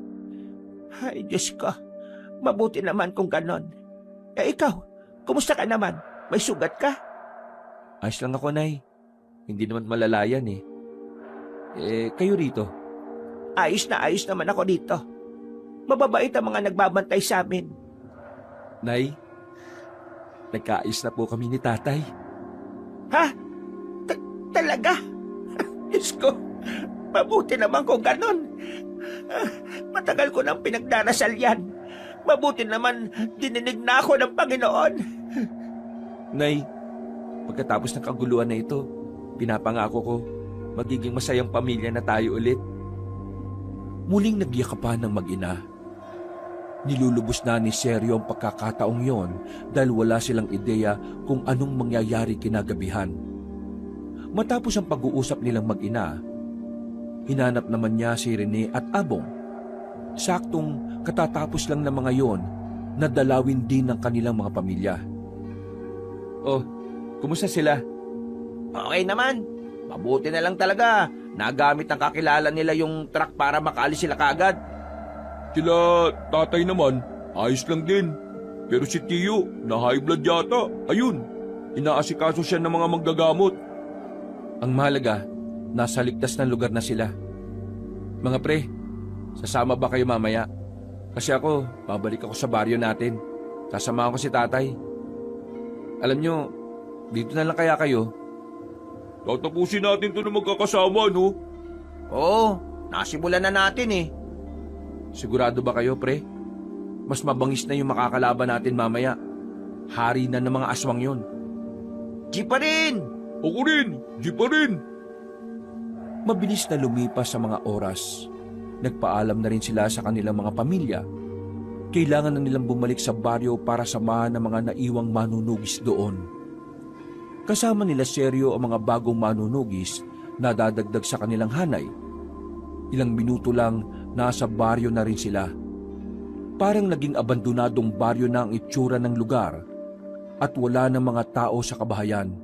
Ay, Diyos ko. Mabuti naman kung ganon. Ikaw, kumusta ka naman? May sugat ka? Ayos lang ako, Nay. Hindi naman malalayan eh. Kayo rito? Ayos naman ako dito. Mababait ang mga nagbabantay sa amin. Nay, nagkaayos na po kami ni tatay. Ha? Talaga? Diyos ko, mabuti naman kung ganon. Matagal ko nang pinagdarasal yan. Mabuti naman dininig na ako ng Panginoon. Nay, pagkatapos ng kaguluhan na ito, pinapangako ko, magiging masayang pamilya na tayo ulit. Muling nagyakapan ng mag-ina. Nilulubos na ni Sergio ang pagkakataong yon dahil wala silang ideya kung anong mangyayari kinagabihan. Matapos ang pag-uusap nilang mag-ina, hinanap naman niya si Rene at Abong. Saktong katatapos lang ng mga yon na dalawin din ng kanilang mga pamilya. Oh, kumusta sila? Okay naman. Mabuti na lang talaga. Nagamit ng kakilala nila yung truck para makaalis sila kaagad. Sila tatay naman, ayos lang din. Pero si Tiyo, na high blood yata. Ayun, inaasikaso siya ng mga manggagamot. Ang mahalaga, nasa ligtas na lugar na sila. Mga pre, sasama ba kayo mamaya? Kasi ako, babalik ako sa baryo natin. Sasamahan ko si tatay. Alam nyo, dito na lang kaya kayo. Tatapusin natin to na magkakasama, no? Oo, nasimulan na natin eh. Sigurado ba kayo, pre? Mas mabangis na yung makakalaban natin mamaya. Hari na ng mga aswang yon. Di pa rin! Ako rin, di pa rin. Mabilis na lumipas sa mga oras. Nagpaalam na rin sila sa kanilang mga pamilya. Kailangan na nilang bumalik sa baryo para samahan ng mga naiwang manunugis doon. Kasama nila Sergio ang mga bagong manunugis na dadagdag sa kanilang hanay. Ilang minuto lang, nasa baryo na rin sila. Parang naging abandonadong baryo na ang itsura ng lugar at wala ng mga tao sa kabahayan.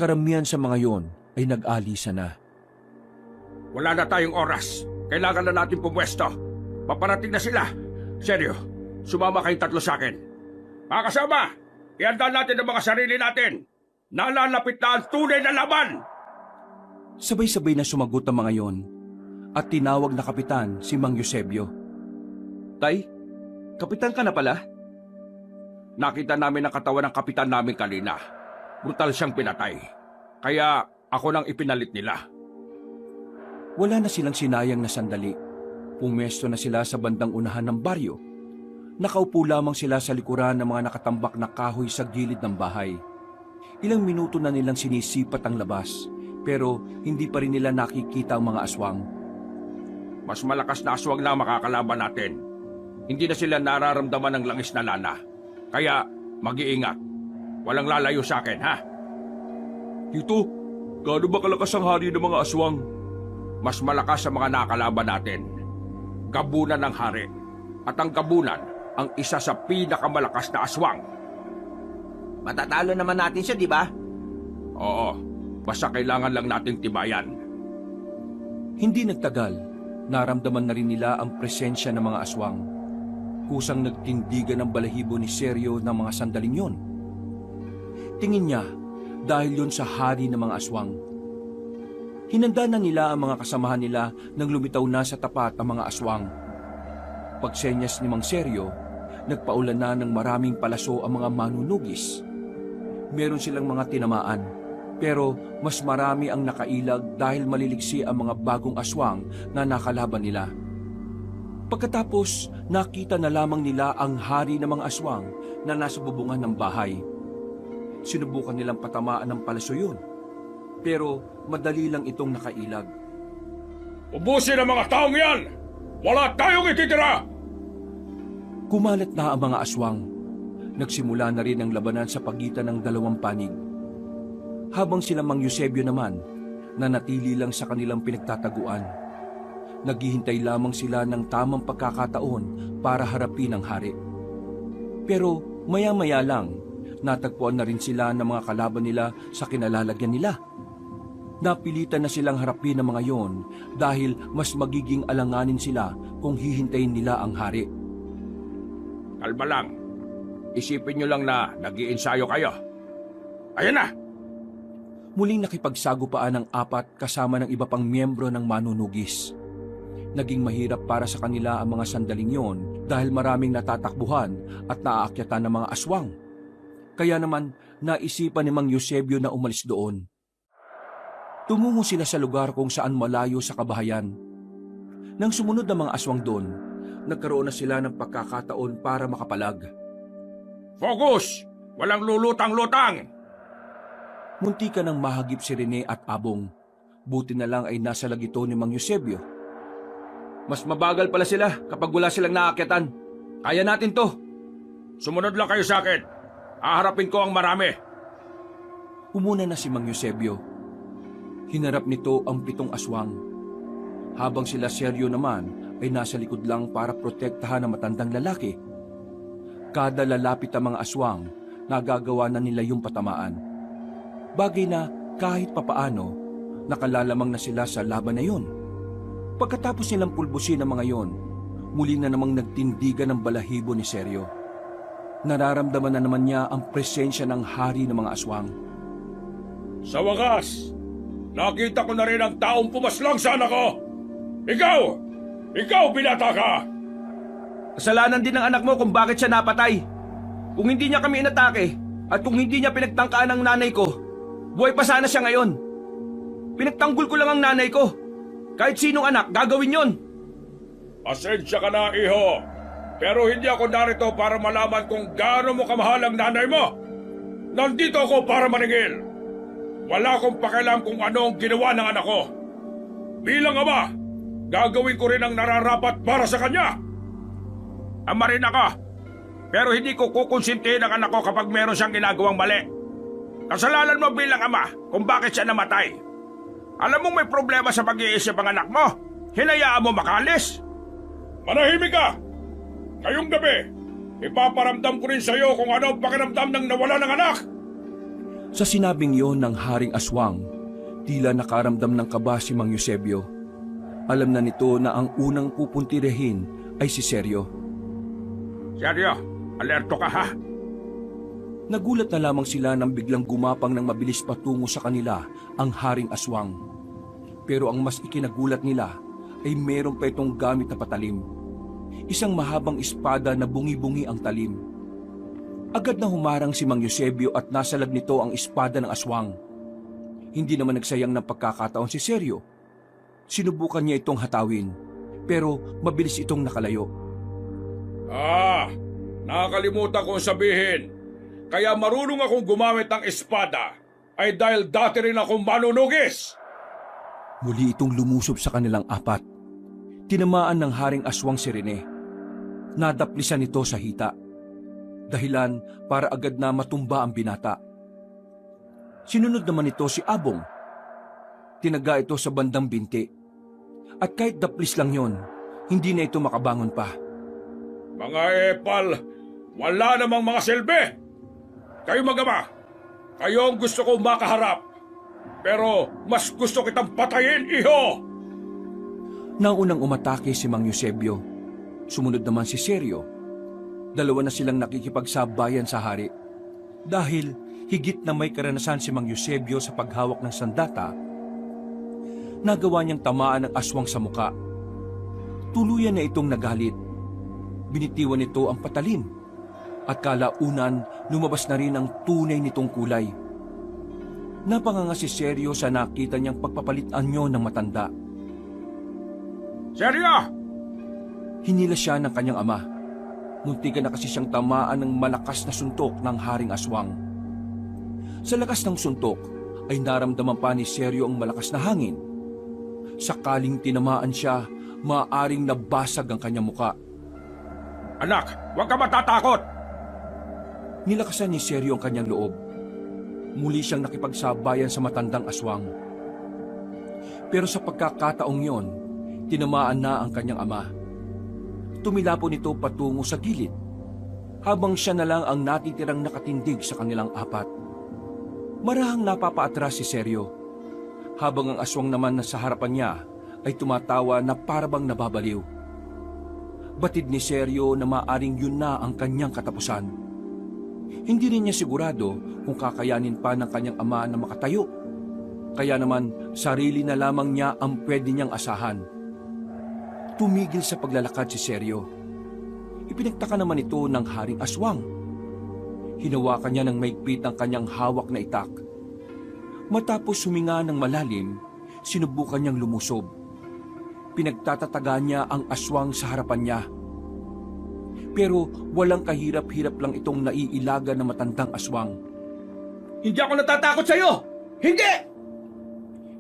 karamihan sa mga yon ay nag-alisa na. Wala na tayong oras. Kailangan na natin pumwesto. Paparating na sila. Seryo, sumama kayong tatlo sa akin. Mga kasama, ihanda natin ang mga sarili natin. Nalalapit na ang tunay na laban. Sabay-sabay na sumagot ang mga yon at tinawag na kapitan si Mang Eusebio. Tay, kapitan ka na pala? Nakita namin ang katawan ng kapitan namin kanina. Brutal siyang pinatay. Kaya ako nang ipinalit nila. Wala na silang sinayang na sandali. Pumesto na sila sa bandang unahan ng baryo. Nakaupo lamang sila sa likuran ng mga nakatambak na kahoy sa gilid ng bahay. Ilang minuto na nilang sinisipat ang labas, pero hindi pa rin nila nakikita ang mga aswang. Mas malakas na aswang na makakalaban natin. Hindi na sila nararamdaman ng langis na lana. Kaya mag-iingat. Walang lalayo sa akin, ha? Tito, gaano ba kalakas ang hari ng mga aswang? Mas malakas sa mga nakalaban natin. Gabunan ng hari. At ang gabunan ang isa sa pinakamalakas na aswang. Matatalo naman natin siya, di ba? Oo, basta kailangan lang nating tibayan. Hindi nagtagal, naramdaman na rin nila ang presensya ng mga aswang. Kusang nagtindigan ng balahibo ni Seryo ng mga sandaling yon. Tingin niya dahil yon sa hari ng mga aswang. Hinanda na nila ang mga kasamahan nila nang lumitaw na sa tapat ang mga aswang. Pagsenyas ni Mang Seryo, nagpaulan na ng maraming palaso ang mga manunugis. Meron silang mga tinamaan, pero mas marami ang nakailag dahil maliliksi ang mga bagong aswang na nakalaban nila. Pagkatapos, nakita na lamang nila ang hari ng mga aswang na nasa bubungan ng bahay. Sinubukan nilang patamaan ng palaso yun, pero madali lang itong nakailag. Ubusin ang mga taong yan! Wala tayong ititira! Kumalat na ang mga aswang. Nagsimula na rin ang labanan sa pagitan ng dalawang panig. Habang sila Mang Eusebio naman, nanatili lang sa kanilang pinagtataguan. Naghihintay lamang sila ng tamang pagkakataon para harapin ang hari. Pero maya-maya lang, natagpuan na rin sila ng mga kalaban nila sa kinalalagyan nila. Napilitan na silang harapin ang mga yon dahil mas magiging alanganin sila kung hihintayin nila ang hari. Kalma lang. Isipin nyo lang na nag-iinsayo kayo. Ayan na! Muling nakipagsagupaan ang apat kasama ng iba pang miyembro ng manunugis. Naging mahirap para sa kanila ang mga sandaling yon dahil maraming natatakbuhan at naaakyatan ng mga aswang. Kaya naman, naisipan ni Mang Eusebio na umalis doon. Tumungo sila sa lugar kung saan malayo sa kabahayan. Nang sumunod ang mga aswang doon, nagkaroon na sila ng pagkakataon para makapalag. Focus! Walang lulutang-lutang! Munti ka nang mahagip si Rene at Abong. Buti na lang ay nasa lagito ni Mang Eusebio. Mas mabagal pala sila kapag wala silang naakyatan. Kaya natin to. Sumunod lang kayo sa akin. Aharapin ko ang marami. Umuna na si Mang Eusebio. Hinarap nito ang 7 aswang. Habang sila Seryo naman ay nasa likod lang para protektahan ang matandang lalaki. Kada lalapit ang mga aswang, nagagawa na nila yung patamaan. Bagay na kahit papaano, nakalalamang na sila sa laban na yun. Pagkatapos nilang pulbusin ang mga yon, muli na namang nagtindigan ng balahibo ni Seryo. Nararamdaman na naman niya ang presensya ng hari ng mga aswang. Sa wakas, nakita ko na rin ang taong pumaslang sa anak ko. Ikaw! Ikaw, binata ka! Kasalanan din ng anak mo kung bakit siya napatay. Kung hindi niya kami inatake at kung hindi niya pinagtangkaan ang nanay ko, buhay pa sana siya ngayon. Pinagtanggol ko lang ang nanay ko. Kahit sinong anak, gagawin yon. Pasensya ka na, iho. Pero hindi ako narito para malaman kung gaano mo kamahal ang nanay mo. Nandito ako para maningil. Wala akong pakialam kung ano ang ginawa ng anak ko. Bilang ama, gagawin ko rin ang nararapat para sa kanya. Ama rin ako, pero hindi ko kukonsintihin ang anak ko kapag meron siyang ginagawang mali. Kasalanan mo bilang ama kung bakit siya namatay. Alam mong may problema sa pag-iisip ang anak mo. Hinayaan mo makalis. Manahimik ka! Ngayong gabi, ipaparamdam ko rin sa iyo kung ano ang pakiramdam ng nawala ng anak. Sa sinabing yon ng Haring Aswang, tila nakaramdam ng kaba si Mang Eusebio. Alam na nito na ang unang pupuntirihin ay si Seryo. Seryo, alerto ka ha? Nagulat na lamang sila nang biglang gumapang ng mabilis patungo sa kanila ang Haring Aswang. Pero ang mas ikinagulat nila ay meron pa itong gamit na patalim. Isang mahabang espada na bungi-bungi ang talim. Agad na humarang si Mang Eusebio at nasalag nito ang espada ng aswang. Hindi naman nagsayang ng pagkakataon si Seryo. Sinubukan niya itong hatawin, pero mabilis itong nakalayo. Nakakalimutan kong sabihin. Kaya marunong akong gumamit ng espada ay dahil dati rin akong manunugis. Muli itong lumusob sa kanilang apat. Tinamaan ng Haring Aswang si Rene. Nadaplisan ito sa hita. Dahilan para agad na matumba ang binata. Sinunod naman ito si Abong. Tinaga ito sa bandang binti. At kahit daplis lang yon, hindi na ito makabangon pa. Mga epal, wala namang mga silbi. Kayo mag-ama, kayo ang gusto kong makaharap. Pero mas gusto kitang patayin, iho! Naunang umatake si Mang Eusebio. Sumunod naman si Seryo. Dalawa na silang nakikipagsabayan sa hari. Dahil higit na may karanasan si Mang Eusebio sa paghawak ng sandata, nagawa niyang tamaan ng aswang sa muka. Tuluyan na itong nagalit. Binitiwan nito ang patalim. At kalaunan, lumabas na rin ang tunay nitong kulay. Napanganga si Seryo sa nakita niyang pagpapalit anyo ng matanda. Seryo! Hinila siya ng kanyang ama. Muntikan na kasi siyang tamaan ng malakas na suntok ng Haring Aswang. Sa lakas ng suntok ay naramdaman pa ni Seryo ang malakas na hangin. Sakaling tinamaan siya, maaaring nabasag ang kanyang muka. Anak, huwag ka matatakot! Nilakasan ni Seryo ang kanyang loob. Muli siyang nakipagsabayan sa matandang aswang. Pero sa pagkakataong yon, tinamaan na ang kanyang ama. Tumilapo nito patungo sa gilid, habang siya na lang ang natitirang nakatindig sa kanilang apat. Marahang napapaatras si Seryo, habang ang aswang naman na sa harapan niya ay tumatawa na parabang nababaliw. Batid ni Seryo na maaring yun na ang kanyang katapusan. Hindi rin niya sigurado kung kakayanin pa ng kanyang ama na makatayo. Kaya naman sarili na lamang niya ang pwede niyang asahan. Tumigil sa paglalakad si Seryo. Ipinagtaka naman ito ng Haring Aswang. Hinawakan niya ng maigpit ang kanyang hawak na itak. Matapos huminga ng malalim, sinubukan niyang lumusob. Pinagtatataga niya ang aswang sa harapan niya. Pero walang kahirap-hirap lang itong naiilaga na matandang aswang. Hindi ako natatakot sa'yo! Hindi!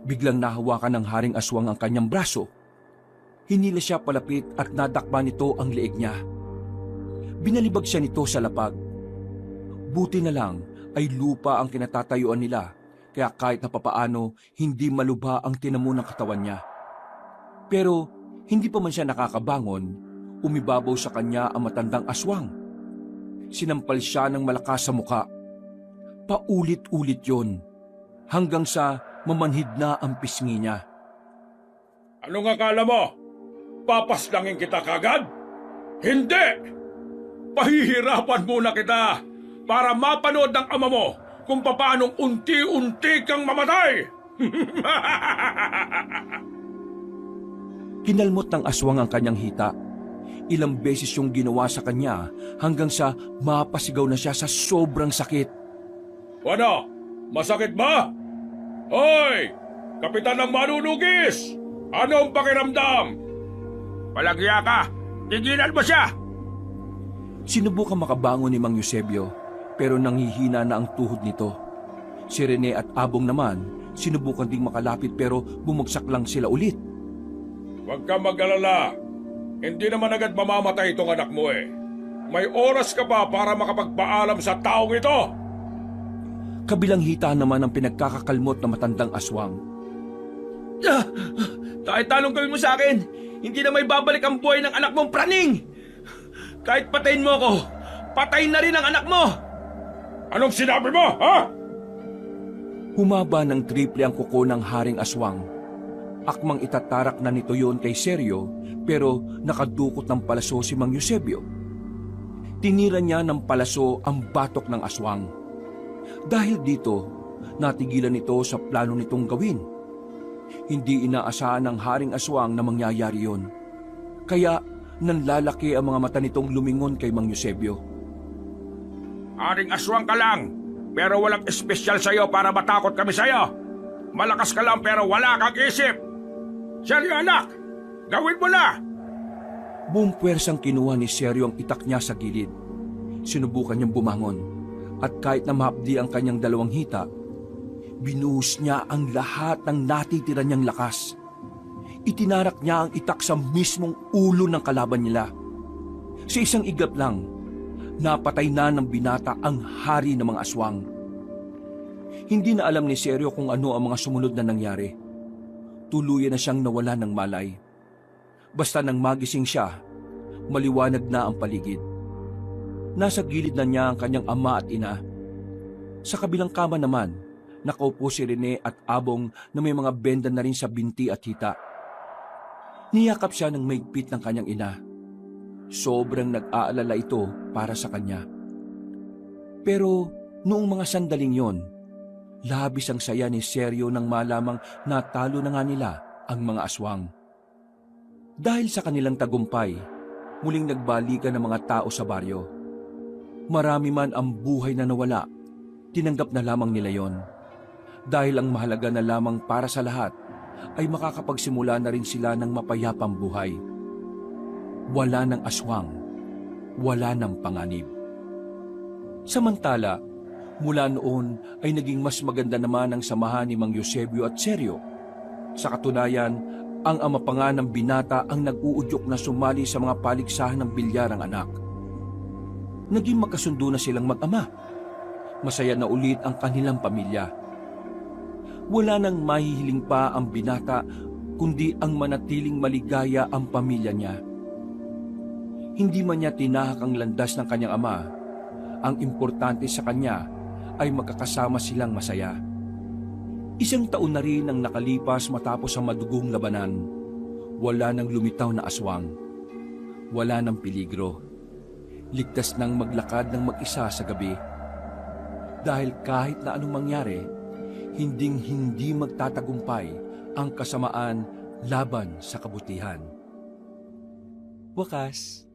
Biglang nahawakan ng Haring Aswang ang kanyang braso. Hinila siya palapit at nadakpan nito ang leeg niya. Binalibag siya nito sa lapag. Buti na lang ay lupa ang kinatatayuan nila, kaya kahit na papaano hindi malubha ang tinamo ng katawan niya. Pero hindi pa man siya nakakabangon, umibabaw sa kanya ang matandang aswang. Sinampal siya ng malakas sa muka. Paulit-ulit yon, hanggang sa mamanhid na ang pisngi niya. Anong akala mo? Papaslangin kita kagad? Hindi! Pahihirapan muna kita para mapanood ng ama mo kung paanong unti-unti kang mamatay! Kinalmot ng aswang ang kanyang hita. Ilang beses yung ginawa sa kanya hanggang sa mapasigaw na siya sa sobrang sakit. Ano? Masakit ba? Hoy! Kapitan ng manunugis! Anong pakiramdam? Palagya ka! Tigilan mo siya! Sinubukan makabangon ni Mang Eusebio, pero nanghihina na ang tuhod nito. Si Rene at Abong naman, sinubukan ding makalapit pero bumagsak lang sila ulit. Huwag ka mag-alala. Hindi naman agad mamamatay itong anak mo eh. May oras ka pa para makapagpaalam sa taong ito. Kabilang hita naman ang pinagkakakalmot na matandang aswang. Kahit anong gawin mo sa akin, hindi na may babalik ang buhay ng anak mong praning! Kahit patayin mo ako, patayin na rin ang anak mo! Anong sinabi mo, ha? Humaba ng triple ang kuko ng Haring Aswang. Akmang itatarak na nito yon kay Seryo, pero nakadukot ng palaso si Mang Eusebio. Tinira niya ng palaso ang batok ng aswang. Dahil dito, natigilan ito sa plano nitong gawin. Hindi inaasahan ng Haring Aswang na mangyayari yon. Kaya nanlalaki ang mga mata nitong lumingon kay Mang Eusebio. Haring Aswang ka lang, pero walang espesyal sa'yo para matakot kami sa'yo. Malakas ka lang pero wala kang isip. Seryo anak, gawin mo na! Buong puwersang kinuha ni Seryo ang itak niya sa gilid. Sinubukan niyang bumangon, at kahit na mahapdi ang kanyang dalawang hita, binuhos niya ang lahat ng natitira niyang lakas. Itinarak niya ang itak sa mismong ulo ng kalaban nila. Sa isang iglap lang, napatay na ng binata ang hari ng mga aswang. Hindi na alam ni Seryo kung ano ang mga sumunod na nangyari. Tuluyan na siyang nawala ng malay. Basta nang magising siya, maliwanag na ang paligid. Nasa gilid na niya ang kanyang ama at ina. Sa kabilang kama naman, nakaupo si Rene at Abong na may mga benda na rin sa binti at hita. Niyakap siya ng maigpit ng kanyang ina. Sobrang nag-aalala ito para sa kanya. Pero noong mga sandaling yon, labis ang saya ni Seryo nang malamang natalo na nga nila ang mga aswang. Dahil sa kanilang tagumpay, muling nagbalikan ng mga tao sa baryo. Marami man ang buhay na nawala, tinanggap na lamang nila yon. Dahil ang mahalaga na lamang para sa lahat ay makakapagsimula na rin sila ng mapayapang buhay. Wala ng aswang, wala ng panganib. Samantala, mula noon ay naging mas maganda naman ang samahan ni Mang Eusebio at Seryo. Sa katunayan, ang ama pa nga ng binata ang nag-uudyok na sumali sa mga paligsahan ng bilyarang anak. Naging magkasundo na silang mag-ama. Masaya na ulit ang kanilang pamilya. Wala nang mahihiling pa ang binata, kundi ang manatiling maligaya ang pamilya niya. Hindi man niya tinahak ang landas ng kanyang ama, ang importante sa kanya ay magkakasama silang masaya. Isang taon na rin ang nakalipas matapos ang madugong labanan. Wala nang lumitaw na aswang. Wala nang peligro. Ligtas nang maglakad ng mag-isa sa gabi. Dahil kahit na anong mangyari, hinding-hindi magtatagumpay ang kasamaan laban sa kabutihan. Wakas.